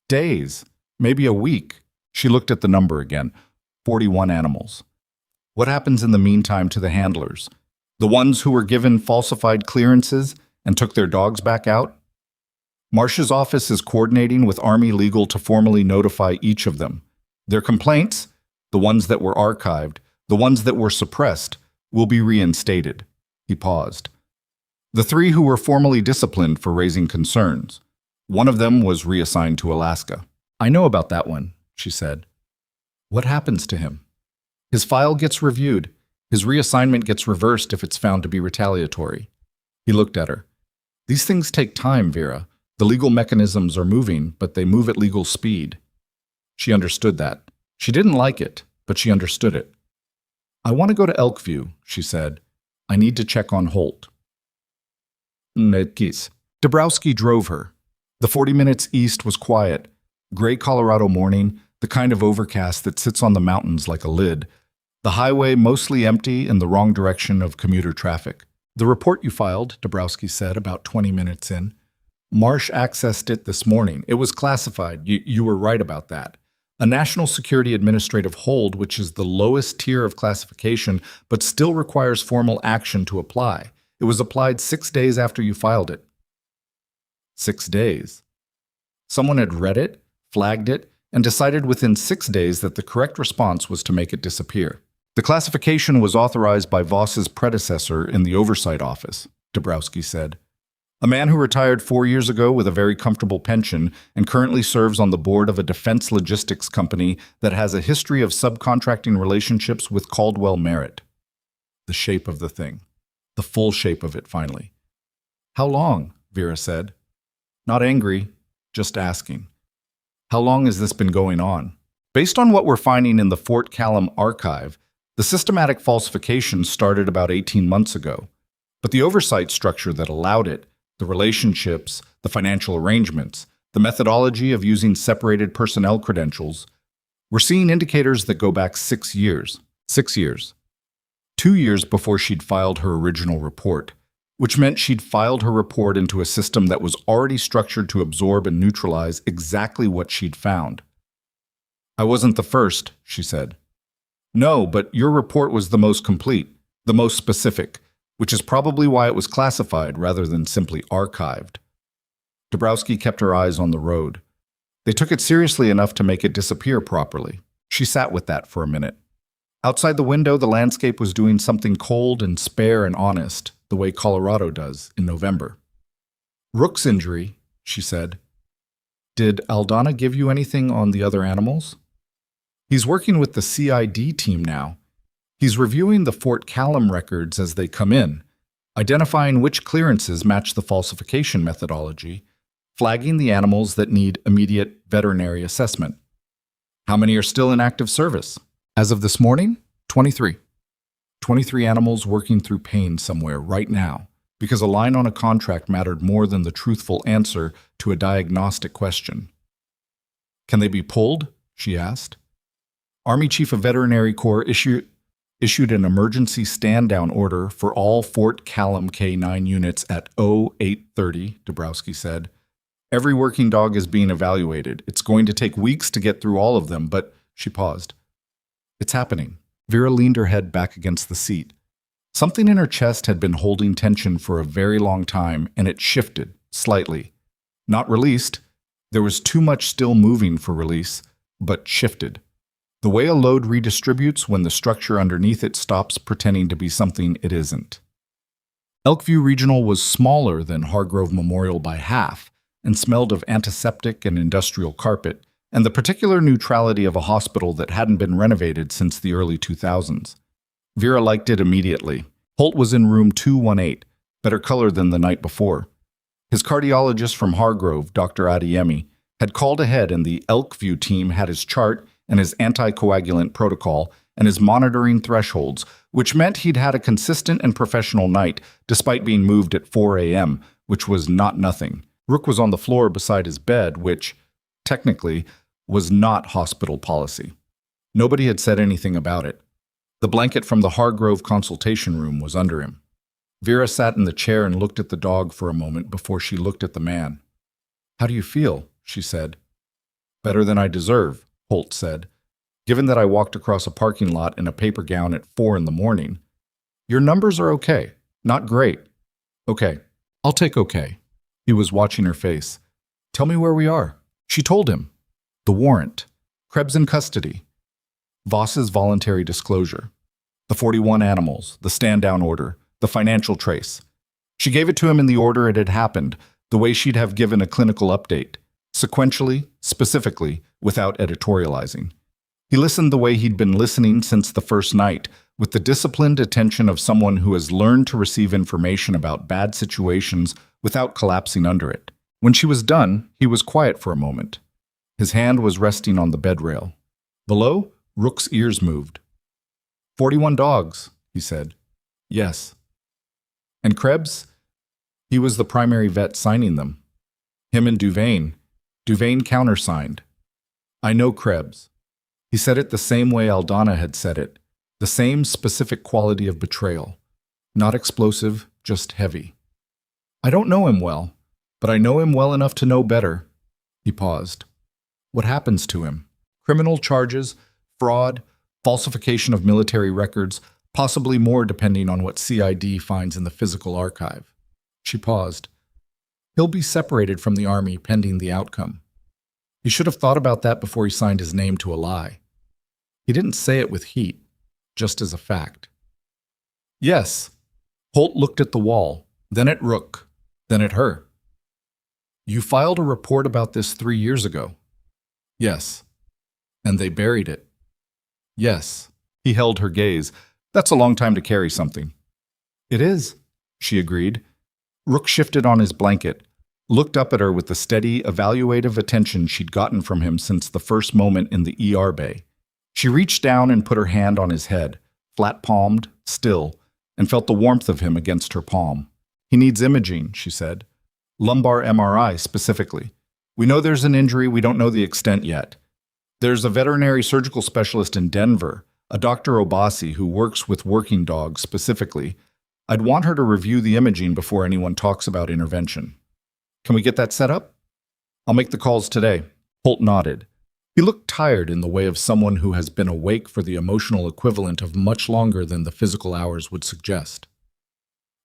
Days. Maybe a week. She looked at the number again. 41 animals. What happens in the meantime to the handlers? The ones who were given falsified clearances and took their dogs back out? Marsh's office is coordinating with Army Legal to formally notify each of them. Their complaints, the ones that were archived, the ones that were suppressed, will be reinstated. He paused. The 3 who were formally disciplined for raising concerns. One of them was reassigned to Alaska. I know about that one, she said. What happens to him? His file gets reviewed. His reassignment gets reversed if it's found to be retaliatory. He looked at her. These things take time, Vera. The legal mechanisms are moving, but they move at legal speed. She understood that. She didn't like it, but she understood it. I want to go to Elkview, she said. I need to check on Holt. Nedkis. Dabrowski drove her. The 40 minutes east was quiet. Gray Colorado morning, the kind of overcast that sits on the mountains like a lid. The highway mostly empty in the wrong direction of commuter traffic. The report you filed, Dabrowski said about 20 minutes in. Marsh accessed it this morning. It was classified. You were right about that. A National Security Administrative hold, which is the lowest tier of classification, but still requires formal action to apply. It was applied 6 days after you filed it. 6 days. Someone had read it, flagged it, and decided within 6 days that the correct response was to make it disappear. The classification was authorized by Voss's predecessor in the Oversight Office, Dabrowski said. A man who retired 4 years ago with a very comfortable pension and currently serves on the board of a defense logistics company that has a history of subcontracting relationships with Caldwell Merritt. The shape of the thing. The full shape of it, finally. How long? Vera said. Not angry, just asking. How long has this been going on? Based on what we're finding in the Fort Callum archive, the systematic falsification started about 18 months ago. But the oversight structure that allowed it, the relationships, the financial arrangements, the methodology of using separated personnel credentials, we're seeing indicators that go back 6 years. 6 years. 2 years before she'd filed her original report, which meant she'd filed her report into a system that was already structured to absorb and neutralize exactly what she'd found. I wasn't the first, she said. No, but your report was the most complete, the most specific, which is probably why it was classified rather than simply archived. Dabrowski kept her eyes on the road. They took it seriously enough to make it disappear properly. She sat with that for a minute. Outside the window, the landscape was doing something cold and spare and honest, the way Colorado does in November. Rook's injury, she said. Did Aldana give you anything on the other animals? He's working with the CID team now. He's reviewing the Fort Callum records as they come in, identifying which clearances match the falsification methodology, flagging the animals that need immediate veterinary assessment. How many are still in active service? As of this morning, 23. 23 animals working through pain somewhere right now, because a line on a contract mattered more than the truthful answer to a diagnostic question. Can they be pulled? She asked. Army Chief of Veterinary Corps issued an emergency stand-down order for all Fort Callum K9 units at 0830, Dabrowski said. Every working dog is being evaluated. It's going to take weeks to get through all of them, but she paused. It's happening. Vera leaned her head back against the seat. Something in her chest had been holding tension for a very long time, and it shifted, slightly. Not released. There was too much still moving for release, but shifted. The way a load redistributes when the structure underneath it stops pretending to be something it isn't. Elkview Regional was smaller than Hargrove Memorial by half and smelled of antiseptic and industrial carpet, and the particular neutrality of a hospital that hadn't been renovated since the early 2000s. Vera liked it immediately. Holt was in room 218, better color than the night before. His cardiologist from Hargrove, Dr. Adeyemi, had called ahead, and the Elkview team had his chart and his anticoagulant protocol and his monitoring thresholds, which meant he'd had a consistent and professional night despite being moved at 4 a.m., which was not nothing. Rook was on the floor beside his bed, which, technically, was not hospital policy. Nobody had said anything about it. The blanket from the Hargrove consultation room was under him. Vera sat in the chair and looked at the dog for a moment before she looked at the man. How do you feel? She said. Better than I deserve, Holt said. Given that I walked across a parking lot in a paper gown at 4 in the morning. Your numbers are okay. Not great. Okay. I'll take okay. He was watching her face. Tell me where we are. She told him. The warrant. Krebs in custody. Voss's voluntary disclosure. The 41 animals, the stand-down order, the financial trace. She gave it to him in the order it had happened, the way she'd have given a clinical update, sequentially, specifically, without editorializing. He listened the way he'd been listening since the first night, with the disciplined attention of someone who has learned to receive information about bad situations without collapsing under it. When she was done, he was quiet for a moment. His hand was resting on the bed rail. Below, Rook's ears moved. 41 dogs, he said. Yes. And Krebs? He was the primary vet signing them. Him and Duvain. Duvain countersigned. I know Krebs. He said it the same way Aldana had said it, the same specific quality of betrayal. Not explosive, just heavy. I don't know him well, but I know him well enough to know better. He paused. What happens to him? Criminal charges, fraud, falsification of military records, possibly more depending on what CID finds in the physical archive. She paused. He'll be separated from the army pending the outcome. He should have thought about that before he signed his name to a lie. He didn't say it with heat, just as a fact. Yes. Holt looked at the wall, then at Rook, then at her. You filed a report about this 3 years ago. Yes. And they buried it. Yes. He held her gaze. That's a long time to carry something. It is, she agreed. Rook shifted on his blanket, looked up at her with the steady, evaluative attention she'd gotten from him since the first moment in the ER bay. She reached down and put her hand on his head, flat-palmed, still, and felt the warmth of him against her palm. He needs imaging, she said. Lumbar MRI, specifically. We know there's an injury, we don't know the extent yet. There's a veterinary surgical specialist in Denver, a Dr. Obasi, who works with working dogs specifically. I'd want her to review the imaging before anyone talks about intervention. Can we get that set up? I'll make the calls today. Holt nodded. He looked tired in the way of someone who has been awake for the emotional equivalent of much longer than the physical hours would suggest.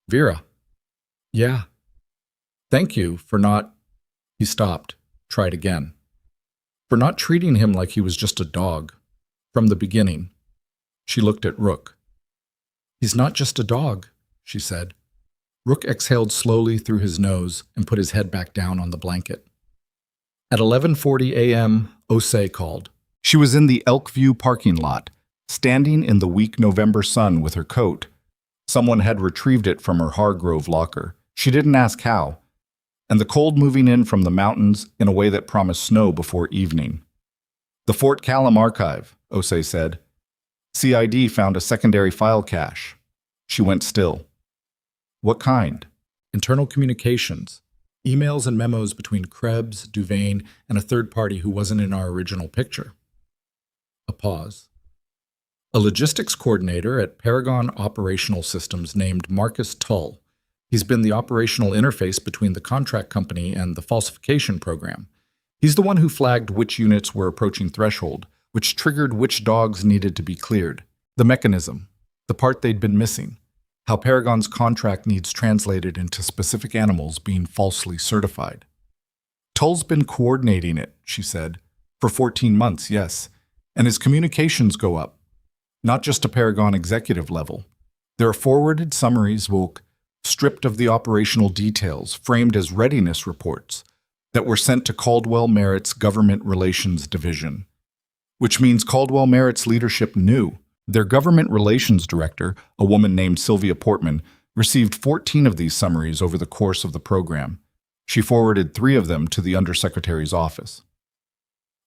Vera. Yeah. Thank you for not... He stopped, tried again. For not treating him like he was just a dog. From the beginning. She looked at Rook. He's not just a dog, she said. Rook exhaled slowly through his nose and put his head back down on the blanket. At 11:40 a.m., Osei called. She was in the Elkview parking lot, standing in the weak November sun with her coat. Someone had retrieved it from her Hargrove locker. She didn't ask how. And the cold moving in from the mountains in a way that promised snow before evening. The Fort Callum archive, Osei said. CID found a secondary file cache. She went still. What kind? Internal communications. Emails and memos between Krebs, Duvain, and a third party who wasn't in our original picture. A pause. A logistics coordinator at Paragon Operational Systems named Marcus Tull. He's been the operational interface between the contract company and the falsification program. He's the one who flagged which units were approaching threshold, which triggered which dogs needed to be cleared. The mechanism, the part they'd been missing. How Paragon's contract needs translated into specific animals being falsely certified. Tull's been coordinating it, she said. For 14 months, yes. And his communications go up. Not just to Paragon executive level. There are forwarded summaries, Volk, stripped of the operational details, framed as readiness reports, that were sent to Caldwell Merritt's Government Relations Division. Which means Caldwell Merritt's leadership knew. Their government relations director, a woman named Sylvia Portman, received 14 of these summaries over the course of the program. She forwarded 3 of them to the Undersecretary's office.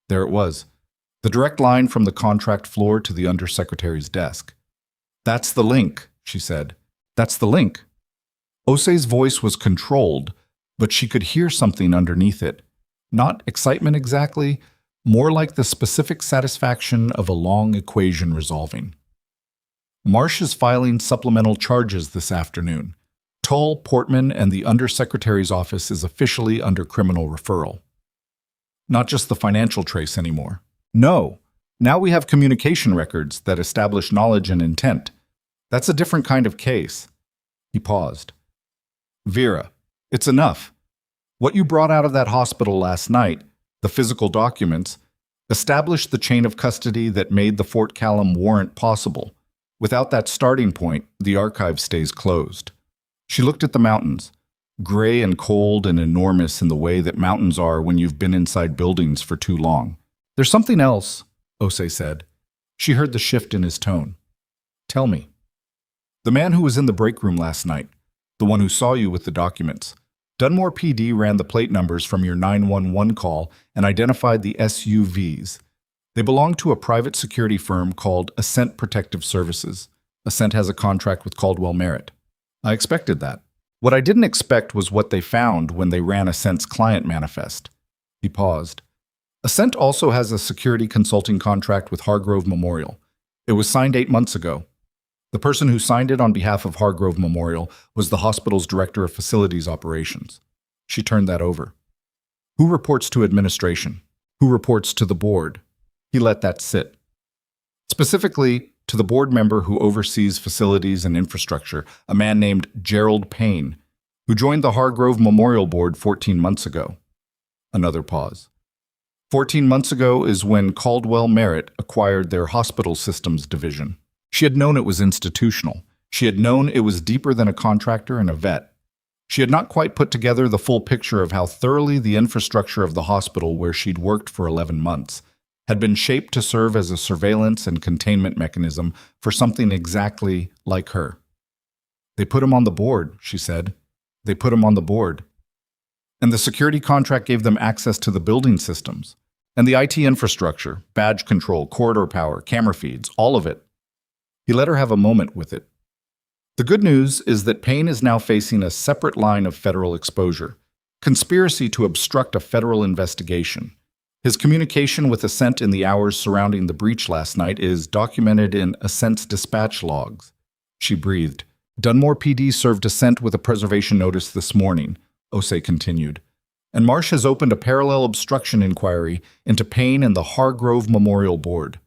There it was, the direct line from the contract floor to the Undersecretary's desk. That's the link, she said. That's the link. Osei's voice was controlled, but she could hear something underneath it. Not excitement exactly, more like the specific satisfaction of a long equation resolving. Marsh is filing supplemental charges this afternoon. Tull, Portman, and the Undersecretary's office is officially under criminal referral. Not just the financial trace anymore. No, now we have communication records that establish knowledge and intent. That's a different kind of case. He paused. Vera, it's enough. What you brought out of that hospital last night, the physical documents, established the chain of custody that made the Fort Callum warrant possible. Without that starting point, the archive stays closed. She looked at the mountains, gray and cold and enormous in the way that mountains are when you've been inside buildings for too long. There's something else, Osei said. She heard the shift in his tone. Tell me. The man who was in the break room last night, the one who saw you with the documents. Dunmore PD ran the plate numbers from your 911 call and identified the SUVs. They belong to a private security firm called Ascent Protective Services. Ascent has a contract with Caldwell Merritt. I expected that. What I didn't expect was what they found when they ran Ascent's client manifest. He paused. Ascent also has a security consulting contract with Hargrove Memorial. It was signed 8 months ago. The person who signed it on behalf of Hargrove Memorial was the hospital's director of facilities operations. She turned that over. Who reports to administration? Who reports to the board? He let that sit. Specifically, to the board member who oversees facilities and infrastructure, a man named Gerald Payne, who joined the Hargrove Memorial Board 14 months ago. Another pause. 14 months ago is when Caldwell Merritt acquired their hospital systems division. She had known it was institutional. She had known it was deeper than a contractor and a vet. She had not quite put together the full picture of how thoroughly the infrastructure of the hospital where she'd worked for 11 months had been shaped to serve as a surveillance and containment mechanism for something exactly like her. They put him on the board, she said. They put him on the board. And the security contract gave them access to the building systems and the IT infrastructure, badge control, corridor power, camera feeds, all of it. He let her have a moment with it. The good news is that Payne is now facing a separate line of federal exposure, conspiracy to obstruct a federal investigation. His communication with Ascent in the hours surrounding the breach last night is documented in Ascent's dispatch logs. She breathed. Dunmore PD served Ascent with a preservation notice this morning, Osei continued. And Marsh has opened a parallel obstruction inquiry into Payne and the Hargrove Memorial Board.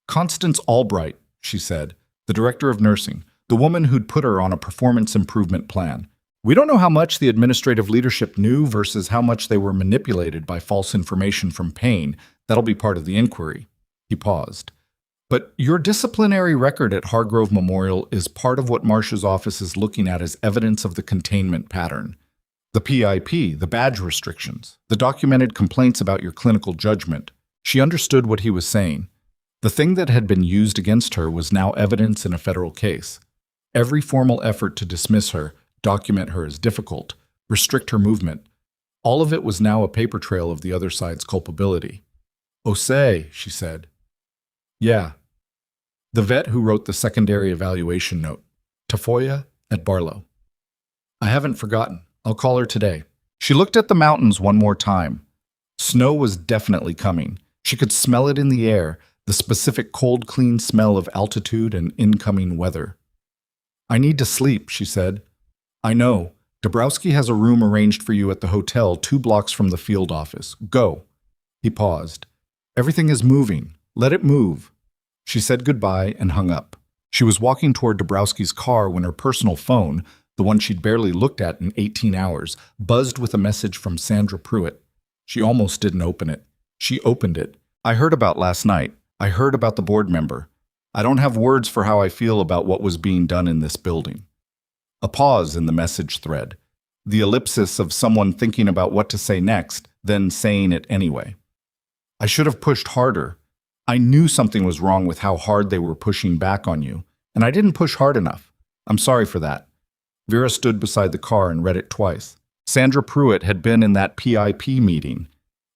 Constance Albright, she said, the director of nursing, the woman who'd put her on a performance improvement plan. We don't know how much the administrative leadership knew versus how much they were manipulated by false information from Payne. That'll be part of the inquiry. He paused. But your disciplinary record at Hargrove Memorial is part of what Marsh's office is looking at as evidence of the containment pattern. The PIP, the badge restrictions, the documented complaints about your clinical judgment. She understood what he was saying. The thing that had been used against her was now evidence in a federal case. Every formal effort to dismiss her, document her as difficult, restrict her movement, all of it was now a paper trail of the other side's culpability. Osei, she said. Yeah. The vet who wrote the secondary evaluation note. Tafoya at Barlow. I haven't forgotten. I'll call her today. She looked at the mountains one more time. Snow was definitely coming. She could smell it in the air, the specific cold, clean smell of altitude and incoming weather. I need to sleep, she said. I know. Dabrowski has a room arranged for you at the hotel 2 blocks from the field office. Go. He paused. Everything is moving. Let it move. She said goodbye and hung up. She was walking toward Dabrowski's car when her personal phone, the one she'd barely looked at in 18 hours, buzzed with a message from Sandra Pruitt. She almost didn't open it. She opened it. I heard about last night. I heard about the board member. I don't have words for how I feel about what was being done in this building. A pause in the message thread. The ellipsis of someone thinking about what to say next, then saying it anyway. I should have pushed harder. I knew something was wrong with how hard they were pushing back on you, and I didn't push hard enough. I'm sorry for that. Vera stood beside the car and read it twice. Sandra Pruitt had been in that PIP meeting,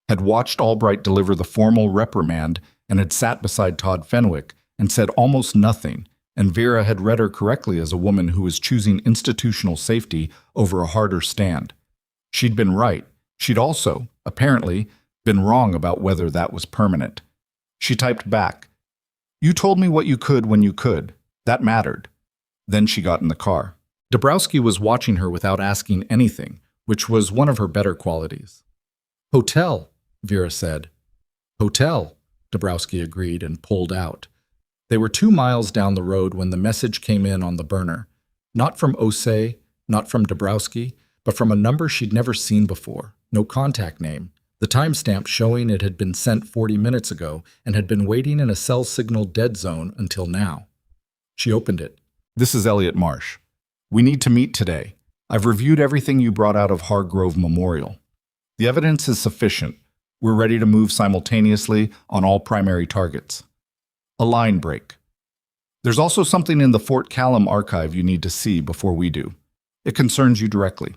had watched Albright deliver the formal reprimand, and had sat beside Todd Fenwick and said almost nothing, and Vera had read her correctly as a woman who was choosing institutional safety over a harder stand. She'd been right. She'd also, apparently, been wrong about whether that was permanent. She typed back, "You told me what you could when you could. That mattered." Then she got in the car. Dabrowski was watching her without asking anything, which was one of her better qualities. "Hotel," Vera said. "Hotel," Dabrowski agreed and pulled out. They were 2 miles down the road when the message came in on the burner. Not from Osei, not from Dabrowski, but from a number she'd never seen before. No contact name. The timestamp showing it had been sent 40 minutes ago and had been waiting in a cell signal dead zone until now. She opened it. "This is Elliot Marsh. We need to meet today. I've reviewed everything you brought out of Hargrove Memorial. The evidence is sufficient. We're ready to move simultaneously on all primary targets." A line break. "There's also something in the Fort Callum archive you need to see before we do. It concerns you directly.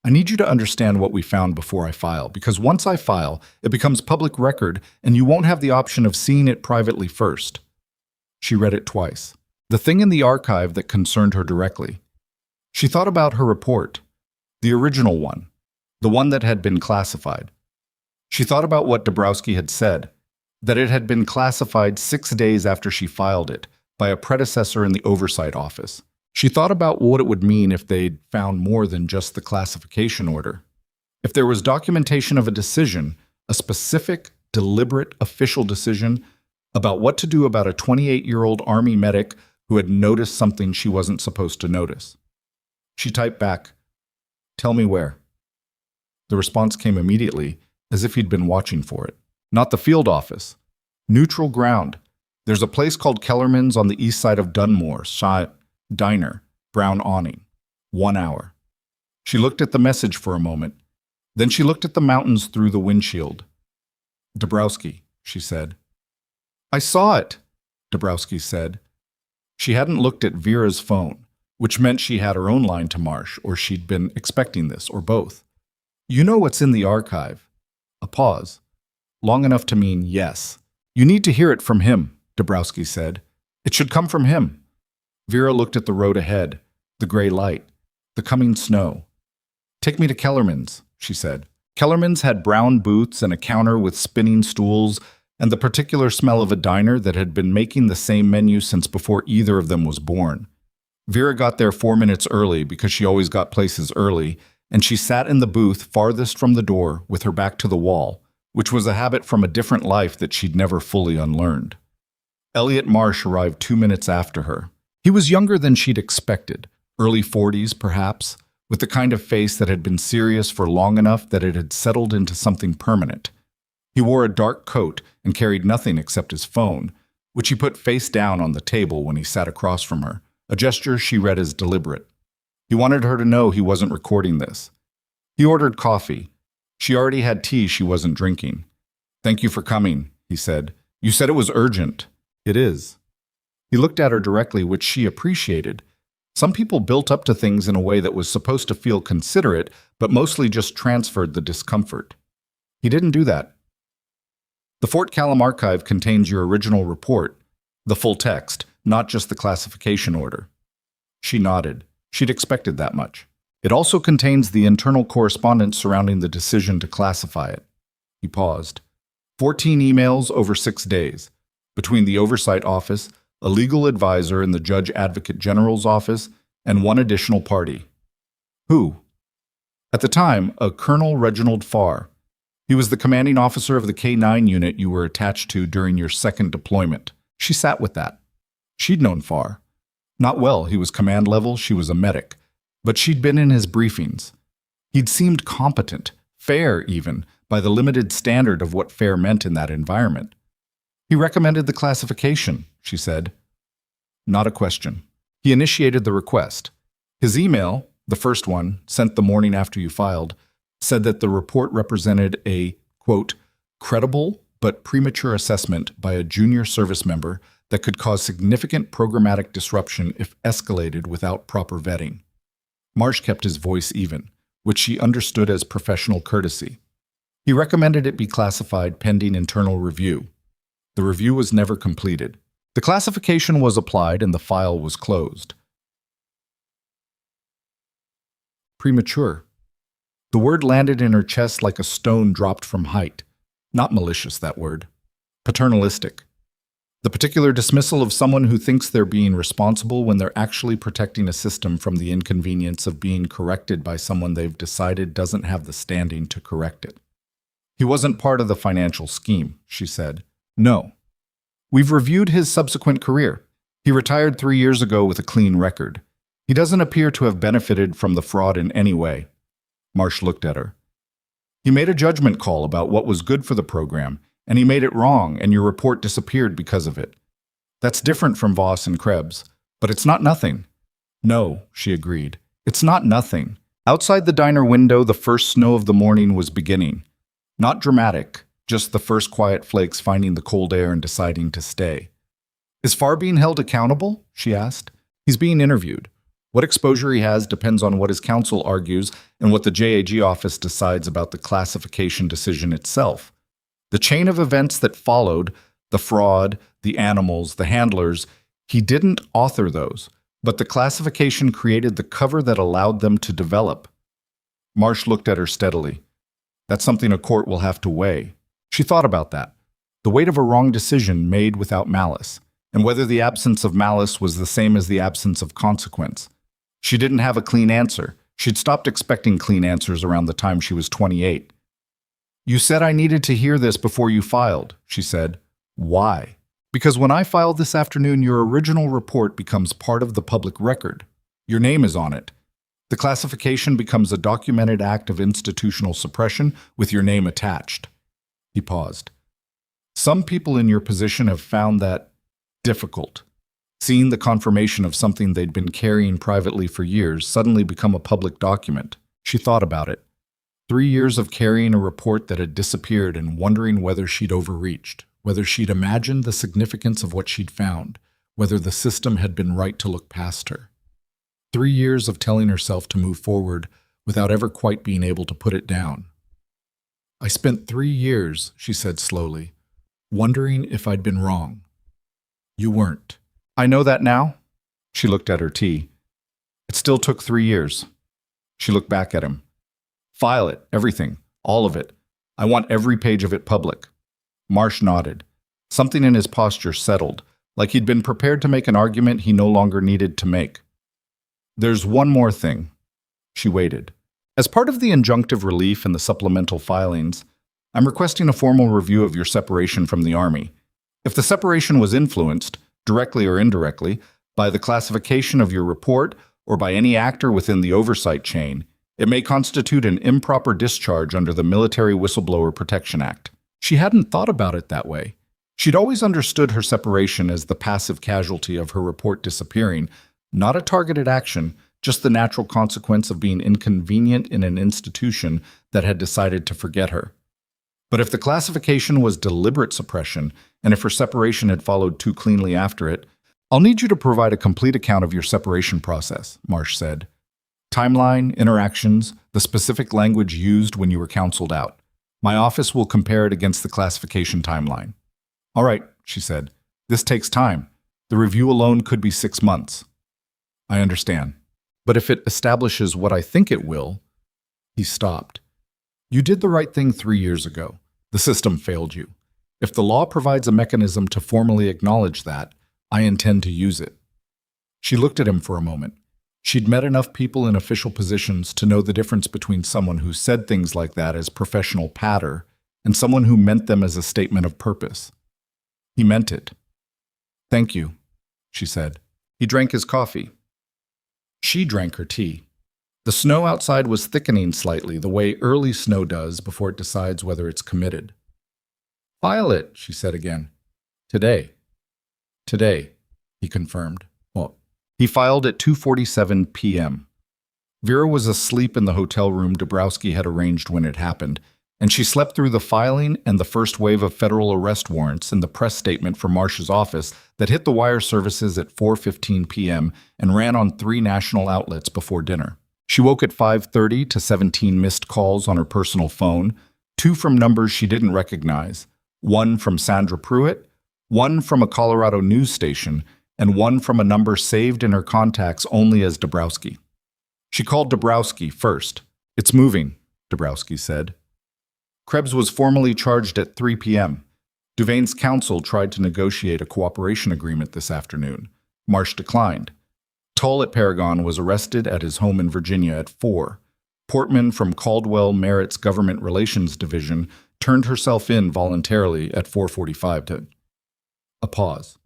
I need you to understand what we found before I file, because once I file, it becomes public record and you won't have the option of seeing it privately first." She read it twice. The thing in the archive that concerned her directly. She thought about her report, the original one, the one that had been classified. She thought about what Dabrowski had said, that it had been classified 6 days after she filed it by a predecessor in the oversight office. She thought about what it would mean if they'd found more than just the classification order. If there was documentation of a decision, a specific, deliberate, official decision about what to do about a 28-year-old Army medic who had noticed something she wasn't supposed to notice. She typed back, "Tell me where." The response came immediately, as if he'd been watching for it. "Not the field office. Neutral ground. There's a place called Kellerman's on the east side of Dunmore. Diner. Brown awning. 1 hour." She looked at the message for a moment. Then she looked at the mountains through the windshield. "Dabrowski," she said. "I saw it," Dabrowski said. She hadn't looked at Vera's phone, which meant she had her own line to Marsh, or she'd been expecting this, or both. "You know what's in the archive." A pause. Long enough to mean yes. "You need to hear it from him," Dabrowski said. "It should come from him." Vera looked at the road ahead, the gray light, the coming snow. "Take me to Kellerman's," she said. Kellerman's had brown booths and a counter with spinning stools and the particular smell of a diner that had been making the same menu since before either of them was born. Vera got there 4 minutes early because she always got places early, and she sat in the booth farthest from the door with her back to the wall, which was a habit from a different life that she'd never fully unlearned. Elliot Marsh arrived 2 minutes after her. He was younger than she'd expected, early 40s perhaps, with the kind of face that had been serious for long enough that it had settled into something permanent. He wore a dark coat and carried nothing except his phone, which he put face down on the table when he sat across from her, a gesture she read as deliberate. He wanted her to know he wasn't recording this. He ordered coffee. She already had tea she wasn't drinking. "Thank you for coming," he said. "You said it was urgent." "It is." He looked at her directly, which she appreciated. Some people built up to things in a way that was supposed to feel considerate, but mostly just transferred the discomfort. He didn't do that. "The Fort Callum archive contains your original report, the full text, not just the classification order." She nodded. She'd expected that much. "It also contains the internal correspondence surrounding the decision to classify it." He paused. 14 emails over 6 days, between the Oversight Office, a legal advisor in the Judge Advocate General's office, and one additional party. Who? At the time, a Colonel Reginald Farr. He was the commanding officer of the K-9 unit you were attached to during your second deployment. She sat with that. She'd known Farr. Not well, he was command level, she was a medic. But she'd been in his briefings. He'd seemed competent, fair even, by the limited standard of what fair meant in that environment. "He recommended the classification," she said. Not a question. He initiated the request. His email, the first one, sent the morning after you filed, said that the report represented a, quote, credible but premature assessment by a junior service member that could cause significant programmatic disruption if escalated without proper vetting. Marsh kept his voice even, which she understood as professional courtesy. He recommended it be classified pending internal review. The review was never completed. The classification was applied and the file was closed. Premature. The word landed in her chest like a stone dropped from height. Not malicious, that word. Paternalistic. The particular dismissal of someone who thinks they're being responsible when they're actually protecting a system from the inconvenience of being corrected by someone they've decided doesn't have the standing to correct it. He wasn't part of the financial scheme, she said. No. We've reviewed his subsequent career. He retired 3 years ago with a clean record. He doesn't appear to have benefited from the fraud in any way. Marsh looked at her. He made a judgment call about what was good for the program, and he made it wrong, and your report disappeared because of it. That's different from Voss and Krebs, but it's not nothing. No, she agreed. It's not nothing. Outside the diner window, the first snow of the morning was beginning. Not dramatic, just the first quiet flakes finding the cold air and deciding to stay. Is Farr being held accountable? She asked. He's being interviewed. What exposure he has depends on what his counsel argues and what the JAG office decides about the classification decision itself. The chain of events that followed, the fraud, the animals, the handlers, he didn't author those, but the classification created the cover that allowed them to develop. Marsh looked at her steadily. That's something a court will have to weigh. She thought about that. The weight of a wrong decision made without malice, and whether the absence of malice was the same as the absence of consequence. She didn't have a clean answer. She'd stopped expecting clean answers around the time she was 28. You said I needed to hear this before you filed, she said. Why? Because when I filed this afternoon, your original report becomes part of the public record. Your name is on it. The classification becomes a documented act of institutional suppression with your name attached. He paused. Some people in your position have found that difficult. Seeing the confirmation of something they'd been carrying privately for years suddenly become a public document. She thought about it. 3 years of carrying a report that had disappeared and wondering whether she'd overreached, whether she'd imagined the significance of what she'd found, whether the system had been right to look past her. 3 years of telling herself to move forward without ever quite being able to put it down. I spent 3 years, she said slowly, wondering if I'd been wrong. You weren't. I know that now? She looked at her tea. It still took 3 years. She looked back at him. File it, everything, all of it. I want every page of it public. Marsh nodded. Something in his posture settled, like he'd been prepared to make an argument he no longer needed to make. There's one more thing. She waited. As part of the injunctive relief and the supplemental filings, I'm requesting a formal review of your separation from the Army. If the separation was influenced, directly or indirectly, by the classification of your report or by any actor within the oversight chain, it may constitute an improper discharge under the Military Whistleblower Protection Act. She hadn't thought about it that way. She'd always understood her separation as the passive casualty of her report disappearing, not a targeted action, just the natural consequence of being inconvenient in an institution that had decided to forget her. But if the classification was deliberate suppression, and if her separation had followed too cleanly after it, I'll need you to provide a complete account of your separation process, Marsh said. Timeline, interactions, the specific language used when you were counseled out. My office will compare it against the classification timeline. All right, she said. This takes time. The review alone could be 6 months. I understand. But if it establishes what I think it will... He stopped. You did the right thing 3 years ago. The system failed you. If the law provides a mechanism to formally acknowledge that, I intend to use it. She looked at him for a moment. She'd met enough people in official positions to know the difference between someone who said things like that as professional patter and someone who meant them as a statement of purpose. He meant it. Thank you, she said. He drank his coffee. She drank her tea. The snow outside was thickening slightly, the way early snow does before it decides whether it's committed. File it, she said again. Today. Today, he confirmed. Well, he filed at 2:47 p.m. Vera was asleep in the hotel room Dabrowski had arranged when it happened, and she slept through the filing and the first wave of federal arrest warrants and the press statement from Marsh's office that hit the wire services at 4:15 p.m. and ran on 3 national outlets before dinner. She woke at 5:30 to 17 missed calls on her personal phone, 2 from numbers she didn't recognize, 1 from Sandra Pruitt, 1 from a Colorado news station, and 1 from a number saved in her contacts only as Dabrowski. She called Dabrowski first. It's moving, Dabrowski said. Krebs was formally charged at 3 p.m. Duvaine's counsel tried to negotiate a cooperation agreement this afternoon. Marsh declined. Tull at Paragon was arrested at his home in Virginia at 4. Portman from Caldwell Merritt's Government Relations Division turned herself in voluntarily at 4:45. A pause.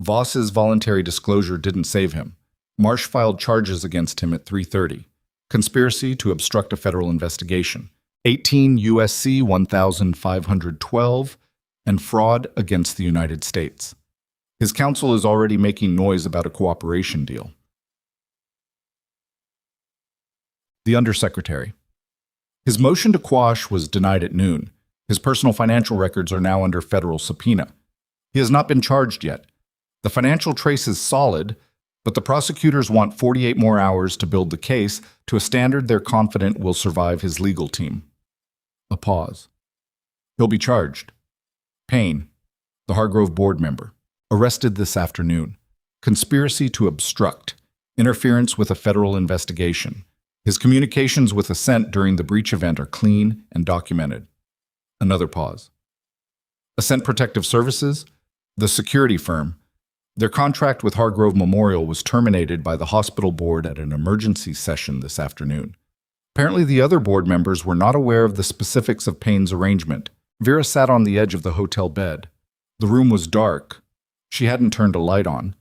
Voss's voluntary disclosure didn't save him. Marsh filed charges against him at 3:30. Conspiracy to obstruct a federal investigation, 18 U.S.C. 1512, and fraud against the United States. His counsel is already making noise about a cooperation deal. The Undersecretary. His motion to quash was denied at noon. His personal financial records are now under federal subpoena. He has not been charged yet. The financial trace is solid, but the prosecutors want 48 more hours to build the case to a standard they're confident will survive his legal team. A pause. He'll be charged. Payne, the Hargrove board member, arrested this afternoon. Conspiracy to obstruct, interference with a federal investigation. His communications with Ascent during the breach event are clean and documented. Another pause. Ascent Protective Services, the security firm, their contract with Hargrove Memorial was terminated by the hospital board at an emergency session this afternoon. Apparently the other board members were not aware of the specifics of Payne's arrangement. Vera sat on the edge of the hotel bed. The room was dark. She hadn't turned a light on,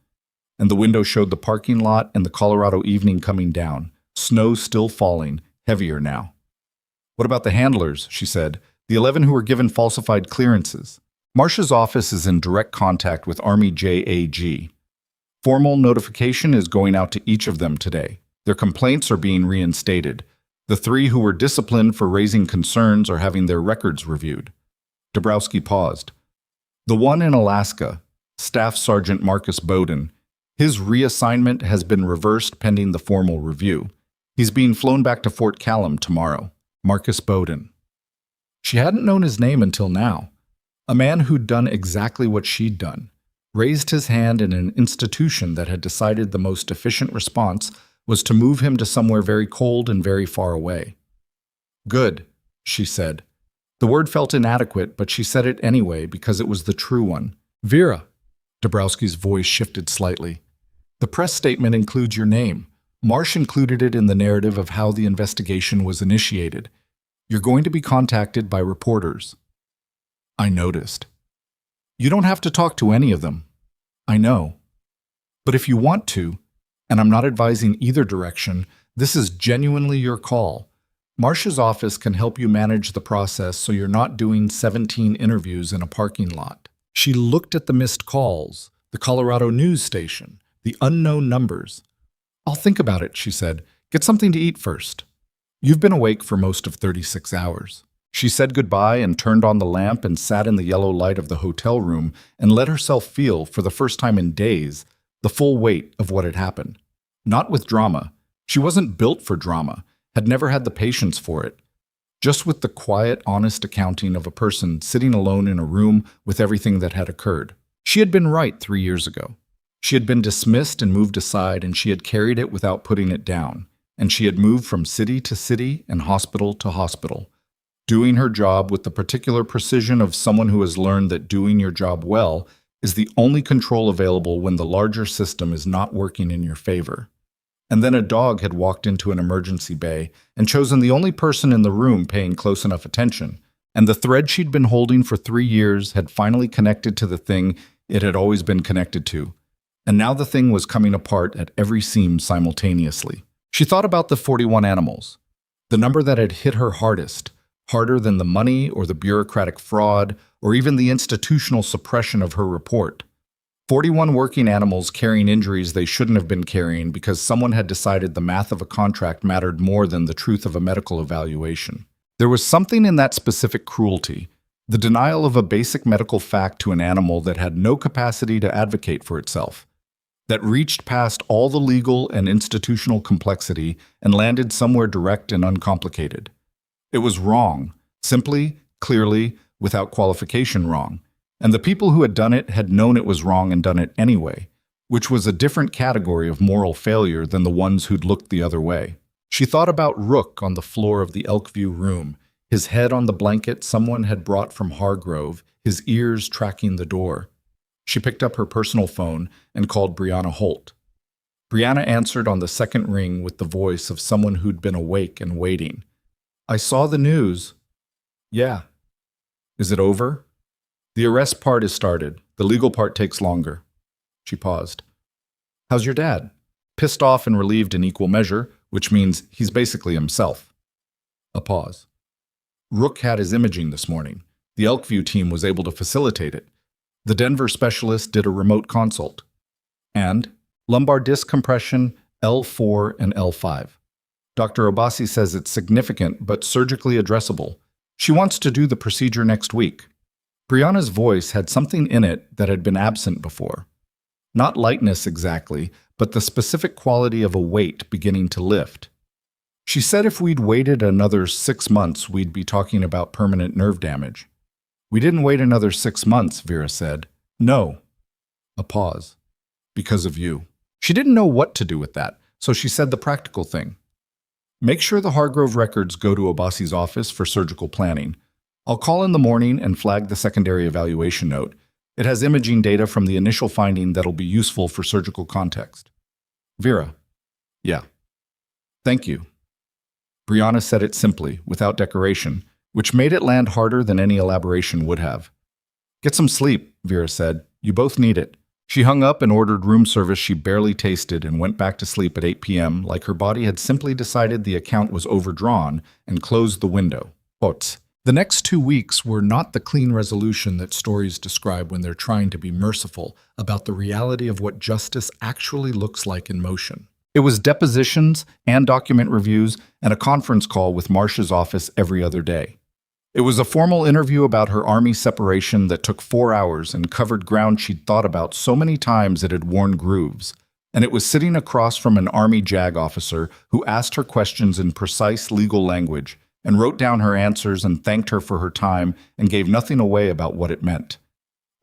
and the window showed the parking lot and the Colorado evening coming down, snow still falling, heavier now. "What about the handlers?" she said, "the 11 who were given falsified clearances." Marsh's office is in direct contact with Army JAG. Formal notification is going out to each of them today. Their complaints are being reinstated. The 3 who were disciplined for raising concerns are having their records reviewed. Dabrowski paused. The one in Alaska, Staff Sergeant Marcus Bowden, his reassignment has been reversed pending the formal review. He's being flown back to Fort Callum tomorrow. Marcus Bowden. She hadn't known his name until now. A man who'd done exactly what she'd done, raised his hand in an institution that had decided the most efficient response was to move him to somewhere very cold and very far away. "Good," she said. The word felt inadequate, but she said it anyway because it was the true one. "Vera." Dabrowski's voice shifted slightly. "The press statement includes your name. Marsh included it in the narrative of how the investigation was initiated. You're going to be contacted by reporters." I noticed. "You don't have to talk to any of them." "I know. But if you want to, and I'm not advising either direction, this is genuinely your call. Marsh's office can help you manage the process so you're not doing 17 interviews in a parking lot." She looked at the missed calls, the Colorado news station, the unknown numbers. "I'll think about it," she said. "Get something to eat first. You've been awake for most of 36 hours. She said goodbye and turned on the lamp and sat in the yellow light of the hotel room and let herself feel, for the first time in days, the full weight of what had happened. Not with drama. She wasn't built for drama, had never had the patience for it. Just with the quiet, honest accounting of a person sitting alone in a room with everything that had occurred. She had been right 3 years ago. She had been dismissed and moved aside, and she had carried it without putting it down. And she had moved from city to city and hospital to hospital, doing her job with the particular precision of someone who has learned that doing your job well is the only control available when the larger system is not working in your favor. And then a dog had walked into an emergency bay and chosen the only person in the room paying close enough attention, and the thread she'd been holding for 3 years had finally connected to the thing it had always been connected to. And now the thing was coming apart at every seam simultaneously. She thought about the 41 animals, the number that had hit her hardest, harder than the money or the bureaucratic fraud or even the institutional suppression of her report. 41 working animals carrying injuries they shouldn't have been carrying because someone had decided the math of a contract mattered more than the truth of a medical evaluation. There was something in that specific cruelty, the denial of a basic medical fact to an animal that had no capacity to advocate for itself, that reached past all the legal and institutional complexity and landed somewhere direct and uncomplicated. It was wrong, simply, clearly, without qualification wrong. And the people who had done it had known it was wrong and done it anyway, which was a different category of moral failure than the ones who'd looked the other way. She thought about Rook on the floor of the Elkview room, His head on the blanket someone had brought from Hargrove, his ears tracking the door. She picked up her personal phone and called Brianna Holt. Brianna answered on the second ring with the voice of someone who'd been awake and waiting. "I saw the news." "Yeah." "Is it over?" "The arrest part is started. The legal part takes longer." She paused. "How's your dad?" "Pissed off and relieved in equal measure, which means he's basically himself." A pause. "Rook had his imaging this morning. The Elkview team was able to facilitate it. The Denver specialist did a remote consult. And lumbar disc compression L4 and L5. Dr. Obasi says it's significant but surgically addressable. She wants to do the procedure next week." Brianna's voice had something in it that had been absent before. Not lightness exactly, but the specific quality of a weight beginning to lift. She said if we'd waited another 6 months, we'd be talking about permanent nerve damage. "We didn't wait another 6 months," Vera said. "No." A pause. "Because of you." She didn't know what to do with that, so she said the practical thing. "Make sure the Hargrove records go to Obasi's office for surgical planning. I'll call in the morning and flag the secondary evaluation note. It has imaging data from the initial finding that'll be useful for surgical context." "Vera." "Yeah." "Thank you." Brianna said it simply, without decoration, which made it land harder than any elaboration would have. "Get some sleep," Vera said. "You both need it." She hung up and ordered room service she barely tasted and went back to sleep at 8 p.m. like her body had simply decided the account was overdrawn and closed the window. Quotes. The next 2 weeks were not the clean resolution that stories describe when they're trying to be merciful about the reality of what justice actually looks like in motion. It was depositions and document reviews and a conference call with Marcia's office every other day. It was a formal interview about her Army separation that took 4 hours and covered ground she'd thought about so many times it had worn grooves. And it was sitting across from an Army JAG officer who asked her questions in precise legal language and wrote down her answers and thanked her for her time and gave nothing away about what it meant.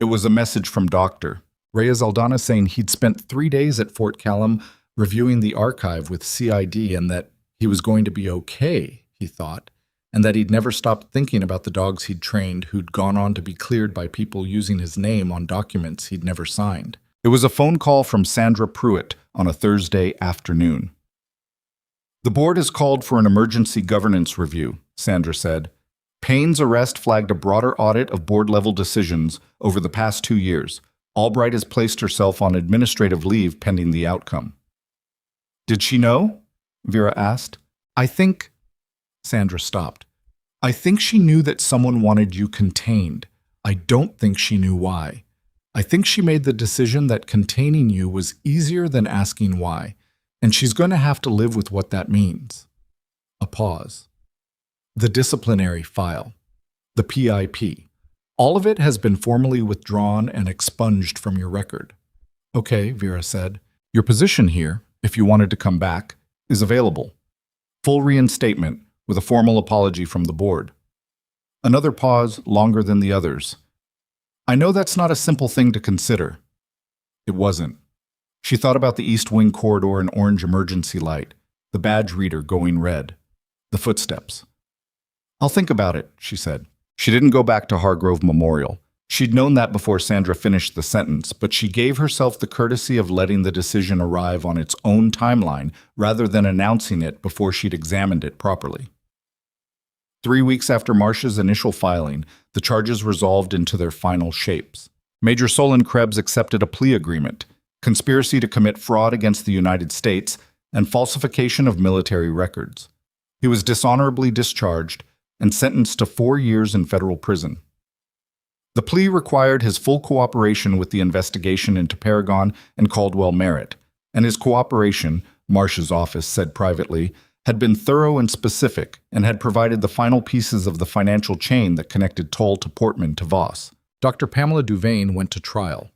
It was a message from Dr. Reyes Aldana saying he'd spent 3 days at Fort Callum reviewing the archive with CID and that he was going to be okay, he thought, and that he'd never stopped thinking about the dogs he'd trained who'd gone on to be cleared by people using his name on documents he'd never signed. It was a phone call from Sandra Pruitt on a Thursday afternoon. "The board has called for an emergency governance review," Sandra said. "Payne's arrest flagged a broader audit of board-level decisions over the past 2 years. Albright has placed herself on administrative leave pending the outcome." "Did she know?" Vera asked. "I think—" Sandra stopped. "I think she knew that someone wanted you contained. I don't think she knew why. I think she made the decision that containing you was easier than asking why, and she's going to have to live with what that means." A pause. "The disciplinary file. The PIP. All of it has been formally withdrawn and expunged from your record." "Okay," Vera said. "Your position here, if you wanted to come back, is available. Full reinstatement with a formal apology from the board." Another pause, longer than the others. "I know that's not a simple thing to consider." It wasn't. She thought about the East Wing corridor and orange emergency light, the badge reader going red, the footsteps. "I'll think about it," she said. She didn't go back to Hargrove Memorial. She'd known that before Sandra finished the sentence, but she gave herself the courtesy of letting the decision arrive on its own timeline rather than announcing it before she'd examined it properly. 3 weeks after Marcia's initial filing, the charges resolved into their final shapes. Major Solon Krebs accepted a plea agreement, conspiracy to commit fraud against the United States, and falsification of military records. He was dishonorably discharged and sentenced to 4 years in federal prison. The plea required his full cooperation with the investigation into Paragon and Caldwell Merritt, and his cooperation, Marcia's office said privately, had been thorough and specific and had provided the final pieces of the financial chain that connected Toll to Portman to Voss. Dr. Pamela Duvain went to trial.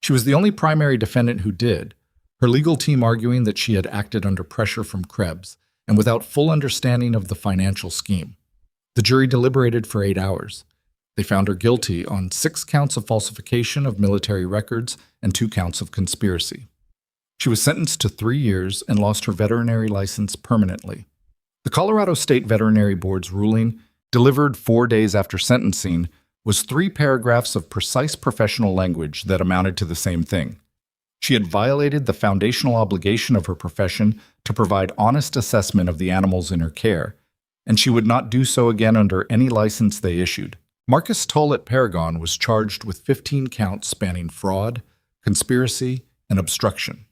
She was the only primary defendant who did, her legal team arguing that she had acted under pressure from Krebs and without full understanding of the financial scheme. The jury deliberated for 8 hours. They found her guilty on 6 counts of falsification of military records and 2 counts of conspiracy. She was sentenced to 3 years and lost her veterinary license permanently. The Colorado State Veterinary Board's ruling delivered 4 days after sentencing, was 3 paragraphs of precise professional language that amounted to the same thing. She had violated the foundational obligation of her profession to provide honest assessment of the animals in her care, and she would not do so again under any license they issued. Marcus Tull at Paragon was charged with 15 counts spanning fraud, conspiracy, and obstruction.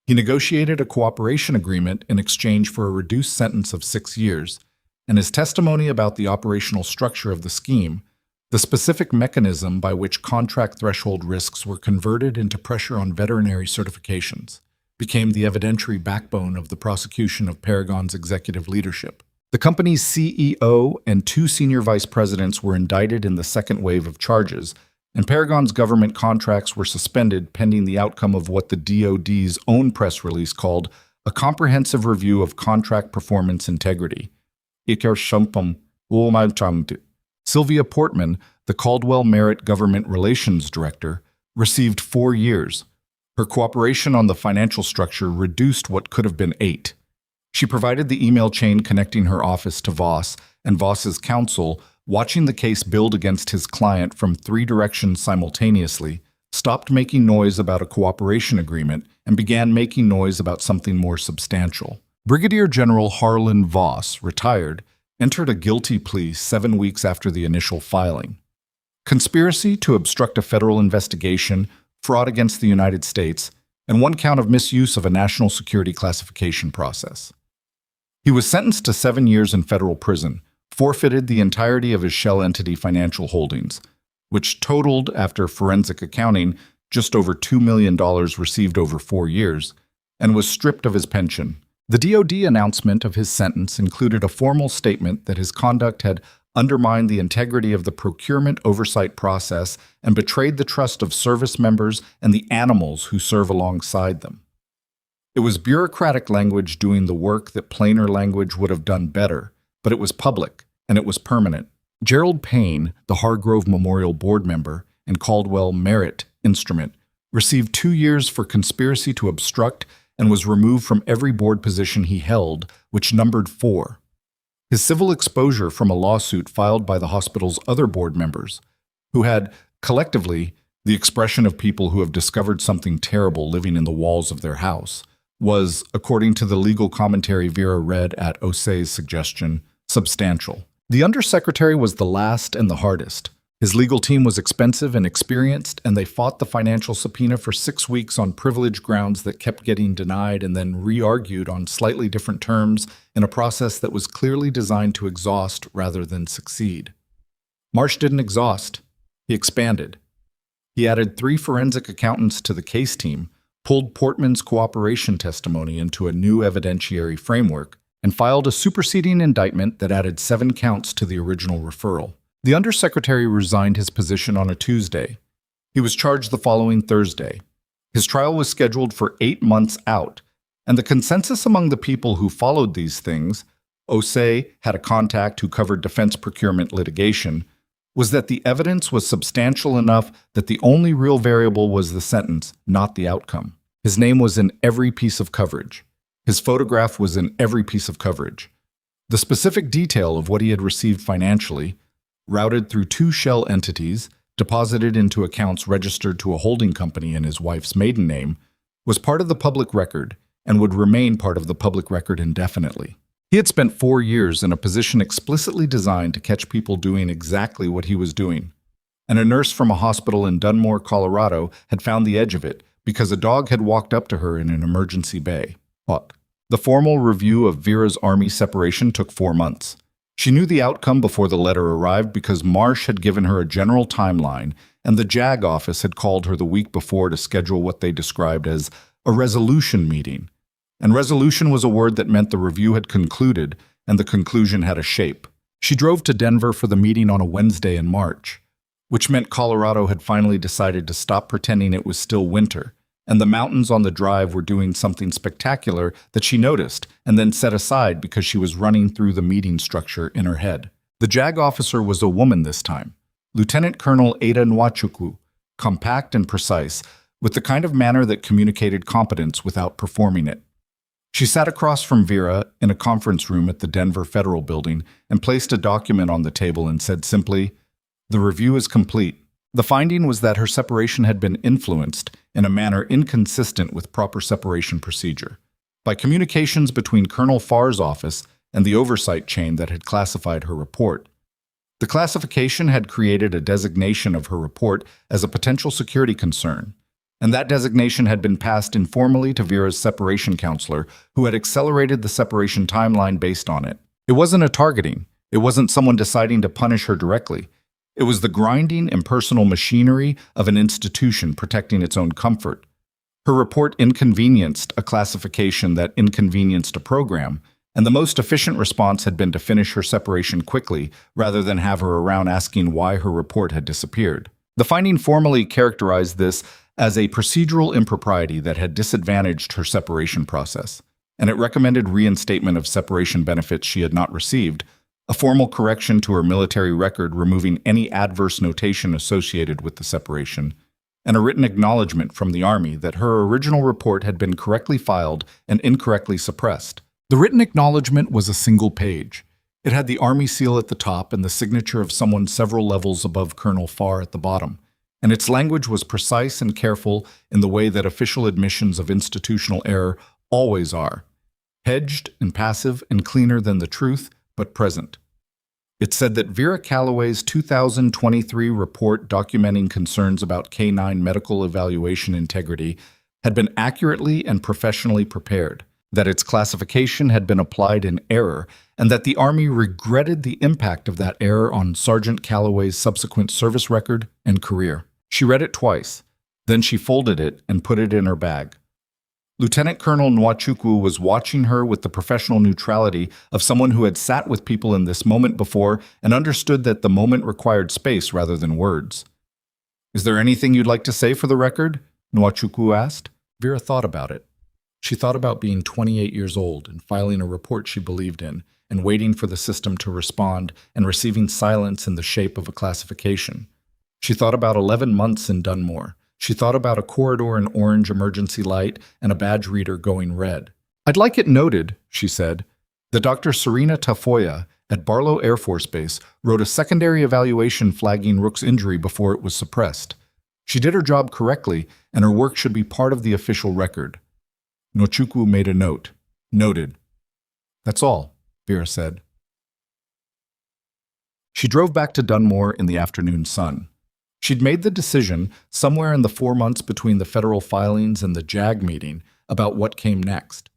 He negotiated a cooperation agreement in exchange for a reduced sentence of 6 years, and his testimony about the operational structure of the scheme, the specific mechanism by which contract threshold risks were converted into pressure on veterinary certifications, became the evidentiary backbone of the prosecution of Paragon's executive leadership. The company's CEO and 2 senior vice presidents were indicted in the second wave of charges, and Paragon's government contracts were suspended pending the outcome of what the DoD's own press release called a comprehensive review of contract performance integrity. Sylvia Portman, the Caldwell Merritt Government Relations Director, received 4 years. Her cooperation on the financial structure reduced what could have been 8. She provided the email chain connecting her office to Voss and Voss's counsel, watching the case build against his client from 3 directions simultaneously, stopped making noise about a cooperation agreement and began making noise about something more substantial. Brigadier General Harlan Voss, retired, entered a guilty plea 7 weeks after the initial filing. Conspiracy to obstruct a federal investigation, fraud against the United States, and 1 count of misuse of a national security classification process. He was sentenced to 7 years in federal prison, forfeited the entirety of his shell entity financial holdings, which totaled, after forensic accounting, just over $2 million received over 4 years, and was stripped of his pension. The DoD announcement of his sentence included a formal statement that his conduct had undermined the integrity of the procurement oversight process and betrayed the trust of service members and the animals who serve alongside them. It was bureaucratic language doing the work that plainer language would have done better, but it was public, and it was permanent. Gerald Payne, the Hargrove Memorial Board member and Caldwell Merritt instrument, received 2 years for conspiracy to obstruct and was removed from every board position he held, which numbered 4. His civil exposure from a lawsuit filed by the hospital's other board members, who had, collectively, the expression of people who have discovered something terrible living in the walls of their house, was, according to the legal commentary Vera read at Osei's suggestion, substantial. The undersecretary was the last and the hardest. His legal team was expensive and experienced, and they fought the financial subpoena for 6 weeks on privilege grounds that kept getting denied and then re-argued on slightly different terms in a process that was clearly designed to exhaust rather than succeed. Marsh didn't exhaust. He expanded. He added 3 forensic accountants to the case team, pulled Portman's cooperation testimony into a new evidentiary framework, and filed a superseding indictment that added 7 counts to the original referral. The undersecretary resigned his position on a Tuesday. He was charged the following Thursday. His trial was scheduled for 8 months out, and the consensus among the people who followed these things, Osei had a contact who covered defense procurement litigation, was that the evidence was substantial enough that the only real variable was the sentence, not the outcome. His name was in every piece of coverage. His photograph was in every piece of coverage. The specific detail of what he had received financially, routed through 2 shell entities, deposited into accounts registered to a holding company in his wife's maiden name, was part of the public record and would remain part of the public record indefinitely. He had spent 4 years in a position explicitly designed to catch people doing exactly what he was doing, and a nurse from a hospital in Dunmore, Colorado, had found the edge of it because a dog had walked up to her in an emergency bay. But the formal review of Vera's Army separation took 4 months. She knew the outcome before the letter arrived because Marsh had given her a general timeline, and the JAG office had called her the week before to schedule what they described as a resolution meeting. And resolution was a word that meant the review had concluded, and the conclusion had a shape. She drove to Denver for the meeting on a Wednesday in March, which meant Colorado had finally decided to stop pretending it was still winter, and the mountains on the drive were doing something spectacular that she noticed and then set aside because she was running through the meeting structure in her head. The JAG officer was a woman this time, Lieutenant Colonel Ada Nwachukwu, compact and precise, with the kind of manner that communicated competence without performing it. She sat across from Vera in a conference room at the Denver Federal Building and placed a document on the table and said simply, "The review is complete." The finding was that her separation had been influenced in a manner inconsistent with proper separation procedure by communications between Colonel Farr's office and the oversight chain that had classified her report. The classification had created a designation of her report as a potential security concern, and that designation had been passed informally to Vera's separation counselor, who had accelerated the separation timeline based on it. It wasn't a targeting. It wasn't someone deciding to punish her directly. It was the grinding, impersonal machinery of an institution protecting its own comfort. Her report inconvenienced a classification that inconvenienced a program, and the most efficient response had been to finish her separation quickly rather than have her around asking why her report had disappeared. The finding formally characterized this as a procedural impropriety that had disadvantaged her separation process, and it recommended reinstatement of separation benefits she had not received, a formal correction to her military record removing any adverse notation associated with the separation, and a written acknowledgement from the Army that her original report had been correctly filed and incorrectly suppressed. The written acknowledgement was a single page. It had the Army seal at the top and the signature of someone several levels above Colonel Farr at the bottom, and its language was precise and careful in the way that official admissions of institutional error always are, hedged and passive and cleaner than the truth, but present. It said that Vera Calloway's 2023 report documenting concerns about canine medical evaluation integrity had been accurately and professionally prepared, that its classification had been applied in error, and that the Army regretted the impact of that error on Sergeant Calloway's subsequent service record and career. She read it twice, then she folded it and put it in her bag. Lieutenant Colonel Nwachukwu was watching her with the professional neutrality of someone who had sat with people in this moment before and understood that the moment required space rather than words. "Is there anything you'd like to say for the record?" Nwachukwu asked. Vera thought about it. She thought about being 28 years old and filing a report she believed in and waiting for the system to respond and receiving silence in the shape of a classification. She thought about 11 months in Dunmore. She thought about a corridor in orange emergency light and a badge reader going red. "I'd like it noted," she said, that Dr. Serena Tafoya at Barlow Air Force Base wrote a secondary evaluation flagging Rook's injury before it was suppressed. She did her job correctly, and her work should be part of the official record. Nwachukwu made a note. Noted. "That's all," Vera said. She drove back to Dunmore in the afternoon sun. She'd made the decision, somewhere in the 4 months between the federal filings and the JAG meeting, about what came next.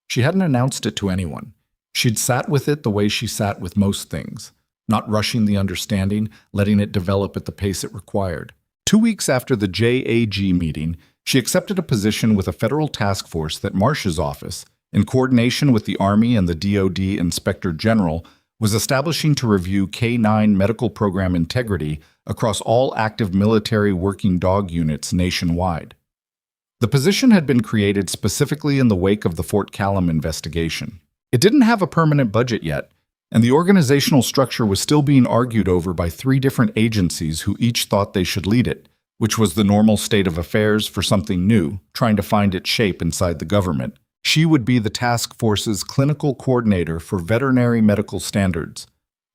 She hadn't announced it to anyone. She'd sat with it the way she sat with most things, not rushing the understanding, letting it develop at the pace it required. 2 weeks after the JAG meeting, she accepted a position with a federal task force that Marsh's office, in coordination with the Army and the DoD Inspector General, was establishing to review K-9 medical program integrity across all active military working dog units nationwide. The position had been created specifically in the wake of the Fort Callum investigation. It didn't have a permanent budget yet, and the organizational structure was still being argued over by 3 different agencies who each thought they should lead it, which was the normal state of affairs for something new, trying to find its shape inside the government. She would be the task force's clinical coordinator for veterinary medical standards,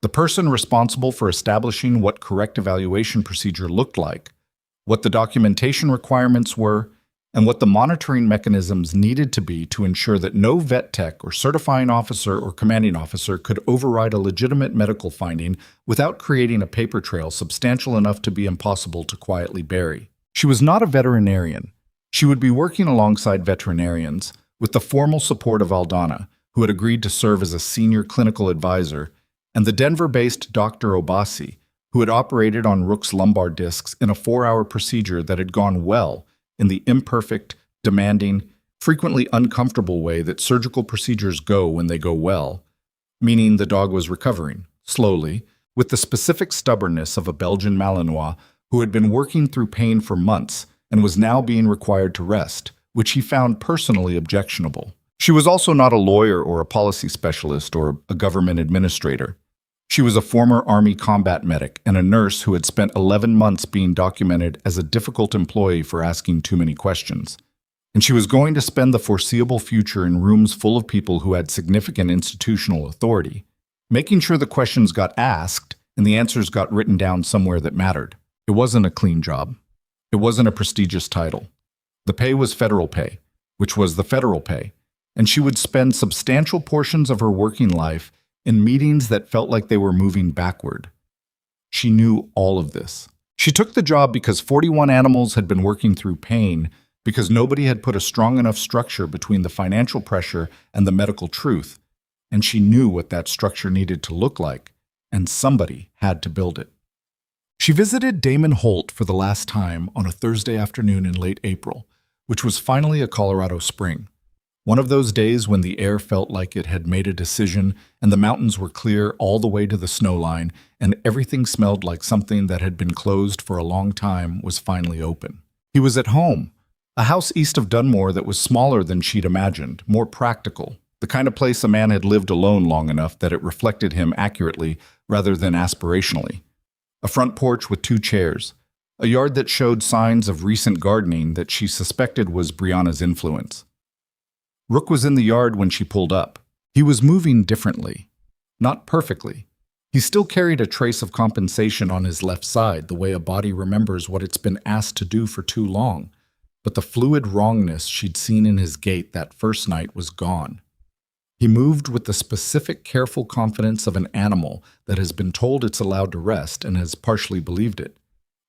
the person responsible for establishing what correct evaluation procedure looked like, what the documentation requirements were, and what the monitoring mechanisms needed to be to ensure that no vet tech or certifying officer or commanding officer could override a legitimate medical finding without creating a paper trail substantial enough to be impossible to quietly bury. She was not a veterinarian. She would be working alongside veterinarians, with the formal support of Aldana, who had agreed to serve as a senior clinical advisor, and the Denver-based Dr. Obasi, who had operated on Rook's lumbar discs in a 4-hour procedure that had gone well in the imperfect, demanding, frequently uncomfortable way that surgical procedures go when they go well, meaning the dog was recovering, slowly, with the specific stubbornness of a Belgian Malinois who had been working through pain for months and was now being required to rest, which he found personally objectionable. She was also not a lawyer or a policy specialist or a government administrator. She was a former Army combat medic and a nurse who had spent 11 months being documented as a difficult employee for asking too many questions. and she was going to spend the foreseeable future in rooms full of people who had significant institutional authority, making sure the questions got asked and the answers got written down somewhere that mattered. It wasn't a clean job. It wasn't a prestigious title. The pay was federal pay, which was the federal pay, and she would spend substantial portions of her working life in meetings that felt like they were moving backward. She knew all of this. She took the job because 41 animals had been working through pain, because nobody had put a strong enough structure between the financial pressure and the medical truth, and she knew what that structure needed to look like, and somebody had to build it. She visited Damon Holt for the last time on a Thursday afternoon in late April, which was finally a Colorado spring. One of those days when the air felt like it had made a decision and the mountains were clear all the way to the snow line and everything smelled like something that had been closed for a long time was finally open. He was at home, a house east of Dunmore that was smaller than she'd imagined, more practical, the kind of place a man had lived alone long enough that it reflected him accurately rather than aspirationally. A front porch with 2 chairs, a yard that showed signs of recent gardening that she suspected was Brianna's influence. Rook was in the yard when she pulled up. He was moving differently. Not perfectly. He still carried a trace of compensation on his left side, the way a body remembers what it's been asked to do for too long. But the fluid wrongness she'd seen in his gait that first night was gone. He moved with the specific, careful confidence of an animal that has been told it's allowed to rest and has partially believed it.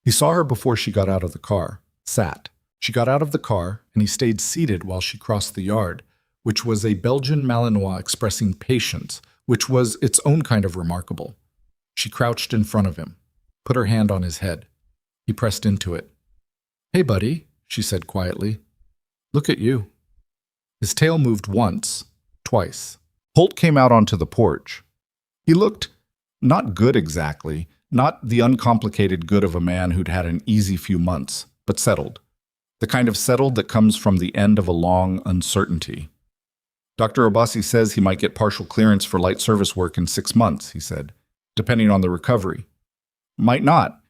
He saw her before she got out of the car, sat. She got out of the car, and he stayed seated while she crossed the yard, which was a Belgian Malinois expressing patience, which was its own kind of remarkable. She crouched in front of him, put her hand on his head. He pressed into it. "Hey, buddy," she said quietly. "Look at you." His tail moved once, twice. Holt came out onto the porch. He looked not good exactly, not the uncomplicated good of a man who'd had an easy few months, but settled. The kind of settled that comes from the end of a long uncertainty. "Dr. Obasi says he might get partial clearance for light service work in 6 months," he said, "depending on the recovery. Might not.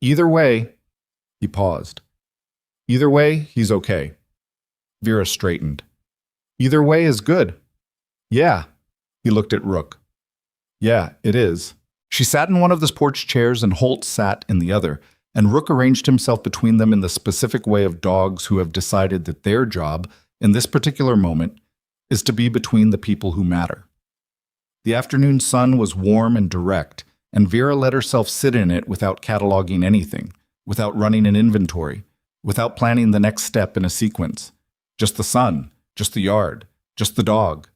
Either way," he paused. "Either way, he's okay." Vera straightened. "Either way is good." "Yeah." He looked at Rook. "Yeah, it is." She sat in one of the porch chairs and Holt sat in the other, and Rook arranged himself between them in the specific way of dogs who have decided that their job, in this particular moment, is to be between the people who matter. The afternoon sun was warm and direct, and Vera let herself sit in it without cataloging anything, without running an inventory, without planning the next step in a sequence. Just the sun, just the yard, just the dog.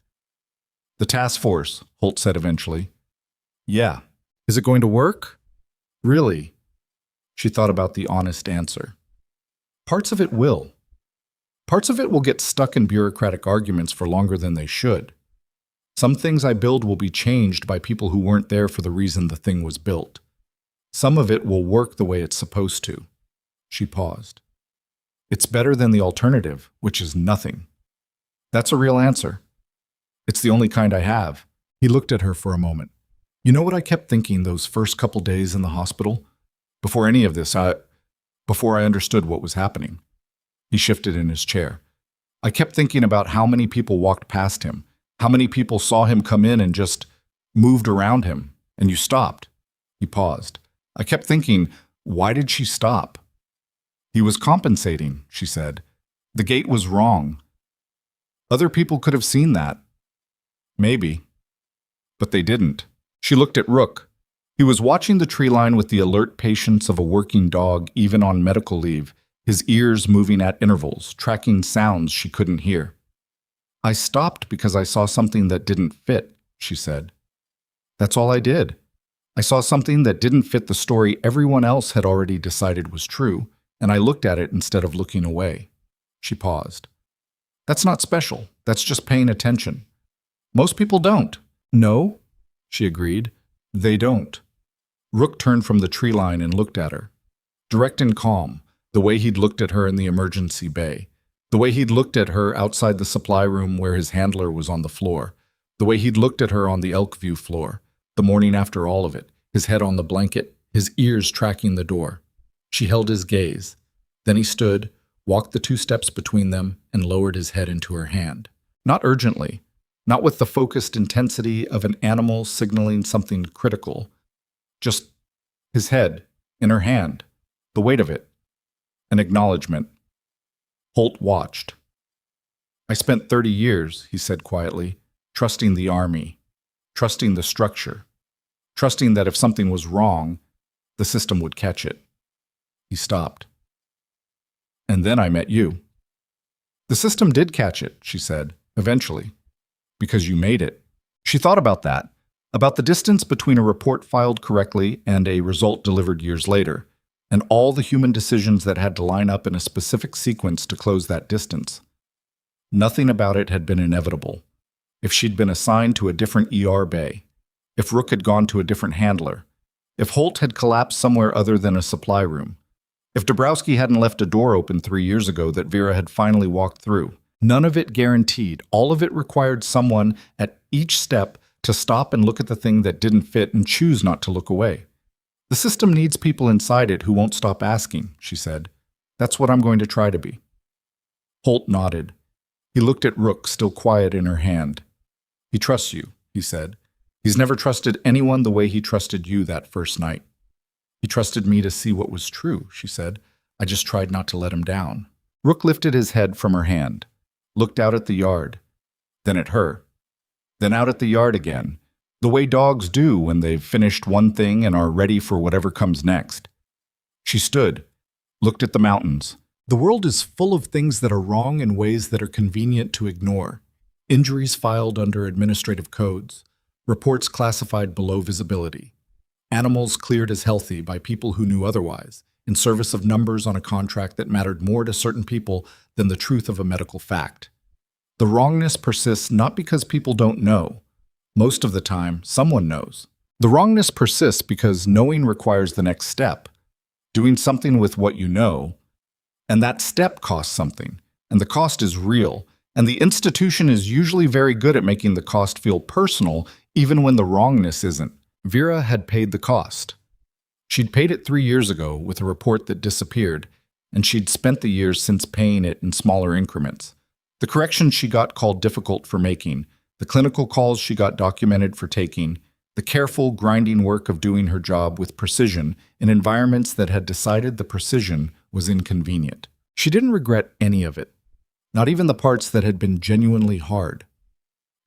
"The task force," Holt said eventually. "Yeah. Is it going to work?" "Really?" She thought about the honest answer. "Parts of it will. Parts of it will get stuck in bureaucratic arguments for longer than they should. Some things I build will be changed by people who weren't there for the reason the thing was built. Some of it will work the way it's supposed to." She paused. "It's better than the alternative, which is nothing." "That's a real answer. It's the only kind I have." He looked at her for a moment. "You know what I kept thinking those first couple days in the hospital? Before any of this, before I understood what was happening." He shifted in his chair. "I kept thinking about how many people walked past him, how many people saw him come in and just moved around him, and you stopped." He paused. "I kept thinking, why did she stop?" "He was compensating," she said. "The gate was wrong. Other people could have seen that. Maybe. But they didn't." She looked at Rook. He was watching the tree line with the alert patience of a working dog, even on medical leave, his ears moving at intervals, tracking sounds she couldn't hear. "I stopped because I saw something that didn't fit," she said. "That's all I did. I saw something that didn't fit the story everyone else had already decided was true, and I looked at it instead of looking away." She paused. "That's not special. That's just paying attention. Most people don't." "No," she agreed. "They don't." Rook turned from the tree line and looked at her. Direct and calm, the way he'd looked at her in the emergency bay, the way he'd looked at her outside the supply room where his handler was on the floor, the way he'd looked at her on the Elkview floor, the morning after all of it, his head on the blanket, his ears tracking the door. She held his gaze. Then he stood, walked the 2 steps between them, and lowered his head into her hand. Not urgently, not with the focused intensity of an animal signaling something critical. Just his head in her hand, the weight of it, an acknowledgement. Holt watched. "I spent 30 years," he said quietly, "trusting the army, trusting the structure, trusting that if something was wrong, the system would catch it." He stopped. "And then I met you." "The system did catch it," she said, "eventually, because you made it." She thought about that, about the distance between a report filed correctly and a result delivered years later, and all the human decisions that had to line up in a specific sequence to close that distance. Nothing about it had been inevitable. If she'd been assigned to a different ER bay, if Rook had gone to a different handler, if Holt had collapsed somewhere other than a supply room, if Dabrowski hadn't left a door open 3 years ago that Vera had finally walked through, none of it guaranteed. All of it required someone at each step to stop and look at the thing that didn't fit and choose not to look away. "The system needs people inside it who won't stop asking," she said. "That's what I'm going to try to be." Holt nodded. He looked at Rook, still quiet in her hand. "He trusts you," he said. "He's never trusted anyone the way he trusted you that first night." "He trusted me to see what was true," she said. "I just tried not to let him down." Rook lifted his head from her hand, looked out at the yard, then at her, then out at the yard again, the way dogs do when they've finished one thing and are ready for whatever comes next. She stood, looked at the mountains. The world is full of things that are wrong in ways that are convenient to ignore. Injuries filed under administrative codes, reports classified below visibility, animals cleared as healthy by people who knew otherwise, in service of numbers on a contract that mattered more to certain people than the truth of a medical fact. The wrongness persists not because people don't know. Most of the time, someone knows. The wrongness persists because knowing requires the next step, doing something with what you know, and that step costs something, and the cost is real, and the institution is usually very good at making the cost feel personal, even when the wrongness isn't. Vera had paid the cost. She'd paid it 3 years ago with a report that disappeared, and she'd spent the years since paying it in smaller increments. The corrections she got called difficult for making, the clinical calls she got documented for taking, the careful, grinding work of doing her job with precision in environments that had decided the precision was inconvenient. She didn't regret any of it, not even the parts that had been genuinely hard.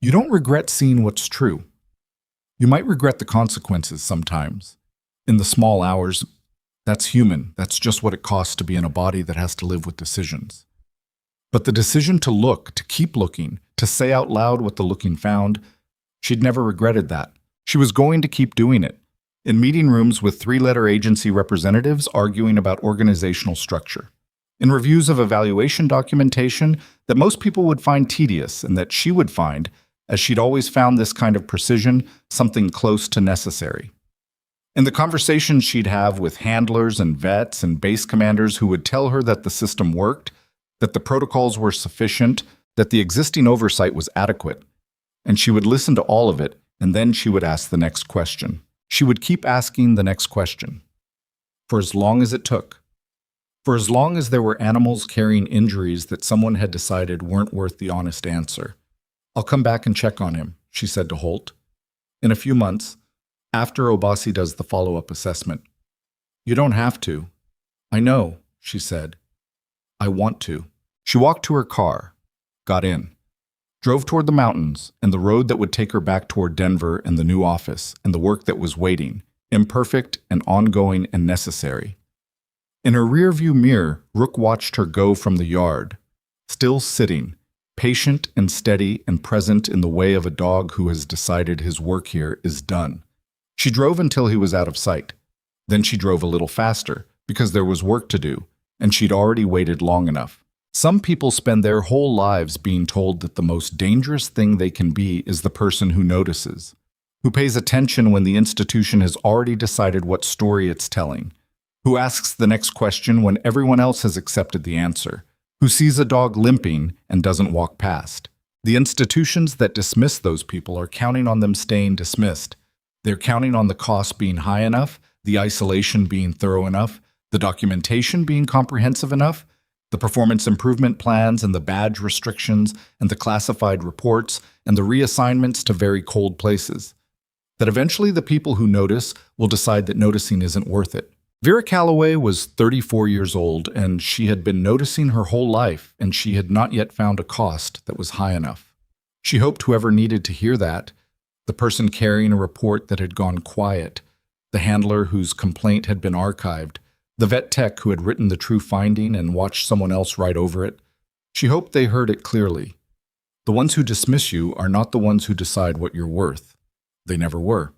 You don't regret seeing what's true. You might regret the consequences sometimes. In the small hours, that's human. That's just what it costs to be in a body that has to live with decisions. But the decision to look, to keep looking, to say out loud what the looking found, she'd never regretted that. She was going to keep doing it, in meeting rooms with 3-letter agency representatives arguing about organizational structure, in reviews of evaluation documentation that most people would find tedious and that she would find, as she'd always found this kind of precision, something close to necessary. In the conversations she'd have with handlers and vets and base commanders who would tell her that the system worked, that the protocols were sufficient, that the existing oversight was adequate. And she would listen to all of it, and then she would ask the next question. She would keep asking the next question. For as long as it took. For as long as there were animals carrying injuries that someone had decided weren't worth the honest answer. "I'll come back and check on him," she said to Holt. "In a few months, after Obasi does the follow-up assessment." "You don't have to." "I know," she said. "I want to." She walked to her car, got in, drove toward the mountains and the road that would take her back toward Denver and the new office and the work that was waiting, imperfect and ongoing and necessary. In her rearview mirror, Rook watched her go from the yard, still sitting, patient and steady and present in the way of a dog who has decided his work here is done. She drove until he was out of sight. Then she drove a little faster, because there was work to do, and she'd already waited long enough. Some people spend their whole lives being told that the most dangerous thing they can be is the person who notices, who pays attention when the institution has already decided what story it's telling, who asks the next question when everyone else has accepted the answer, who sees a dog limping and doesn't walk past. The institutions that dismiss those people are counting on them staying dismissed. They're counting on the cost being high enough, the isolation being thorough enough, the documentation being comprehensive enough, The performance improvement plans and the badge restrictions and the classified reports and the reassignments to very cold places. That eventually the people who notice will decide that noticing isn't worth it. Vera Calloway was 34 years old, and she had been noticing her whole life, and she had not yet found a cost that was high enough. She hoped whoever needed to hear that, the person carrying a report that had gone quiet, the handler whose complaint had been archived, the vet tech who had written the true finding and watched someone else write over it, she hoped they heard it clearly. The ones who dismiss you are not the ones who decide what you're worth. They never were.